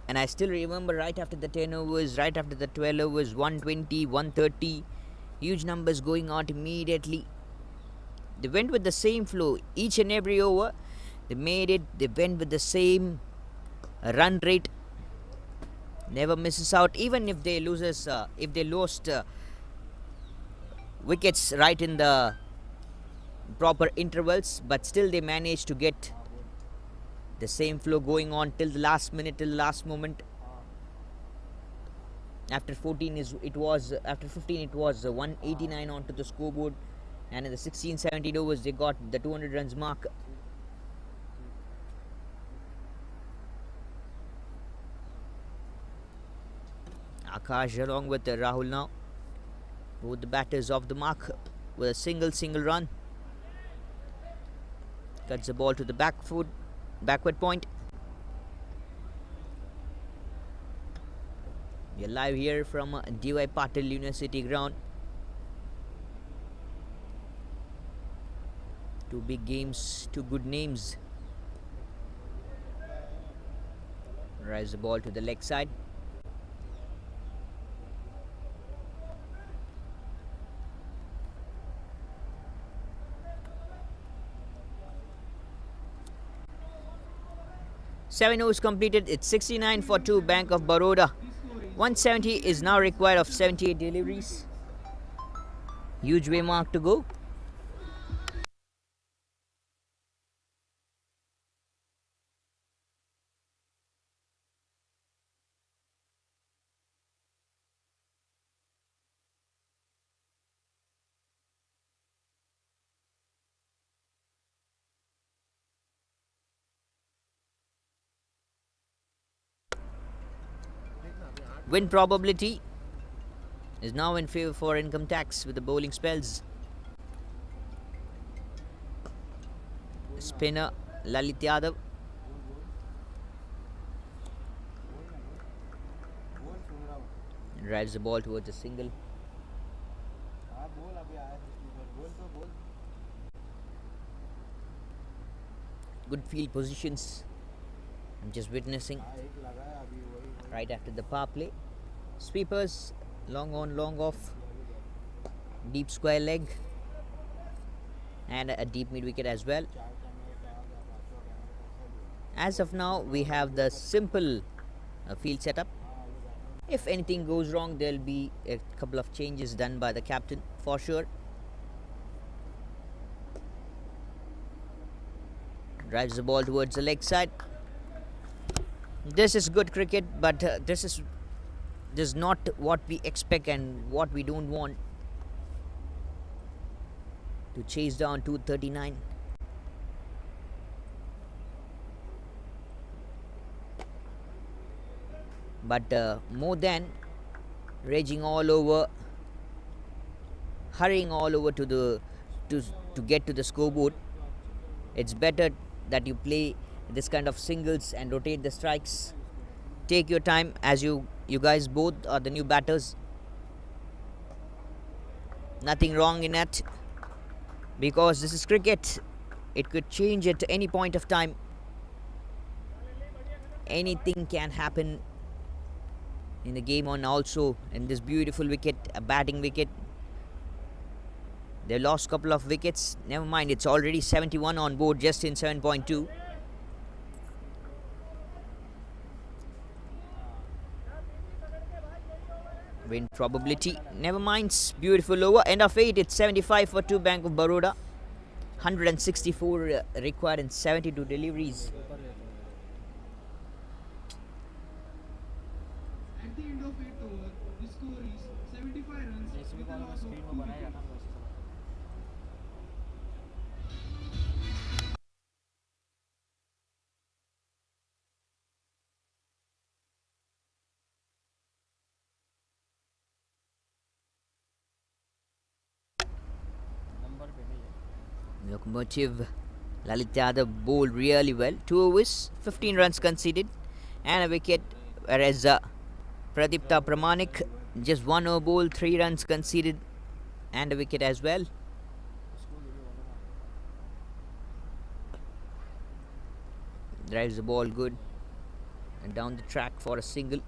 And I still remember right after the 10 overs, right after the 12 overs, 120, 130, huge numbers going out immediately. They went with the same flow each and every over. They made it, they went with the same run rate. Never misses out, even if they lost wickets right in the proper intervals, but still they managed to get the same flow going on till the last minute, till the last moment. After 14 after 15 it was 189 onto the scoreboard, and in the 16-17 overs they got the 200 runs mark. Akash along with Rahul now. Both the batters off the mark with a single run. Cuts the ball to the backward point. We are live here from D.Y. Patil University ground. Two big games, two good names. Rise the ball to the leg side. Seven overs completed. It's 69 for 2, Bank of Baroda. 170 is now required of 78 deliveries. Huge way mark to go. Win probability is now in favor for Income Tax with the bowling spells. Spinner Lalit Yadav. Drives the ball towards a single. Good field positions. I'm just witnessing right after the power play. Sweepers, long on, long off, deep square leg, and a deep mid wicket as well. As of now, we have the simple field setup. If anything goes wrong, there'll be a couple of changes done by the captain for sure. Drives the ball towards the leg side. This is good cricket, but this is not what we expect and what we don't want. To chase down 239. But more than raging all over, hurrying all over to get to the scoreboard, it's better that you play this kind of singles and rotate the strikes. Take your time, as you guys both are the new batters. Nothing wrong in that, because this is cricket. It could change at any point of time. Anything can happen in the game on also. In this beautiful wicket, a batting wicket. They lost a couple of wickets. Never mind, it's already 71 on board just in 7.2. Win probability, never mind. Beautiful over. End of 8. It's 75 for 2, Bank of Baroda. 164 required and 72 deliveries.
At the end of 8 over, the score is 75 runs with a loss of 2 wickets.
Locomotive Lalit Yadav bowled really well. 2 overs, 15 runs conceded and a wicket, whereas Pradipta Pramanik just 1 over bowl, 3 runs conceded and a wicket as well. Drives the ball good and down the track for a single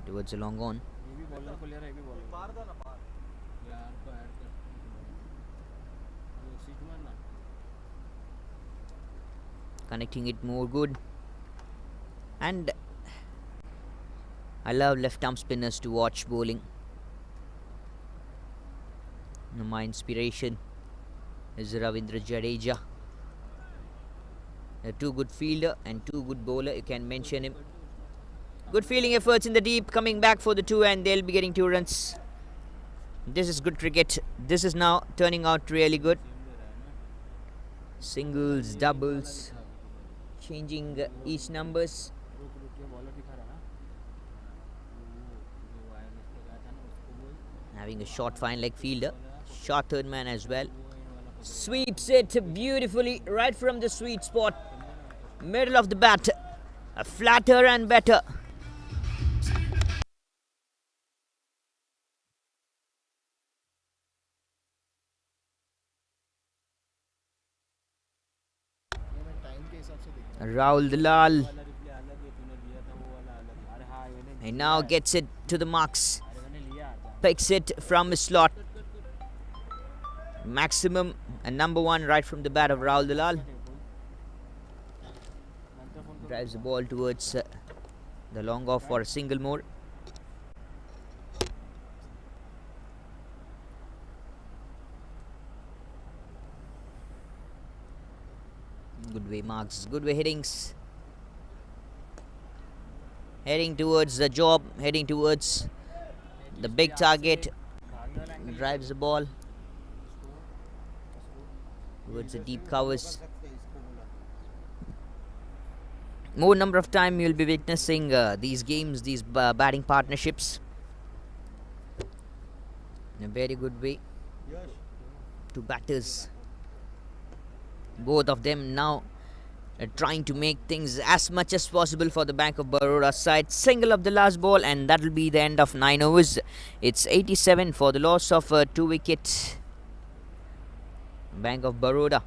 towards a long on. Connecting it more good, and I love left arm spinners to watch bowling. My inspiration is Ravindra Jadeja. A 2 good fielder and 2 good bowler, you can mention him. Good fielding efforts in the deep, coming back for the 2, and they'll be getting 2 runs. This is good cricket. This is now turning out really good. Singles, doubles, changing each numbers. Having a short fine leg fielder, short third man as well. Sweeps it beautifully right from the sweet spot, middle of the bat. A flatter and better. Rahul Dalal. He now gets it to the marks. Picks it from his slot. Maximum and number 1 right from the bat of Rahul Dalal. Drives the ball towards the long off for a single more. Good way marks, good way hittings. Heading towards the job, heading towards the big target. Drives the ball towards the deep covers. More number of time you'll be witnessing these games, these batting partnerships in a very good way. Two batters, both of them now trying to make things as much as possible for the Bank of Baroda side. Single of the last ball, and that will be the end of 9 overs. It's 87 for the loss of 2 wickets. Bank of Baroda,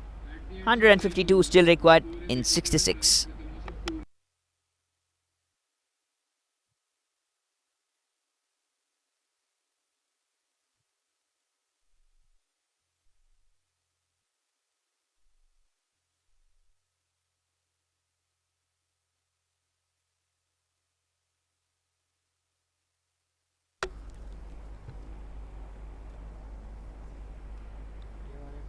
152 still required in 66.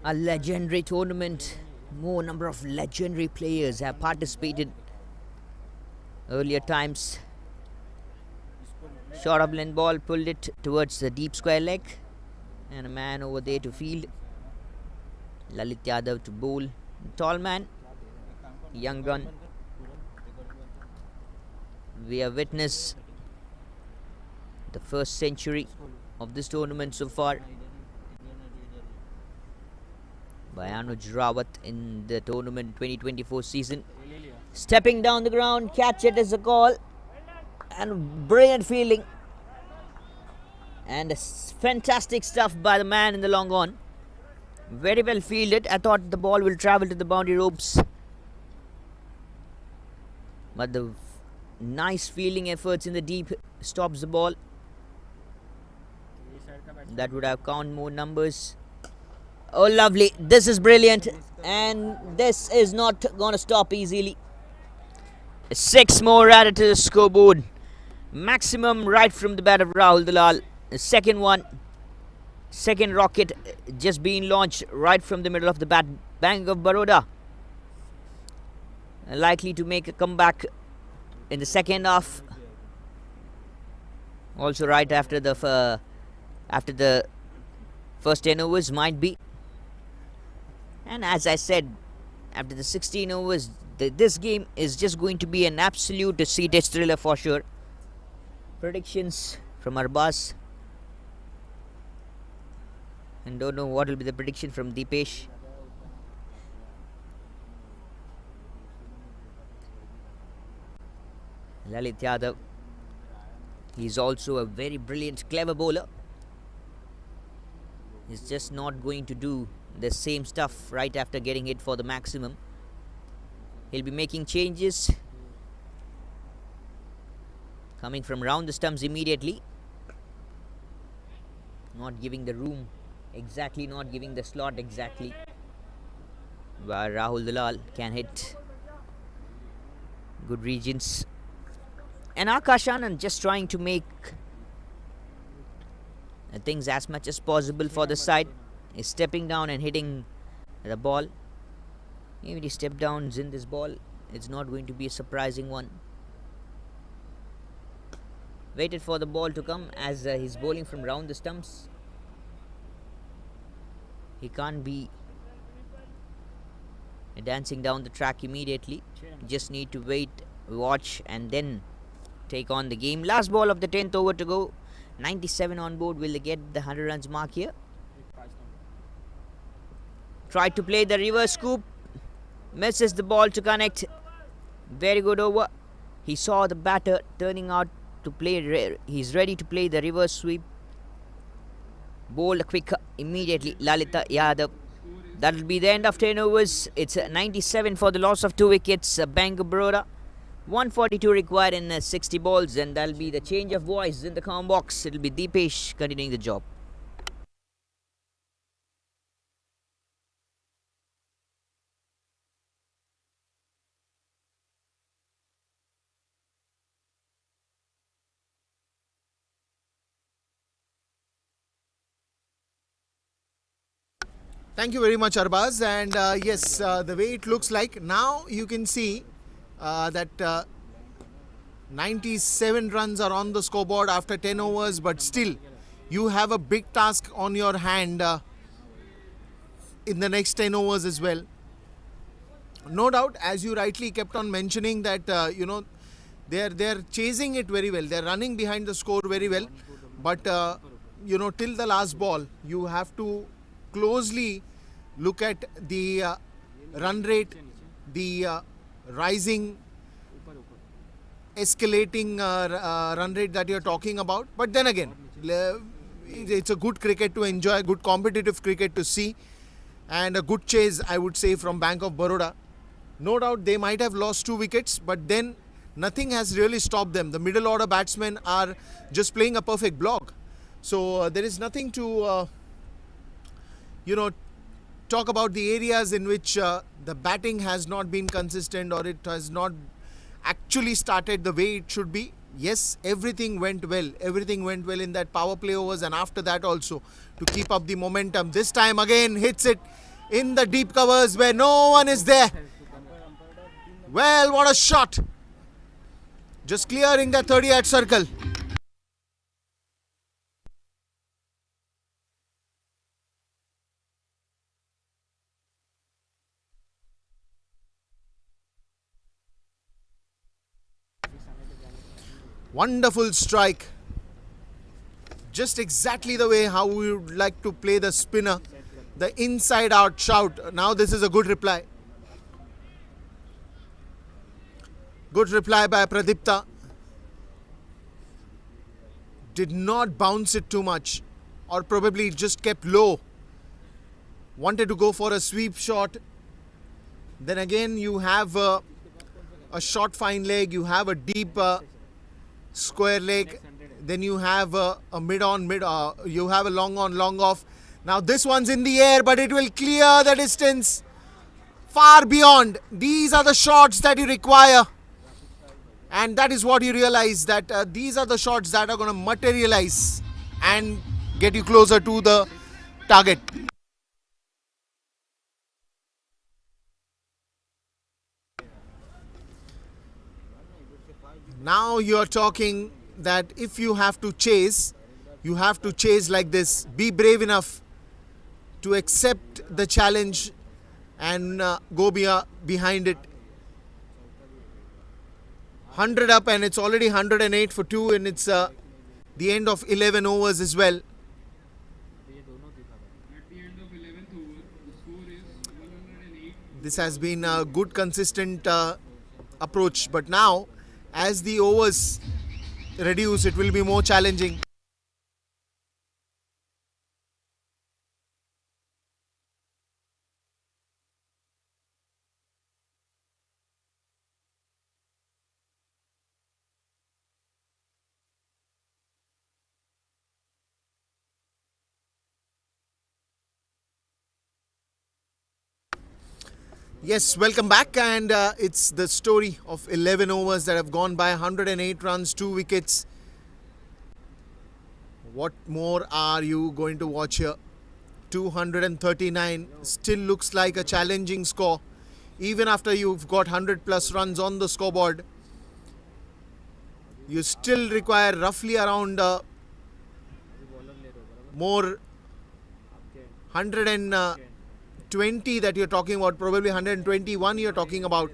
A legendary tournament. More number of legendary players have participated earlier times. Short up length ball, pulled it towards the deep square leg, and a man over there to field. Lalit Yadav to bowl. Tall man, young gun. We have witnessed the first century of this tournament so far by Anuj Rawat in the tournament 2024 season. Stepping down the ground, catch it as a call, and brilliant fielding, and fantastic stuff by the man in the long on. Very well fielded. I thought the ball will travel to the boundary ropes, but the nice fielding efforts in the deep stops the ball. That would have counted more numbers. Oh, lovely. This is brilliant. And this is not going to stop easily. 6 more added to the scoreboard. Maximum right from the bat of Rahul Dalal. The second one. Second rocket just being launched right from the middle of the bat. Bank of Baroda likely to make a comeback in the second half. Also right after the first 10 overs might be. And as I said, after the 16 overs, this game is just going to be an absolute sea-test thriller for sure. Predictions from Arbaz. And don't know what will be the prediction from Deepesh. Lalit Yadav. He's also a very brilliant, clever bowler. He's just not going to do the same stuff right after getting hit for the maximum. He'll be making changes, coming from round the stumps immediately, not giving the room exactly, not giving the slot exactly, where Rahul Dalal can hit good regions. And Akash Anand just trying to make things as much as possible for the side. Is stepping down and hitting the ball. Maybe the step downs in this ball, it's not going to be a surprising one. Waited for the ball to come as he's bowling from round the stumps. He can't be dancing down the track immediately. Just need to wait, watch, and then take on the game. Last ball of the 10th over to go. 97 on board. Will they get the 100 runs mark here? Tried to play the reverse scoop. Misses the ball to connect. Very good over. He saw the batter turning out to play. He's ready to play the reverse sweep. Bowled quick immediately. Lalita Yadav. That'll be the end of 10 overs. It's 97 for the loss of 2 wickets. Bank of Baroda. 142 required in 60 balls, and that'll be the change of voice in the comment box. It'll be Deepesh continuing the job.
Thank you very much, Arbaz. And yes, the way it looks like now, you can see that 97 runs are on the scoreboard after 10 overs, but still you have a big task on your hand in the next 10 overs as well. No doubt, as you rightly kept on mentioning, that they're chasing it very well. They're running behind the score very well, but till the last ball, you have to closely look at the run rate, the rising, escalating run rate that you're talking about. But then again, it's a good cricket to enjoy, good competitive cricket to see, and a good chase, I would say, from Bank of Baroda. No doubt they might have lost 2 wickets, but then nothing has really stopped them. The middle order batsmen are just playing a perfect block. So there is nothing to talk about the areas in which the batting has not been consistent, or it has not actually started the way it should be. Yes, everything went well. Everything went well in that power play overs, and after that also to keep up the momentum. This time again hits it in the deep covers where no one is there. Well, what a shot. Just clearing the 30-yard circle. Wonderful strike. Just exactly the way how we would like to play the spinner. The inside out shout. Now this is a good reply. Good reply by Pradipta. Did not bounce it too much, or probably just kept low. Wanted to go for a sweep shot. Then again you have a short fine leg. You have a deep square leg. Then you have a mid on mid. You have a long on long off. Now this one's in the air, but it will clear the distance far beyond. These are the shots that you require, and that is what you realize, that these are the shots that are going to materialize and get you closer to the target. Now you're talking that if you have to chase, you have to chase like this. Be brave enough to accept the challenge and go behind it. 100 up, and it's already 108 for 2, and it's the end of 11 overs as well.
At the end of 11th over, the score is 108.
This has been a good consistent approach, but now as the overs reduce, it will be more challenging. Yes, welcome back, and it's the story of 11 overs that have gone by. 108 runs, 2 wickets. What more are you going to watch here? 239 still looks like a challenging score, even after you've got 100 plus runs on the scoreboard. You still require roughly around more 120 that you're talking about, probably 121 you're talking about.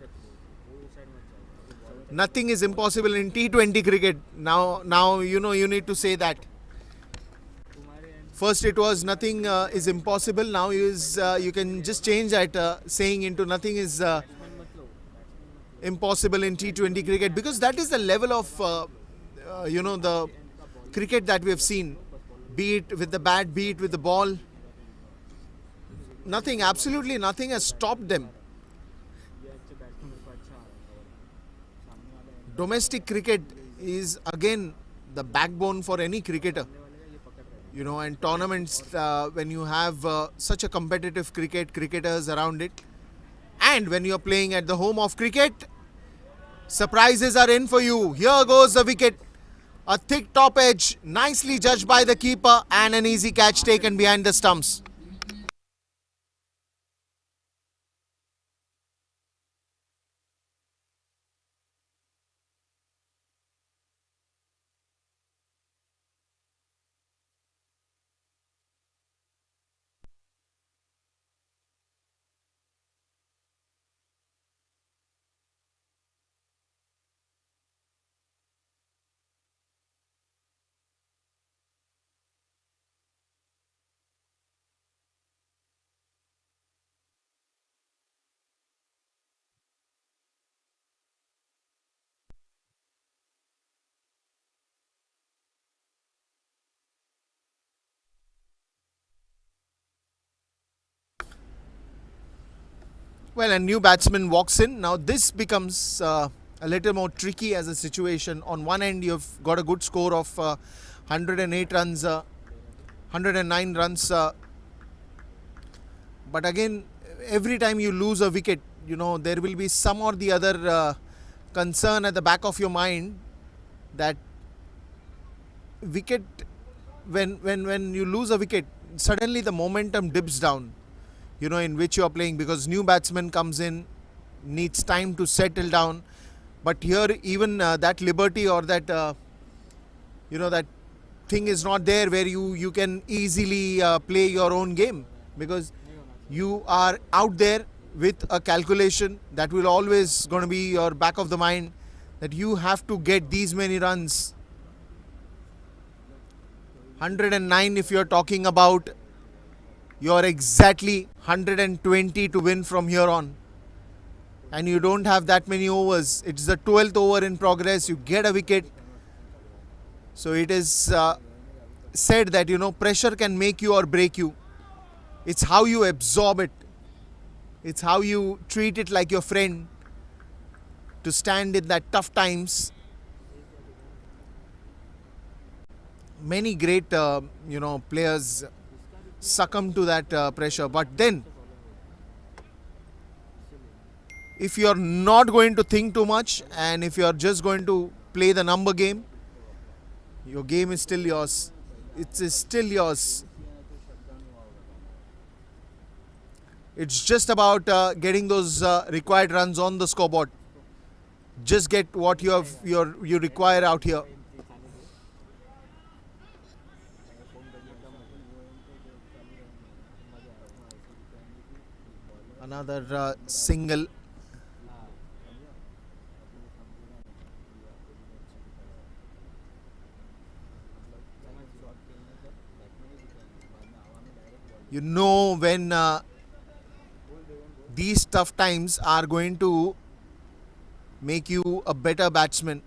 Nothing is impossible in T20 cricket. Now you know you need to say that. First it was nothing is impossible. Now is you can just change that saying into nothing is impossible in T20 cricket, because that is the level of the cricket that we have seen, be it with the bat, be it with the ball. Nothing, absolutely nothing has stopped them. Domestic cricket is again the backbone for any cricketer. And tournaments, when you have such a competitive cricketers around it, and when you're playing at the home of cricket, surprises are in for you. Here goes the wicket. A thick top edge, nicely judged by the keeper, and an easy catch taken behind the stumps. Well, a new batsman walks in. Now this becomes a little more tricky as a situation. On one end, you've got a good score of 108 runs, 109 runs. But again, every time you lose a wicket, there will be some or the other concern at the back of your mind that wicket, when you lose a wicket, suddenly the momentum dips down, in which you are playing, because new batsman comes in, needs time to settle down. But here, even that liberty or that that thing is not there, where you can easily play your own game, because you are out there with a calculation that will always going to be your back of the mind, that you have to get these many runs. 109 if you're talking about, you're exactly 120 to win from here on. And you don't have that many overs. It's the 12th over in progress. You get a wicket. So it is said that, pressure can make you or break you. It's how you absorb it. It's how you treat it like your friend, to stand in that tough times. Many great, players succumb to that pressure. But then, if you're not going to think too much, and if you're just going to play the number game, your game is still yours. It is still yours. It's just about getting those required runs on the scoreboard. Just get what you require out here. Another single. When these tough times are going to make you a better batsman.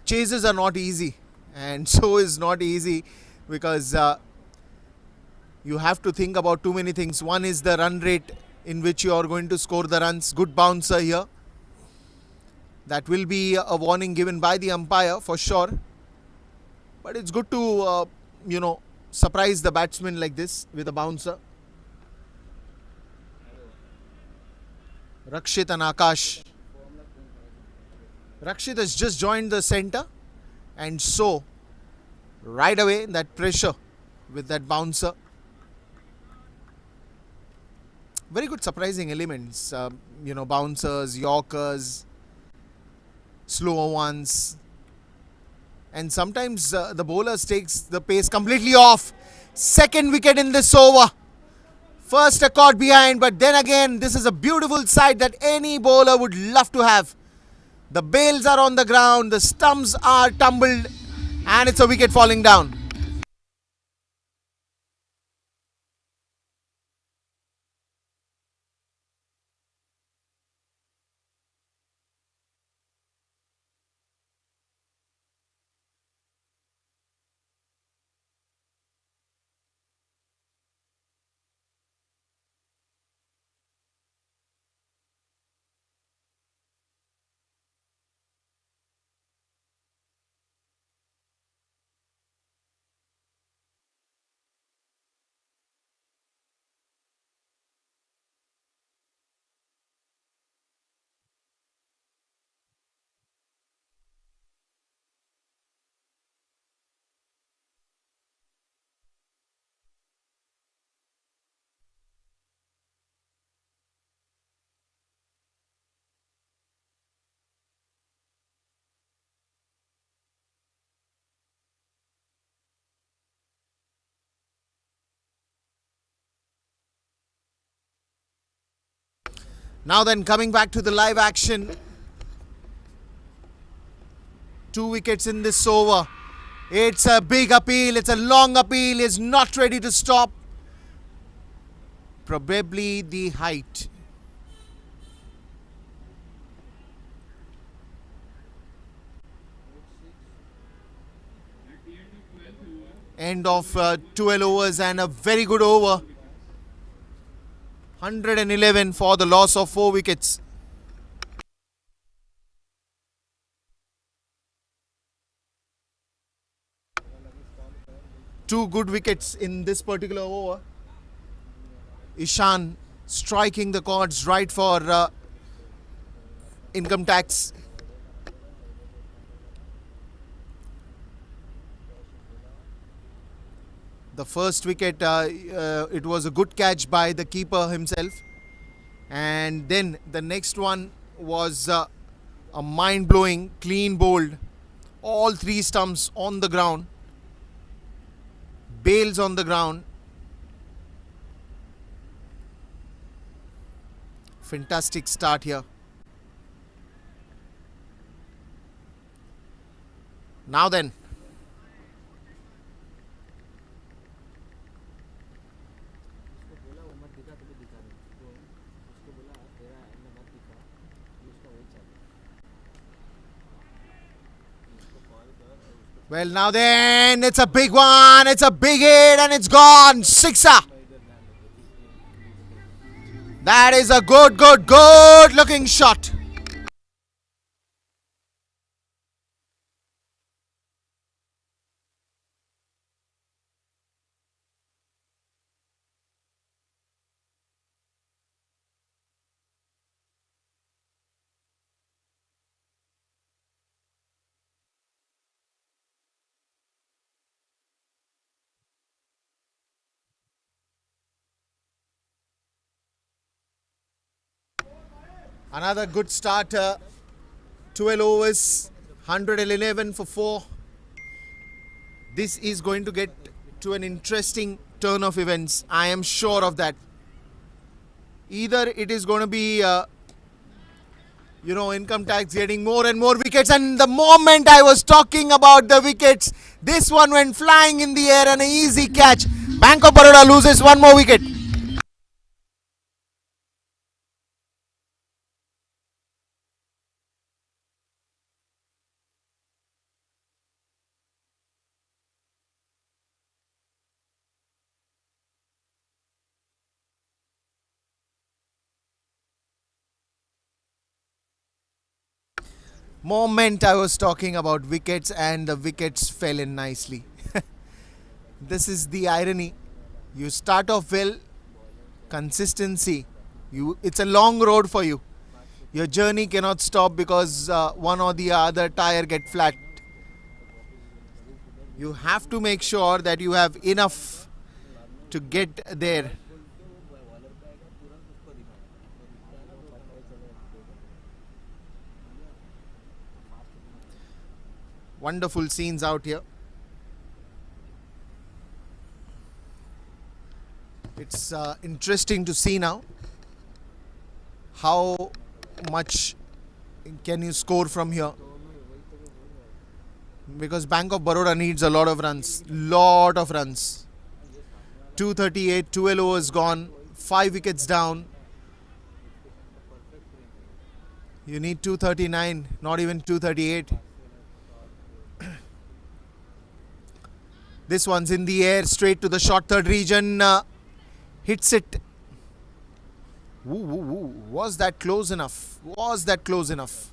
Chases are not easy, and so is not easy, because you have to think about too many things. One is the run rate in which you are going to score the runs. Good bouncer here. That will be a warning given by the umpire for sure. But it's good to, surprise the batsman like this with a bouncer. Rakshit and Akash. Rakshit has just joined the center, and so right away that pressure with that bouncer. Very good surprising elements, bouncers, yorkers, slower ones. and sometimes the bowlers takes the pace completely off. Second wicket in this over. First a caught behind, but then again this is a beautiful sight that any bowler would love to have. The bails are on the ground, the stumps are tumbled, and it's a wicket falling down. Now then, coming back to the live action. 2 wickets in this over. It's a big appeal, it's a long appeal, is not ready to stop. Probably the height. End of 12 overs and a very good over. 111 for the loss of 4 wickets. Two good wickets in this particular over. Ishan striking the chords right for income tax. The first wicket, it was a good catch by the keeper himself. And then the next one was a mind-blowing, clean bowled. All 3 stumps on the ground. Bails on the ground. Fantastic start here. Now then. Well, now then, it's a big one, it's a big hit and it's gone. Sixer. That is a good looking shot. Another good start. 12 overs, 111 for 4. This is going to get to an interesting turn of events. I am sure of that. Either it is going to be, income tax getting more and more wickets. And the moment I was talking about the wickets, this one went flying in the air and an easy catch. Bank of Baroda loses 1 more wicket. Moment I was talking about wickets and the wickets fell in nicely. This is the irony. You start off well, consistency. It's a long road for you. Your journey cannot stop because one or the other tire get flat. You have to make sure that you have enough to get there. Wonderful scenes out here. It's interesting to see now how much can you score from here, because Bank of Baroda needs a lot of runs. 238, 12 overs gone, 5 wickets down. You need 239, not even 238. This one's in the air, straight to the short third region. Hits it. Was that close enough? Was that close enough?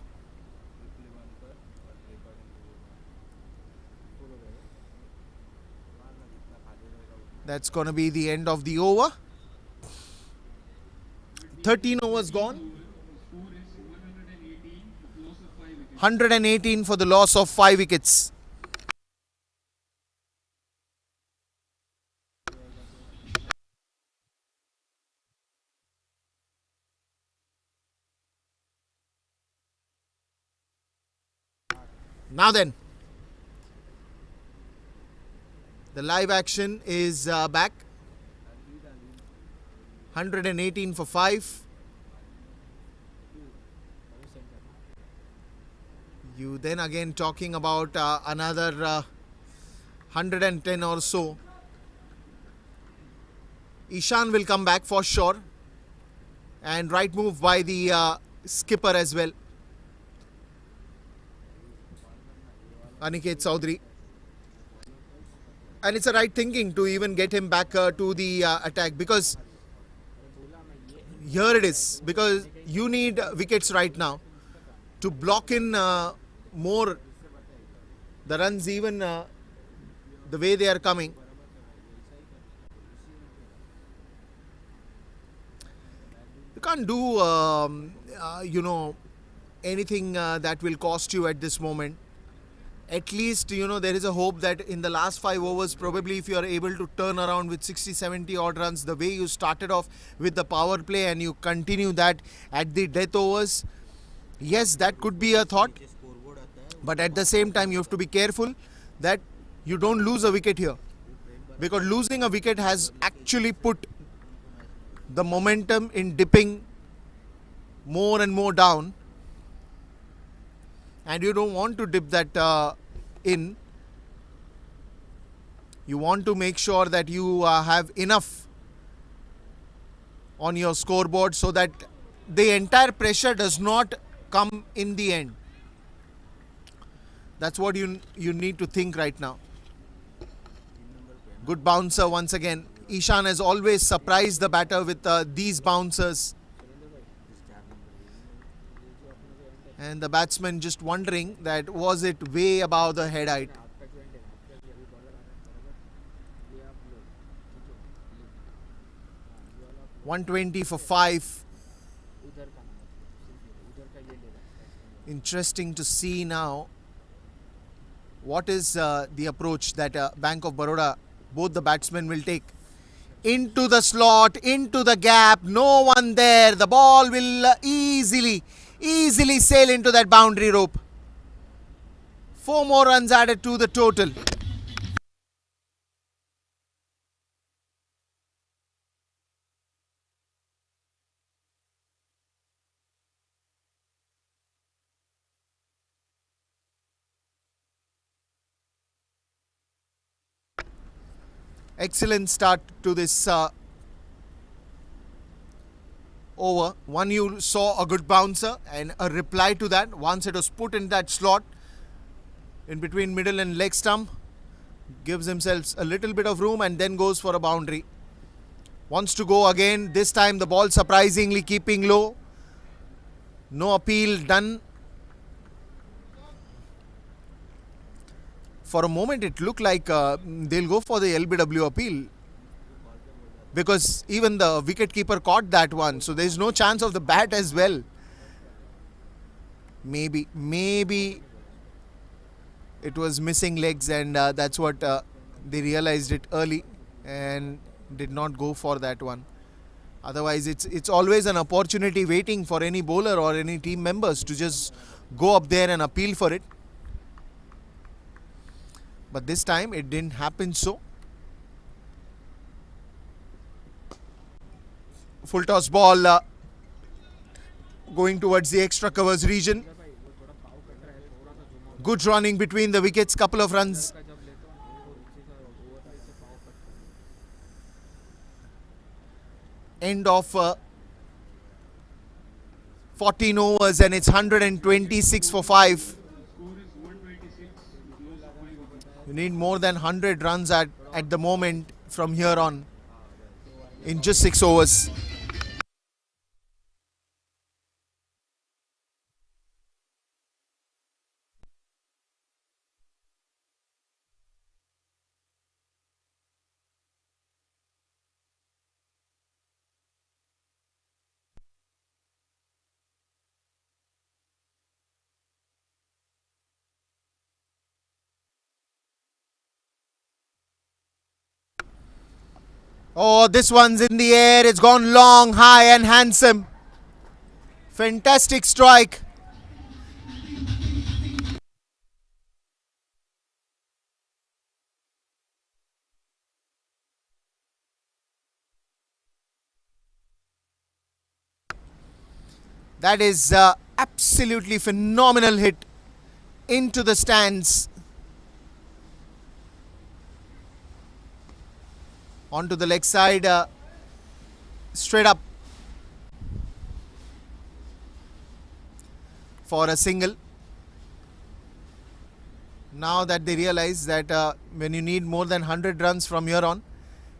That's going to be the end of the over. 13 overs gone. 118 for the loss of 5 wickets. Now then, the live action is back. 118 for 5. You then again talking about another 110 or so. Ishan will come back for sure. And right move by the skipper as well, Aniket Chaudhary. And it's a right thinking to even get him back to the attack, because here it is, because you need wickets right now to block in more the runs, even the way they are coming. You can't do anything that will cost you at this moment. At least, there is a hope that in the last 5 overs, probably if you are able to turn around with 60-70 odd runs, the way you started off with the power play and you continue that at the death overs, yes, that could be a thought. But at the same time, you have to be careful that you don't lose a wicket here, because losing a wicket has actually put the momentum in dipping more and more down, and you don't want to dip that in. You want to make sure that you have enough on your scoreboard so that the entire pressure does not come in the end. That's what you need to think right now. Good bouncer once again. Ishan has always surprised the batter with these bouncers. And the batsman just wondering that was it way above the head height. $120 for 5. Interesting to see now what is the approach that Bank of Baroda, both the batsmen will take. Into the slot, into the gap, no one there. The ball will easily sail into that boundary rope. 4 more runs added to the total. Excellent start to this over. One, you saw a good bouncer and a reply to that. Once it was put in that slot in between middle and leg stump, gives himself a little bit of room and then goes for a boundary. Wants to go again. This time the ball surprisingly keeping low. No appeal done. For a moment it looked like they'll go for the LBW appeal, because even the wicketkeeper caught that one, so there's no chance of the bat as well. Maybe it was missing legs, and that's what they realized it early and did not go for that one. Otherwise, it's always an opportunity waiting for any bowler or any team members to just go up there and appeal for it. But this time it didn't happen so. Full toss ball going towards the extra covers region. Good running between the wickets, couple of runs. End of 14 overs and it's 126 for 5. You need more than 100 runs at the moment from here on in just 6 overs. Oh, this one's in the air. It's gone long, high and handsome. Fantastic strike. That is absolutely phenomenal hit into the stands. Onto the leg side, straight up for a single. Now that they realize that when you need more than 100 runs from here on,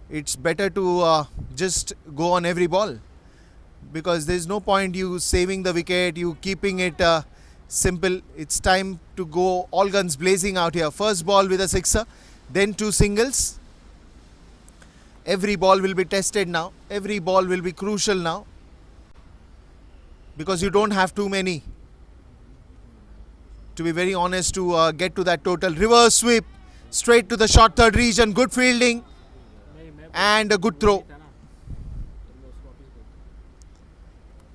it's better to just go on every ball, because there's no point you saving the wicket, you keeping it simple. It's time to go all guns blazing out here. First ball with a sixer, then 2 singles. Every ball will be tested now. Every ball will be crucial now, because you don't have too many, to be very honest, to get to that total. Reverse sweep straight to the short third region. Good fielding and a good throw.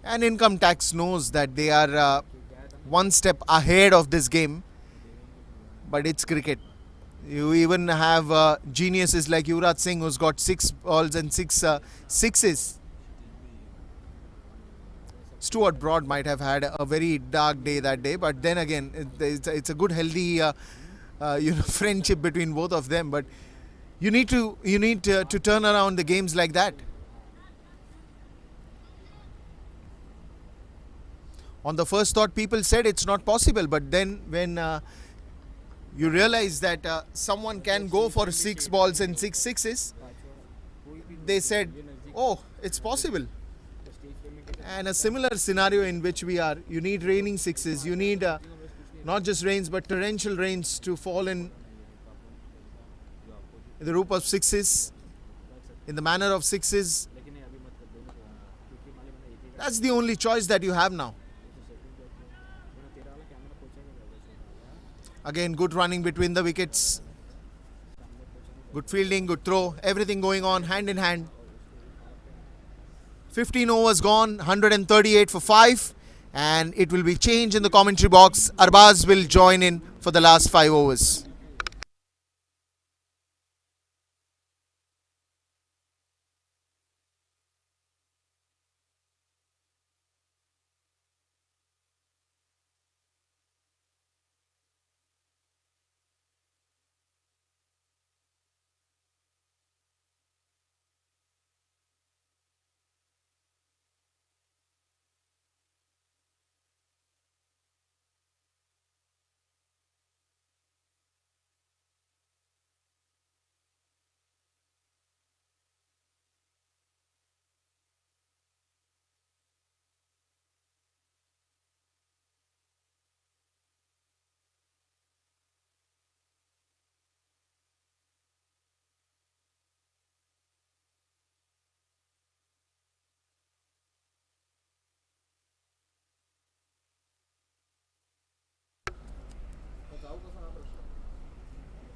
And Income Tax knows that they are one step ahead of this game, but it's cricket. You even have geniuses like Yuvraj Singh, who's got 6 balls and 6 sixes. Stuart Broad might have had a very dark day that day, but then again, it's a good, healthy friendship between both of them. But you need to turn around the games like that. On the first thought, people said it's not possible, but then when you realize that someone can go for 6 balls and 6 sixes, they said, oh, it's possible. And a similar scenario in which we are, you need raining sixes, you need not just rains but torrential rains to fall in the roop of sixes, in the manner of sixes. That's the only choice that you have now. Again, good running between the wickets. Good fielding, good throw. Everything going on hand in hand. 15 overs gone, 138 for 5. And it will be changed in the commentary box. Arbaz will join in for the last 5 overs.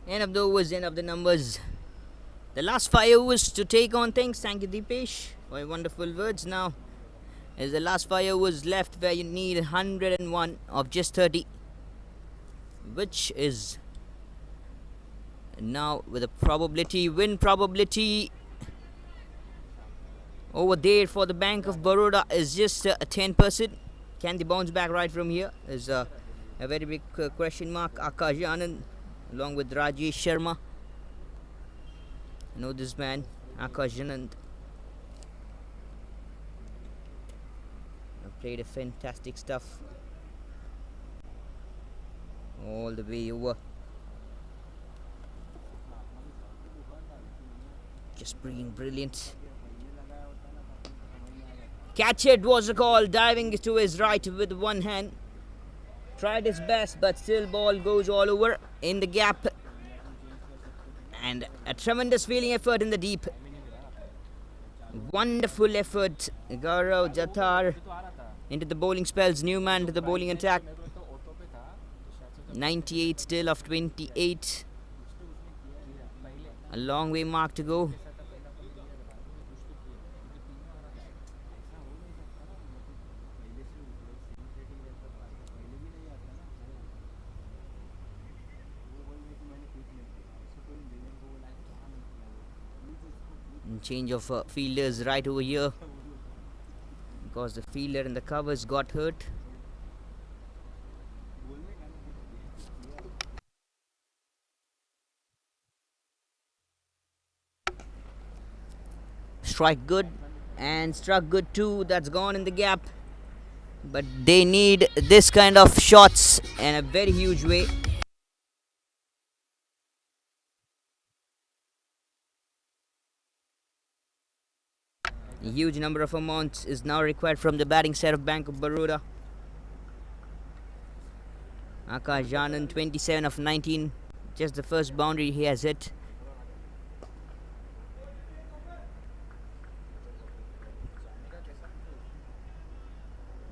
End of the overs, end of the numbers. The last 5 overs to take on things. Thank you, Deepesh, for your wonderful words. Now, as the last 5 overs left, where you need 101 of just 30, which is Now with a probability, win probability over there for the Bank of Baroda is just 10%. Can they bounce back right from here? Is a very big question mark. Akash Anand along with Rajesh Sharma. I know this man, Akash Anand. Played a fantastic stuff all the way over. Just being brilliant. Catch it was a call, diving to his right with one hand. Tried his best, but still ball goes all over in the gap. And a tremendous fielding effort in the deep. Wonderful effort. Gaurav Jathar into the bowling spells. Newman to the bowling attack. 98 still of 28. A long way mark to go. Change of fielders right over here because the fielder in the covers got hurt. Strike good and struck good too. That's gone in the gap, but they need this kind of shots in a very huge way. A huge number of amounts is now required from the batting side of Bank of Baroda. Akash Anand, 27 of 19. Just the first boundary he has hit.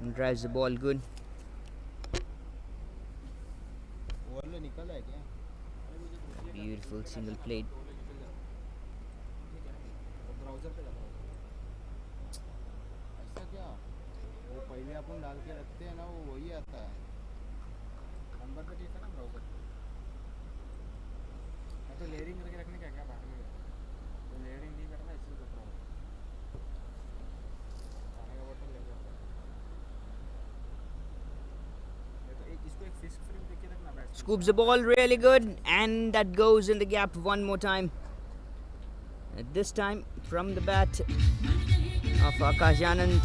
And drives the ball good. Beautiful single played.
पहले अपन डाल के रखते हैं ना वो वही आता है नंबर पे ठीक है ना ब्राउज़र मैं तो लेयरिंग करके रखने क्या क्या बाहर में तो लेयरिंग नहीं करना इसलिए कर रहा हूँ पानी का बोतल ले जाता है तो इसको एक फिश फ्रेम देके रखना bat
Scoops the ball really good, and that goes in the gap one more time. This time from the bat of Akash Anand.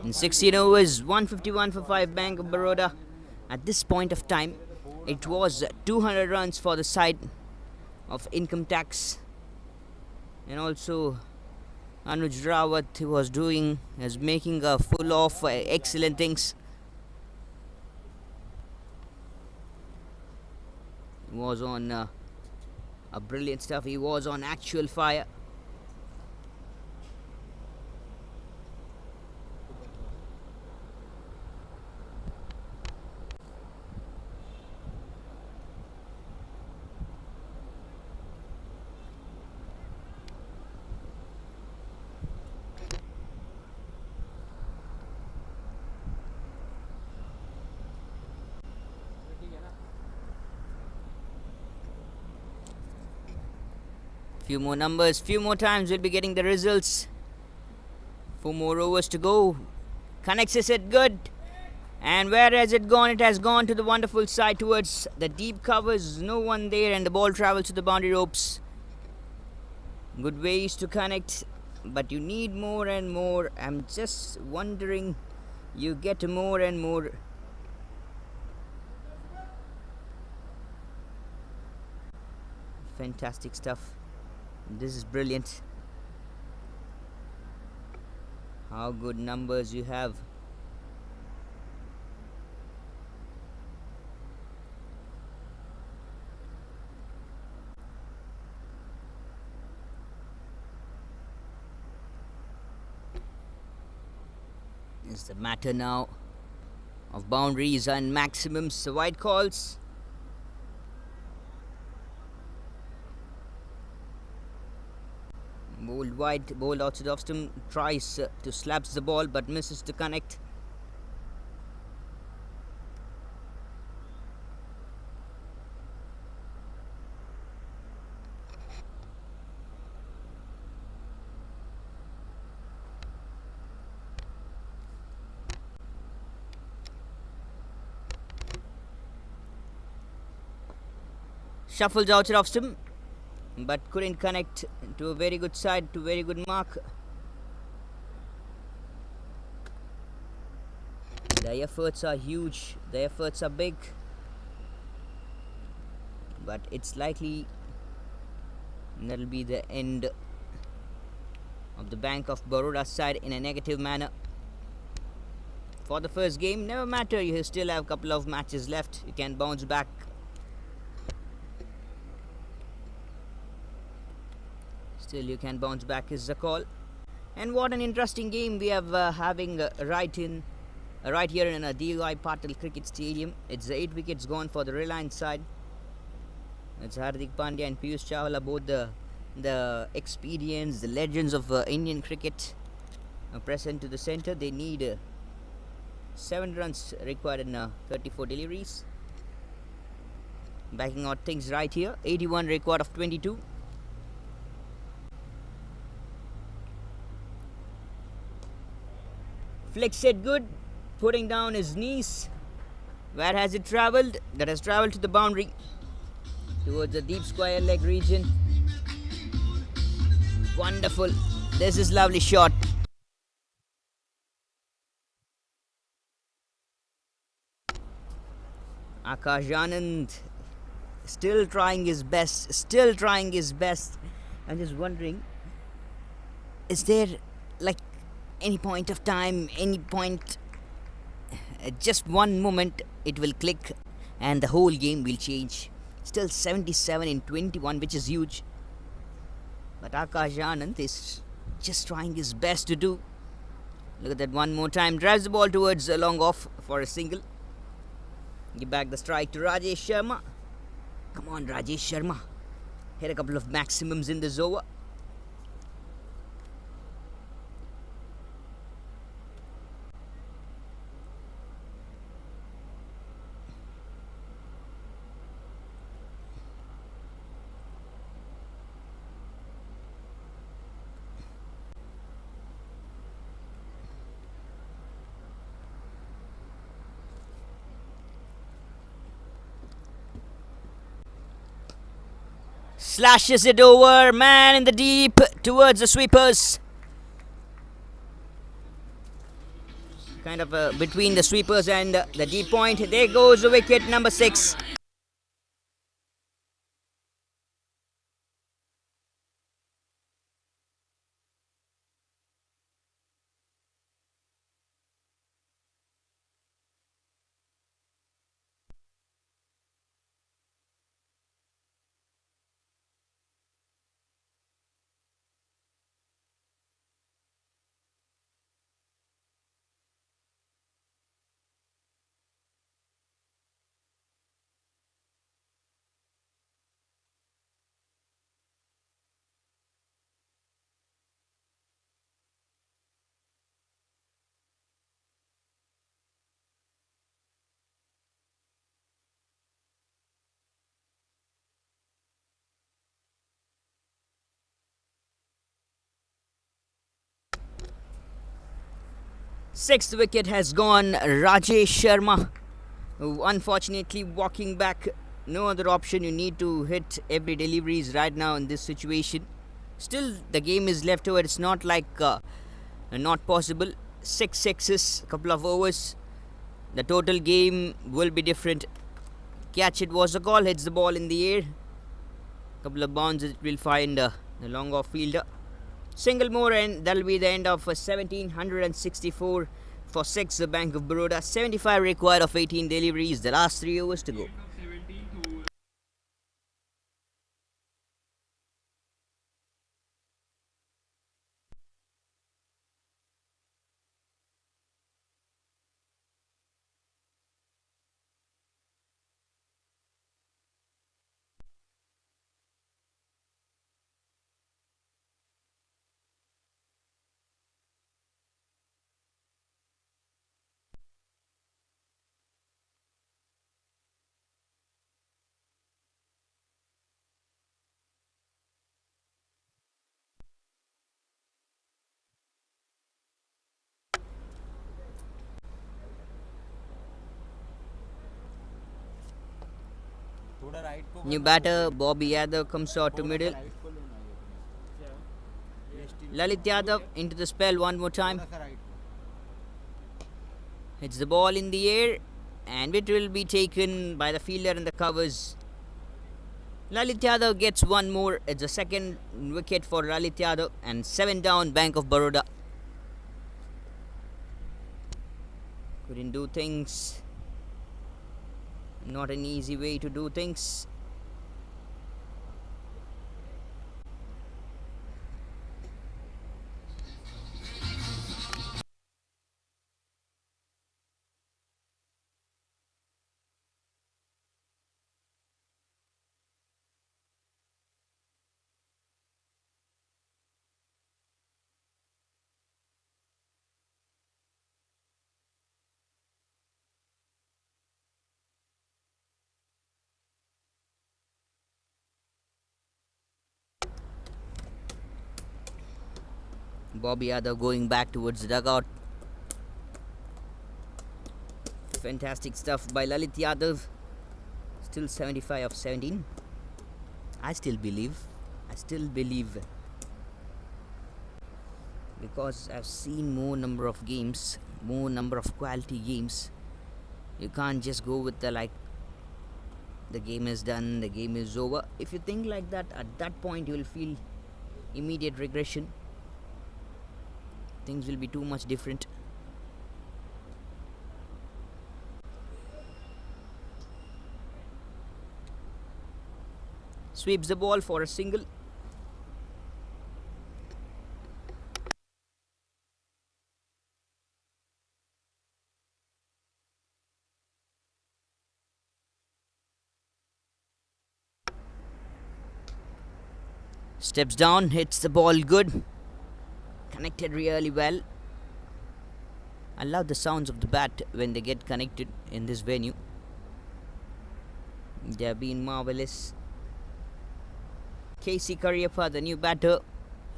In 16 overs, 151 for 5 Bank of Baroda. At this point of time, it was 200 runs for the side of income tax. And also Anuj Rawat is making a full of excellent things. He was on a brilliant stuff. He was on actual fire. Few more numbers, few more times we'll be getting the results. 4 more overs to go. Connects is it good. And where has it gone? It has gone to the wonderful side towards the deep covers. No one there, and the ball travels to the boundary ropes. Good ways to connect, but you need more and more. I'm just wondering, you get more and more. Fantastic stuff. This is brilliant. How good numbers you have. It's the matter now of boundaries and maximums. The wide calls. Bowled wide, bowled outside off stump, tries to slaps the ball but misses to connect. Shuffles outside off stump, but couldn't connect to a very good side, to very good mark. The efforts are huge, the efforts are big, but it's likely that'll be the end of the Bank of Baroda side in a negative manner. For the first game, never matter, you still have a couple of matches left, you can bounce back. Still you can bounce back is the call. And what an interesting game we have having right here in a DY Patil Cricket Stadium. It's 8 wickets gone for the Reliance side. It's Hardik Pandya and Piyush Chawla, both the experience, the legends of Indian cricket, present to the center. They need 7 runs required in 34 deliveries. Backing out things right here. 81 required of 22. Flicks it good, putting down his knees. Where has it travelled? That has travelled to the boundary, towards the deep square leg region. Wonderful. This is lovely shot. Akash Anand still trying his best, still trying his best. I'm just wondering, is there like any point of time, any point, just one moment it will click and the whole game will change. Still 77 in 21, which is huge. But Akash Anand is just trying his best to do. Look at that one more time. Drives the ball towards a long off for a single. Give back the strike to Rajesh Sharma. Come on, Rajesh Sharma. Hit a couple of maximums in this over. Slashes it over, man in the deep, towards the sweepers. Kind of between the sweepers and the deep point. There goes the wicket number 6. Sixth wicket has gone. Rajesh Sharma, who unfortunately walking back. No other option. You need to hit every deliveries right now in this situation. Still, the game is left over. It's not like not possible. 6 sixes, couple of overs. The total game will be different. Catch it was a call. Hits the ball in the air. Couple of bounds. It will find the long off fielder. Single more and that'll be the end of 1764 for 6, the Bank of Baroda. 75 required of 18 deliveries. The last 3 overs to go.
थोड़ा right को
New
करना
batter Bobby Yadav comes out to middle.
Right को लेना है ये steel
Lalit Yadav into the spell one more time.
थोड़ा सा right को
Hits the ball in the air and it will be taken by the fielder in the covers. Lalit Yadav gets one more. It's the second wicket for Lalit Yadav and 7 down, Bank of Baroda. Couldn't do things. Not an easy way to do things. Bobby Yadav going back towards the dugout. Fantastic stuff by Lalit Yadav. Still 75 of 17. I still believe. Because I've seen more number of games, more number of quality games. You can't just go with the the game is done, the game is over. If you think like that, at that point you will feel immediate regression. Things will be too much different. Sweeps the ball for a single. Steps down, hits the ball good. Connected really well. I love the sounds of the bat when they get connected in this venue. They have been marvelous. Casey Karyappa, the new batter,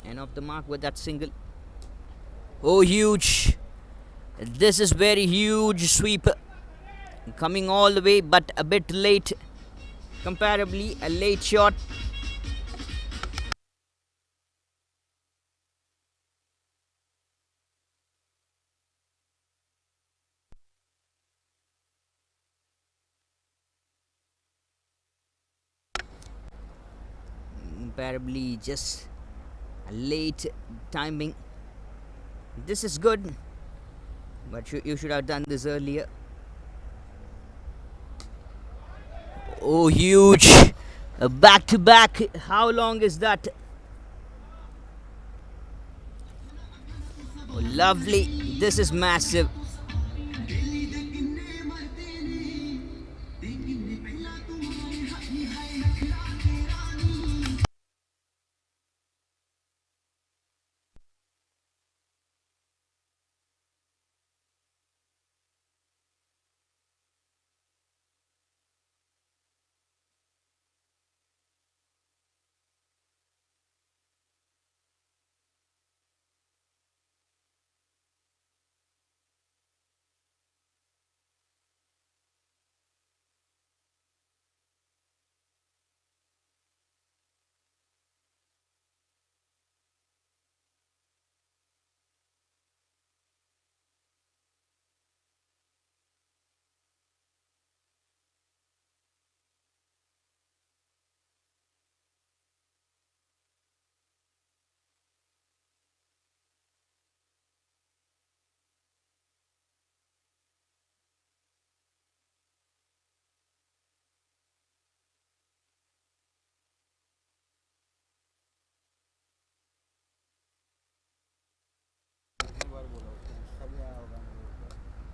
and off the mark with that single. Oh, huge! This is very huge sweep. Coming all the way, but a bit late. Comparably, a late shot. Comparably, just a late timing. This is good, but you should have done this earlier. Oh, huge! Back to back. How long is that? Oh, lovely. This is massive.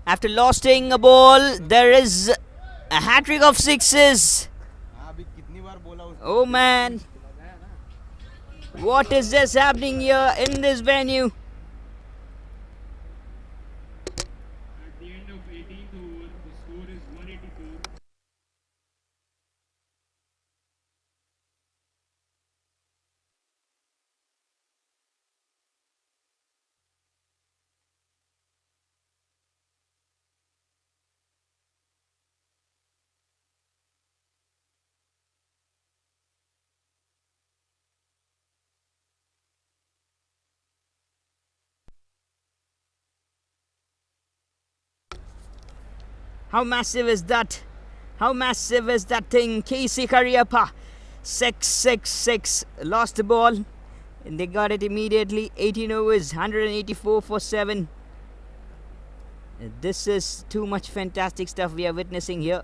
After losing a ball, there is a hat-trick of sixes. Oh man, what is this happening here in this venue?
At the end of 18th over, the score is 184.
How massive is that? How massive is that thing? Casey Cariappa. 6-6-6. Lost the ball. And they got it immediately. 18 overs. 184 for 7. This is too much fantastic stuff we are witnessing here.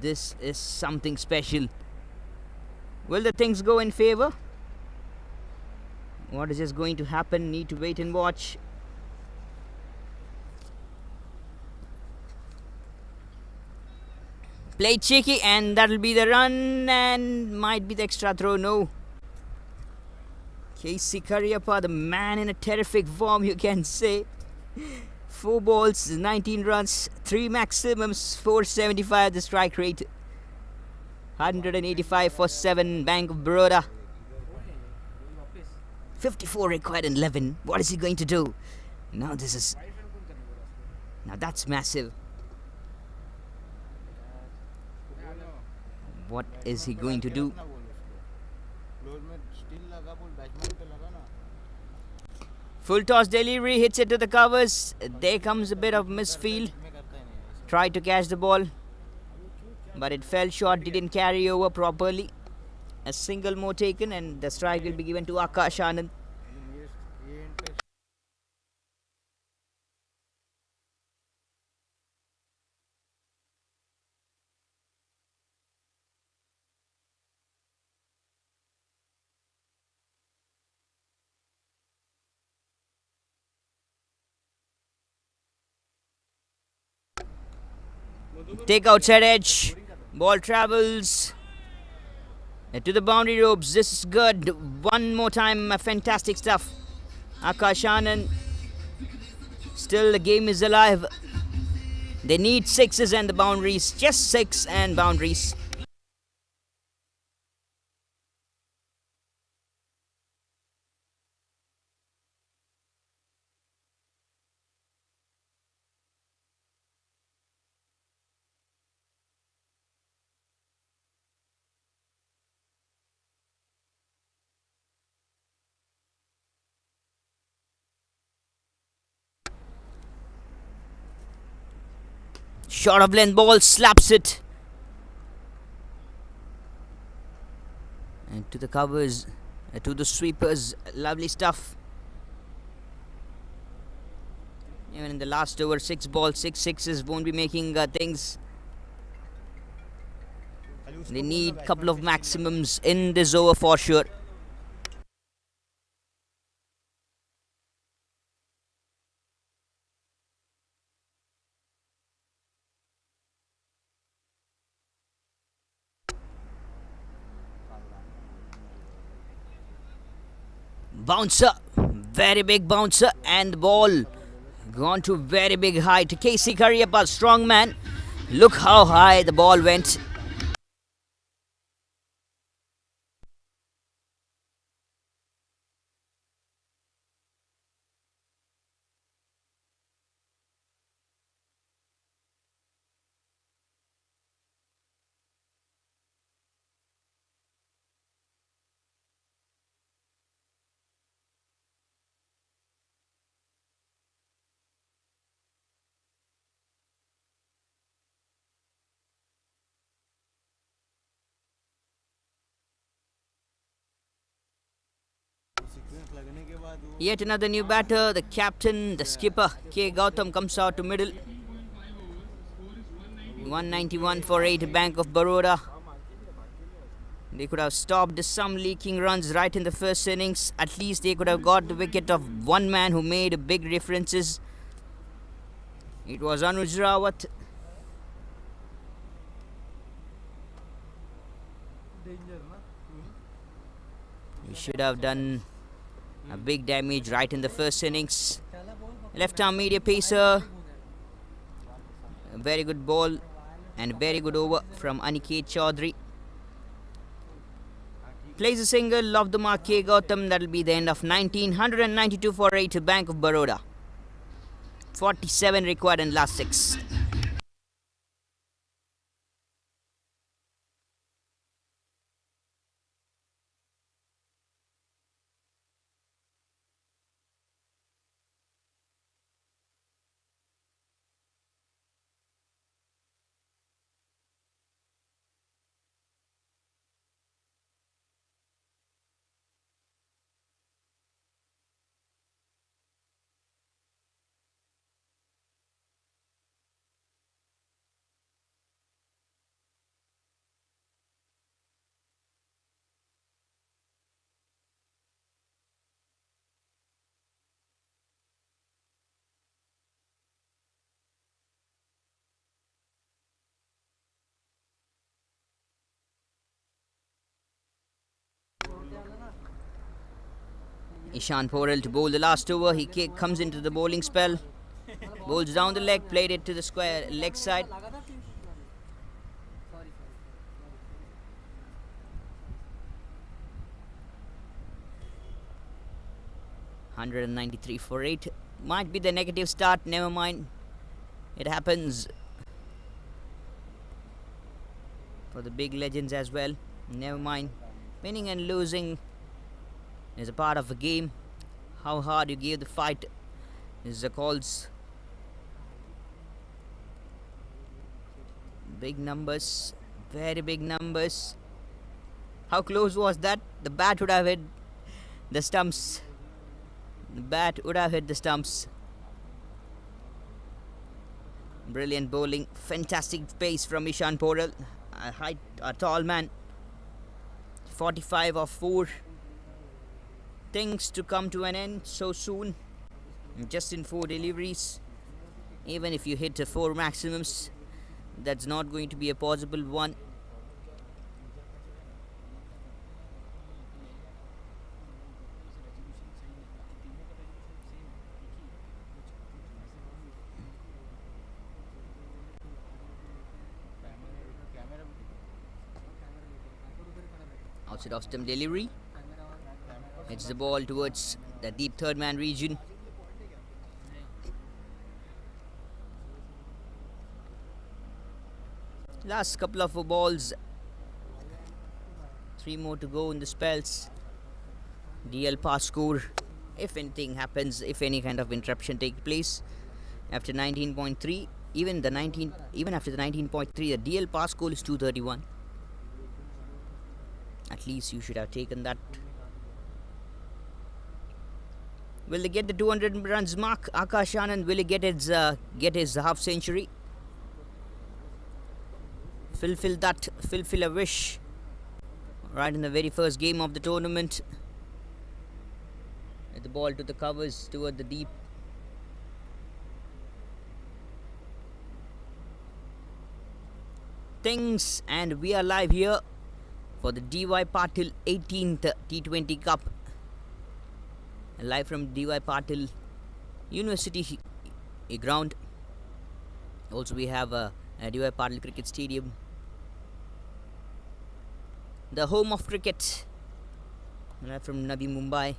This is something special. Will the things go in favor? What is just going to happen? Need to wait and watch. Play cheeky, and that'll be the run, and might be the extra throw. No. Casey Cariappa, the man in a terrific form, you can say. 4 balls, 19 runs, 3 maximums, 475 the strike rate. 185 for 7, Bank of Baroda. 54 required in 11. What is he going to do? Now that's massive. What is he going to do? Full toss delivery, hits it to the covers. There comes a bit of misfield. Tried to catch the ball, but it fell short, didn't carry over properly. A single more taken, and the strike will be given to Akash Anand. Take outside edge. Ball travels to the boundary ropes. This is good. One more time. Fantastic stuff. Akash Anand. Still the game is alive. They need 6s and the boundaries. Just 6 and boundaries. Short of length ball, slaps it. And to the covers, to the sweepers. Lovely stuff. Even in the last over, 6 balls, 6 sixes won't be making things. They need a couple of maximums in this over for sure. Bouncer, very big bouncer, and the ball gone to very big height. Casey Cariappa, strong man. Look how high the ball went. Yet another new batter, the captain, the skipper, K. Gautam comes out to middle. 191 for 8, Bank of Baroda. They could have stopped some leaking runs right in the first innings. At least they could have got the wicket of one man who made big differences. It was Anuj Rawat. He should have done a big damage right in the first innings. Left arm media pacer. A very good ball and a very good over from Aniket Chaudhary. Plays a single off the mark, K. Gautam. That will be the end of 1992 for 8, Bank of Baroda. 47 required in last 6. Ishan Porel to bowl the last over. He comes into the bowling spell. Bowls down the leg, played it to the square leg side. 193 for 8. Might be the negative start, never mind. It happens for the big legends as well. Never mind. Winning and losing is a part of the game. How hard you give the fight is the calls. Big numbers, very big numbers. How close was that? The bat would have hit the stumps. The bat would have hit the stumps. Brilliant bowling, fantastic pace from Ishan Porel. A tall man. 45 of 4. Things to come to an end so soon. Just in 4 deliveries. Even if you hit 4 maximums, that's not going to be a possible one. Outside of stump delivery. It's the ball towards the deep third man region. Last couple of balls. 3 more to go in the spells. DL pass score. If anything happens, if any kind of interruption takes place after 19.3, even after the 19.3, the DL pass score is 231. At least you should have taken that. Will they get the 200 runs mark? Akash Anand, will he get his half century? Fulfill a wish right in the very first game of the tournament. With the ball to the covers toward the deep. Things, and we are live here for the DY Patil 18th T20 Cup. Live from DY Patil University ground. Also we have a DY Patil Cricket Stadium, the home of cricket. Live from Navi Mumbai.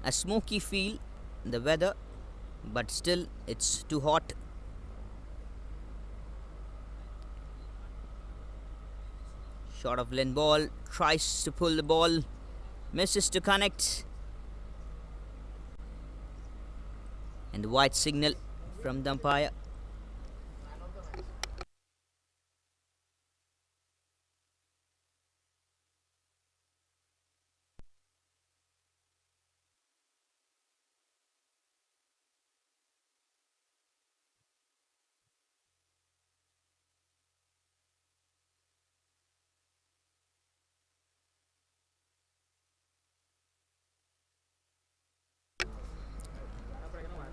A smoky feel, the weather, but still it's too hot. Short of length ball, tries to pull the ball, misses to connect. And the white signal from the umpire.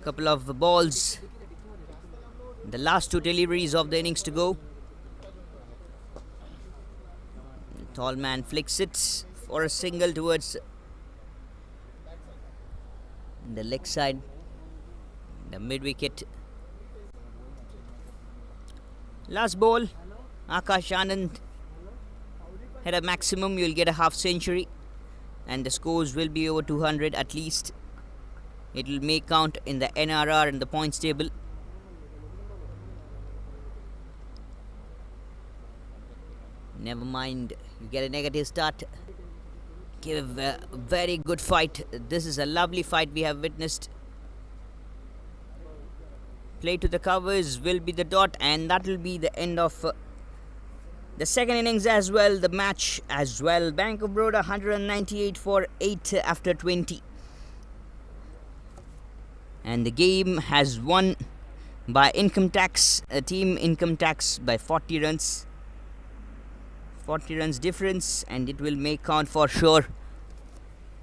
Couple of balls. The last 2 deliveries of the innings to go. Tall man flicks it for a single towards the leg side, the mid wicket. Last ball. Akash Anand had a maximum. You'll get a half century, and the scores will be over 200 at least. It will make count in the NRR and the points table. Never mind, you get a negative start. Give a very good fight. This is a lovely fight we have witnessed. Play to the covers will be the dot, and that will be the end of the second innings as well, the match as well. Bank of Baroda 198 for 8 after 20. And the game has won by team income tax by 40 runs. 40 runs difference, and it will make count for sure.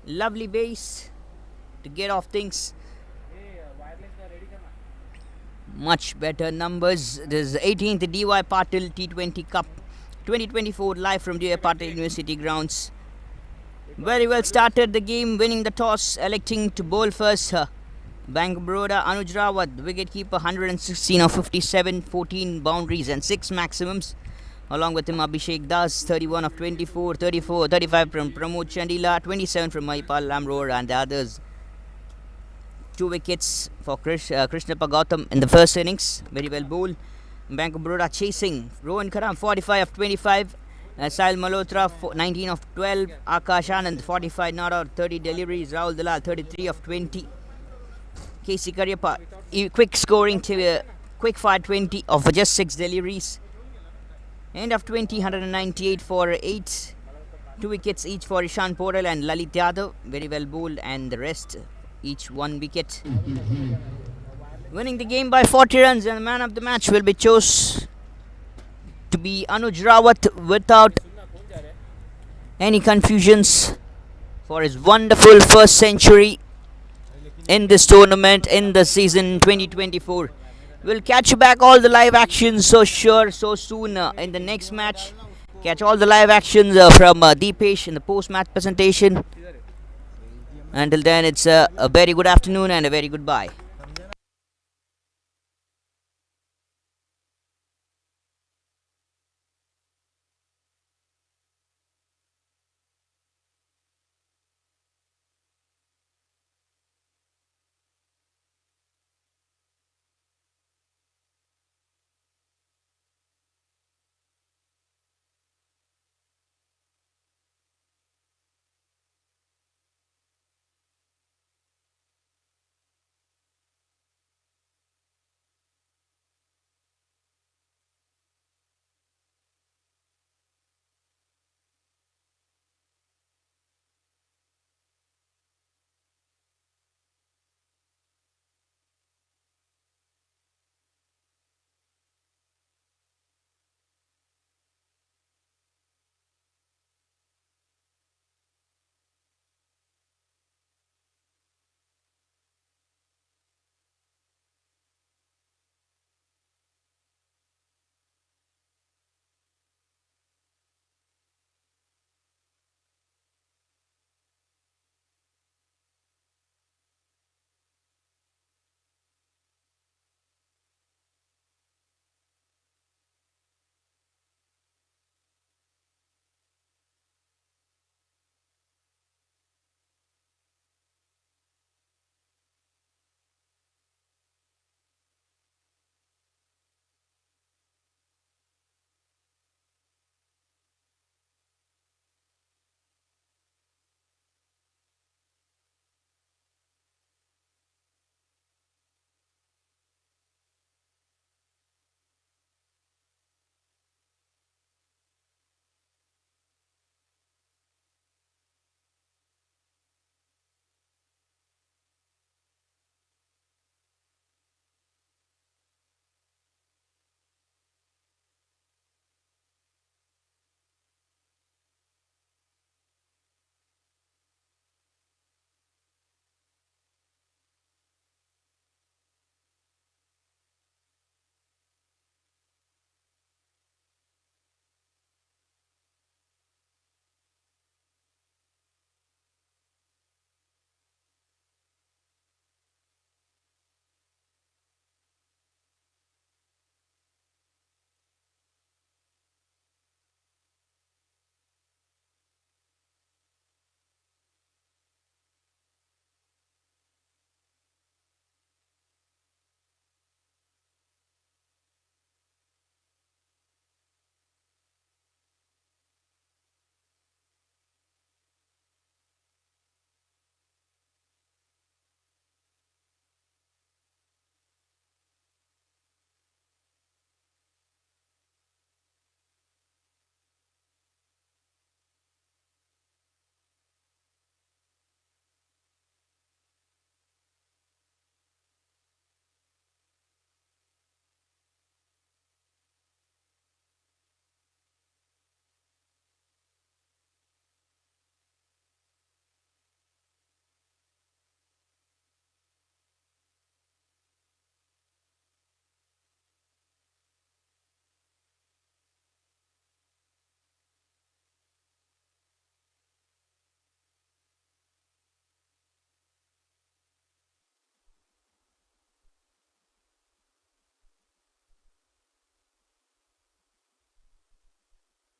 Lovely base to get off things. Much better numbers. This is 18th DY Patil T20 Cup 2024 live from DY Patil University grounds. Very well started the game, winning the toss, electing to bowl first. Bank of Baroda, Anuj Rawat, wicketkeeper, 116 of 57, 14 boundaries and 6 maximums. Along with him, Abhishek Das, 31 of 24, 34, 35 from Pramod Chandila, 27 from Mahipal Lamroar and the others. 2 wickets for Krishnappa Gautam in the first innings. Very well bowled. Bank of Baroda chasing. Rohan Karam, 45 of 25. Sahil Malhotra, 19 of 12. Akash Anand, 45 not out, 30 deliveries. Rahul Dalal, 33 of 20. KC Karyappa, quick scoring to quick fire 20 of just 6 deliveries. End of 20, 198 for 8. 2 wickets each for Ishan Porel and Lalit Yadav. Very well bowled, and the rest each 1 wicket. Winning the game by 40 runs, and the man of the match will be chose to be Anuj Rawat without any confusions for his wonderful first century in this tournament in the season 2024. We'll catch you back all the live actions so soon in the next match. Catch all the live actions from Deepesh in the post-match presentation. Until then, it's a very good afternoon and a very goodbye.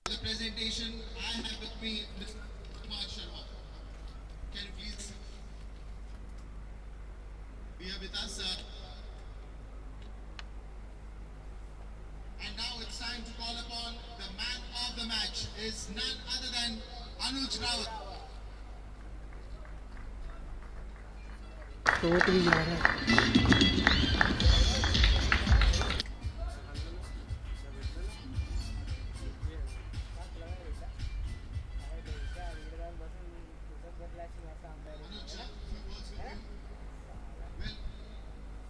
The presentation, I have with me Mr. Kumar Sharma. Can you please be here with us? And now it's time to call upon the man of the match is none other than Anuj Rawat.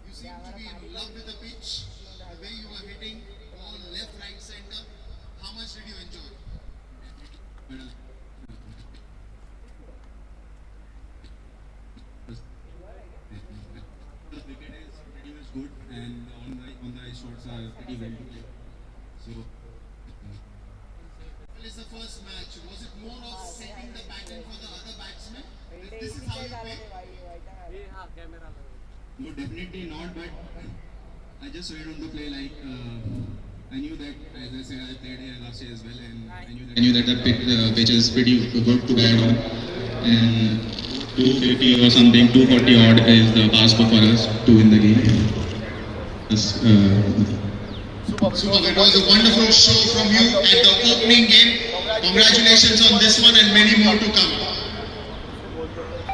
You seem to be in love with the pitch, the way you were hitting, ball left, right, center. How much did you enjoy?
The wicket is pretty much good, and on the shots are pretty well played. So.
Well, it's the first match. Was it more of setting the pattern for the other batsmen? This is how you play?
No, definitely not, but I just went on to play like I knew that, as I said, I played here last year as well, and I knew that the pitch is pretty good to bat on, and 250 or something, 240 odd is the bar score for us to win the game.
Super. It was a wonderful show from you at the opening game. Congratulations on this one and many more to come.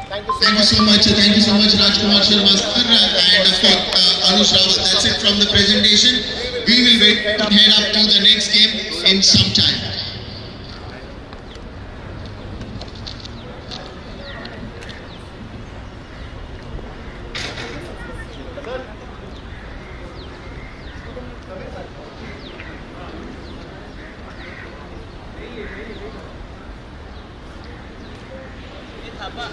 Thank you so much, Rajkumar Sharma sir, and of course Anuj Rawat. That's it from the presentation. We will wait to head up to the next game in some time.
Apa?